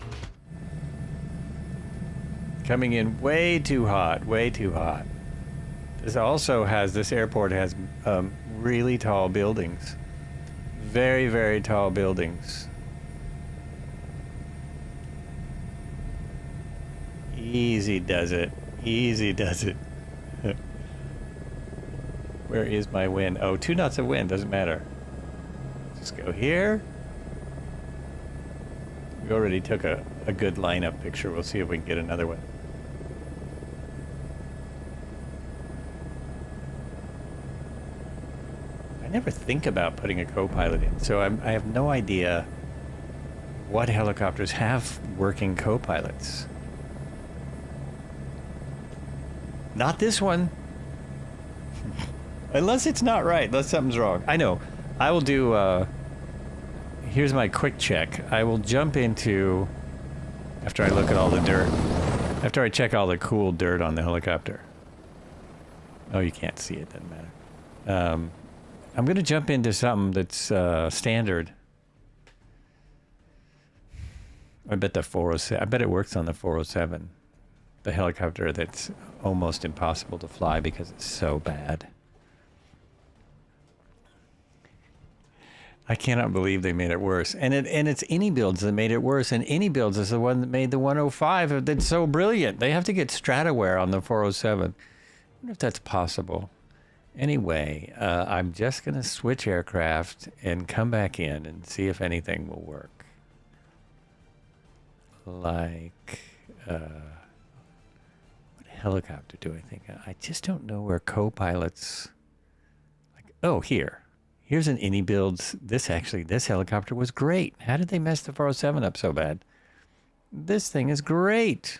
Coming in way too hot, way too hot. This airport has really tall buildings. Very, very tall buildings. Easy does it. Easy does it. Where is my wind? Oh, 2 knots of wind, doesn't matter. Just go here. We already took a good lineup picture. We'll see if we can get another one. I never think about putting a co-pilot in, so I have no idea what helicopters have working co-pilots. Not this one. Unless it's not right, unless something's wrong. I know. I will do, here's my quick check. I will jump into, after I look at all the dirt, after I check all the cool dirt on the helicopter. Oh, you can't see it, doesn't matter. I'm going to jump into something that's standard. I bet the 407. I bet it works on the 407, the helicopter that's almost impossible to fly because it's so bad. I cannot believe they made it worse. And it's Any Builds that made it worse. And Any Builds is the one that made the 105 that's so brilliant. They have to get Stratoware on the 407. I wonder if that's possible. Anyway, I'm just going to switch aircraft and come back in and see if anything will work. Like, what helicopter do I think? I just don't know where co-pilots, like, oh, here's an Any Builds. This helicopter was great. How did they mess the 407 up so bad? This thing is great.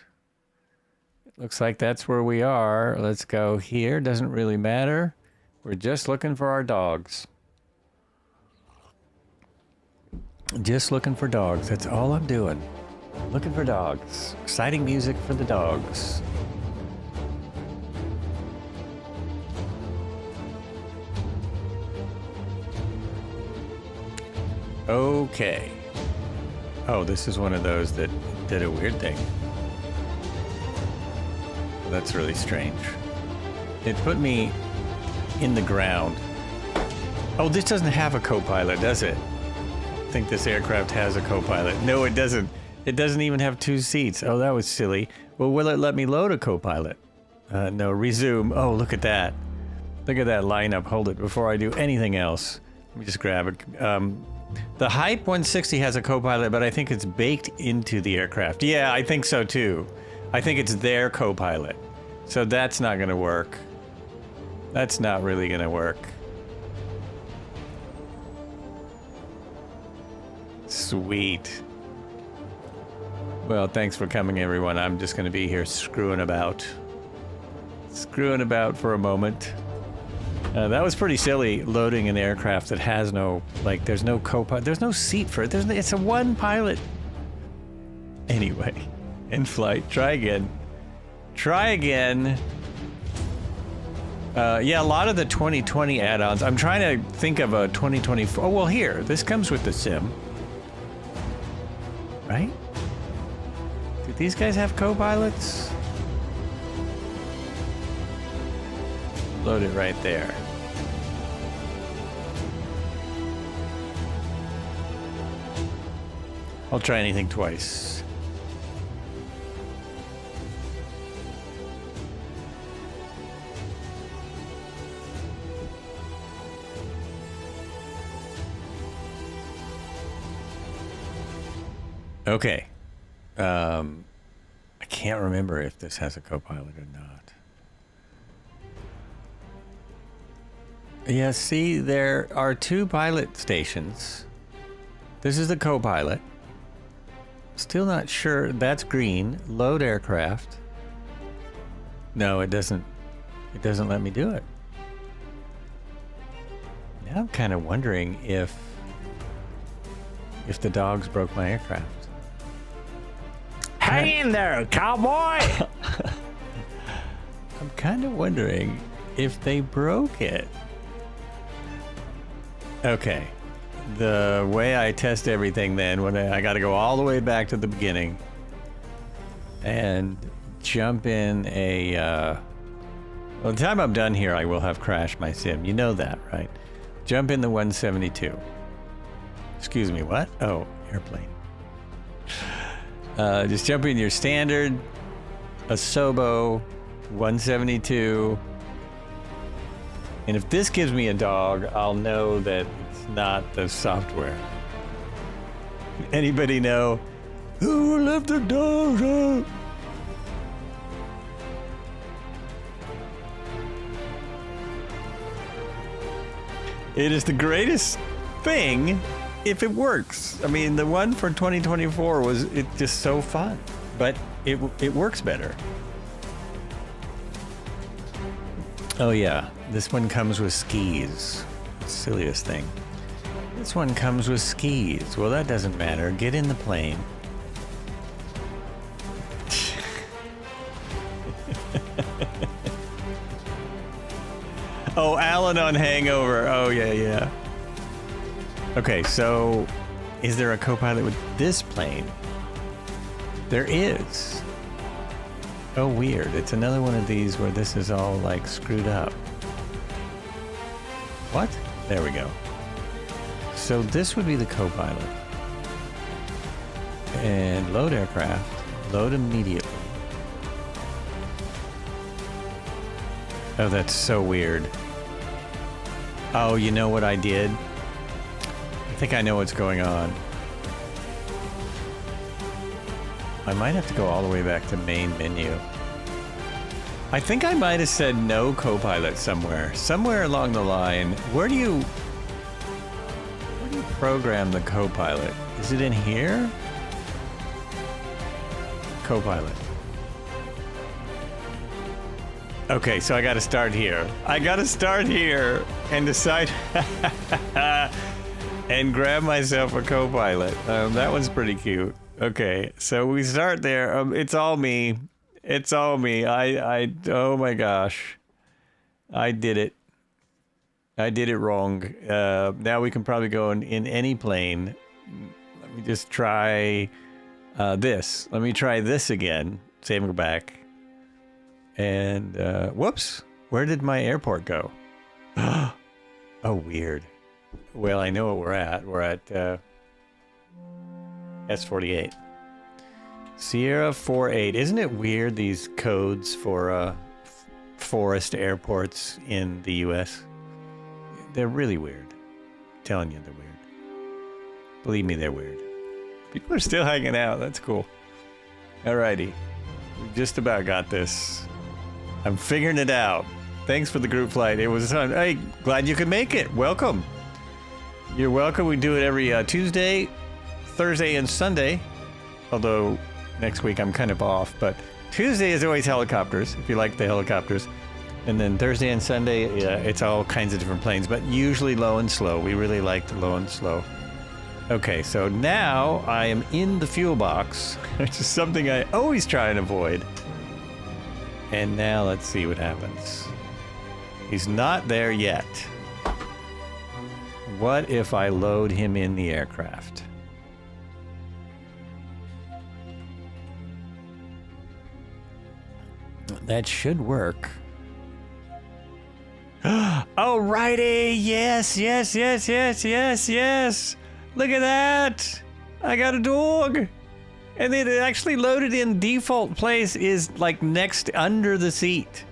It looks like that's where we are. Let's go here. Doesn't really matter. We're just looking for our dogs. Just looking for dogs. That's all I'm doing. Looking for dogs. Exciting music for the dogs. Okay. Oh, this is one of those that did a weird thing. That's really strange. It put me in the ground. Oh, this doesn't have a co-pilot, does it? I think this aircraft has a co-pilot. No, it doesn't. It doesn't even have 2 seats. Oh, that was silly. Well, will it let me load a co-pilot? No, resume. Oh, look at that. Look at that lineup. Hold it before I do anything else. Let me just grab it. The Hype 160 has a co-pilot, but I think it's baked into the aircraft. Yeah, I think so too. I think it's their co-pilot. So that's not going to work. That's not really going to work. Sweet. Well, thanks for coming, everyone. I'm just going to be here screwing about. Screwing about for a moment. That was pretty silly, loading an aircraft that has no, like, there's no co-pilot. There's no seat for it. It's a one pilot. Anyway, in flight. Try again. Try again. Yeah, a lot of the 2020 add-ons. I'm trying to think of a 2024. Oh, well, here. This comes with the sim. Right? Do these guys have co-pilots? Load it right there. I'll try anything twice. Okay. I can't remember if this has a co-pilot or not. Yeah, see, there are 2 pilot stations. This is the co-pilot. Still not sure. That's green. Load aircraft. No, it doesn't. It doesn't let me do it. Now I'm kind of wondering if the dogs broke my aircraft. Hang in there, cowboy! I'm kind of wondering if they broke it. Okay. The way I test everything then, when I got to go all the way back to the beginning and jump in a... well, the time I'm done here, I will have crashed my sim. You know that, right? Jump in the 172. Excuse me, what? Oh, airplane. Just jump in your standard ASOBO 172. And if this gives me a dog, I'll know that it's not the software. Anybody know who left the dogs out? It is the greatest thing if it works. I mean, the one for 2024 was just so fun, but it works better. Oh yeah, this one comes with skis. Silliest thing. This one comes with skis. Well, that doesn't matter. Get in the plane. Oh, Alan on Hangover. Oh, yeah, yeah. Okay, so is there a co-pilot with this plane? There is. Oh, weird. It's another one of these where this is all, like, screwed up. What? There we go. So this would be the co-pilot. And load aircraft. Load immediately. Oh, that's so weird. Oh, you know what I did? I think I know what's going on. I might have to go all the way back to main menu. I think I might have said no co-pilot somewhere. Somewhere along the line. Where do you program the co-pilot? Is it in here? Co-pilot. Okay, so I gotta start here. I gotta start here and decide and grab myself a co-pilot. That one's pretty cute. Okay, so we start there. It's all me. It's all me. Oh my gosh. I did it. I did it wrong. Now we can probably go in any plane. Let me just try this. Let me try this again. Save and go back. And, whoops. Where did my airport go? Oh, weird. Well, I know what we're at. We're at, S48. Sierra 48. Isn't it weird, these codes for, forest airports in the U.S.? They're really weird. I'm telling you, they're weird. Believe me, they're weird. People are still hanging out. That's cool. Alrighty. We just about got this. I'm figuring it out. Thanks for the group flight. It was fun. Hey, glad you could make it. Welcome. You're welcome. We do it every Tuesday, Thursday, and Sunday. Although next week I'm kind of off. But Tuesday is always helicopters, if you like the helicopters. And then Thursday and Sunday, it's all kinds of different planes. But usually low and slow. We really like the low and slow. Okay, so now I am in the fuel box, which is something I always try and avoid. And now let's see what happens. He's not there yet. What if I load him in the aircraft? That should work. Alrighty, yes, yes, yes, yes, yes, yes. Look at that! I got a dog! And it actually loaded in default place is like next under the seat.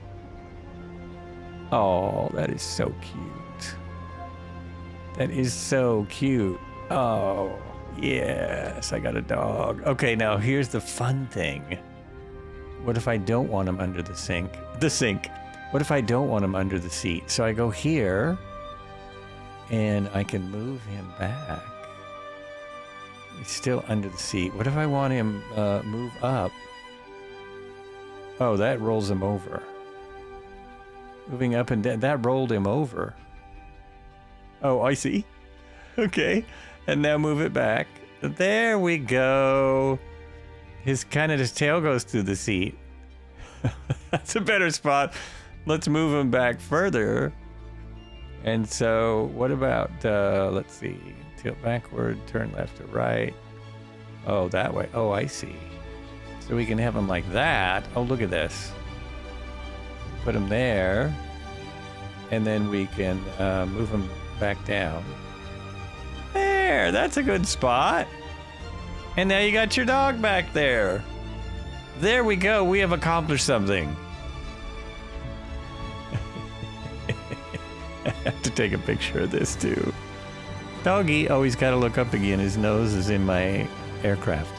Oh, that is so cute. That is so cute. Oh, yes, I got a dog. Okay, now here's the fun thing. What if I don't want him under the sink? What if I don't want him under the seat? So I go here, and I can move him back. He's still under the seat. What if I want him move up? Oh, that rolls him over. Moving up and down, that rolled him over. Oh, I see. Okay, and now move it back. There we go. His tail goes through the seat. That's a better spot. Let's move him back further. And so, what about, let's see, tilt backward, turn left to right. Oh, that way. Oh, I see. So we can have him like that. Oh, look at this. Put him there. And then we can move him back down. There, that's a good spot. And now you got your dog back there. There we go. We have accomplished something. I have to take a picture of this too. Doggy, oh, he's got to look up again. His nose is in my aircraft.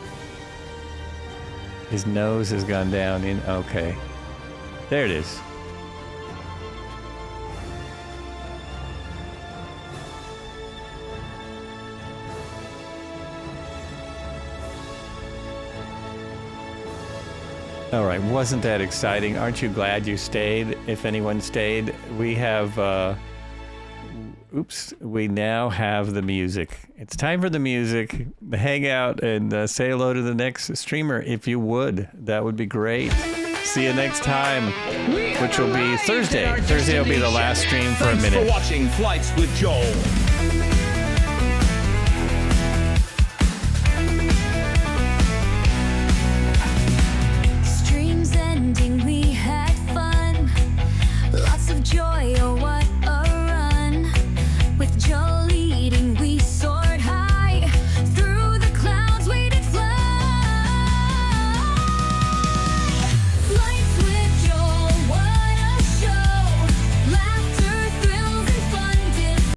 His nose has gone down in, okay. There it is. All right, wasn't that exciting? Aren't you glad you stayed? If anyone stayed, we have, we now have the music. It's time for the music. Hang out and say hello to the next streamer if you would. That would be great. See you next time. which will be Thursday. Thursday will be the last stream for a Thanks minute. for watching Flights with Joel.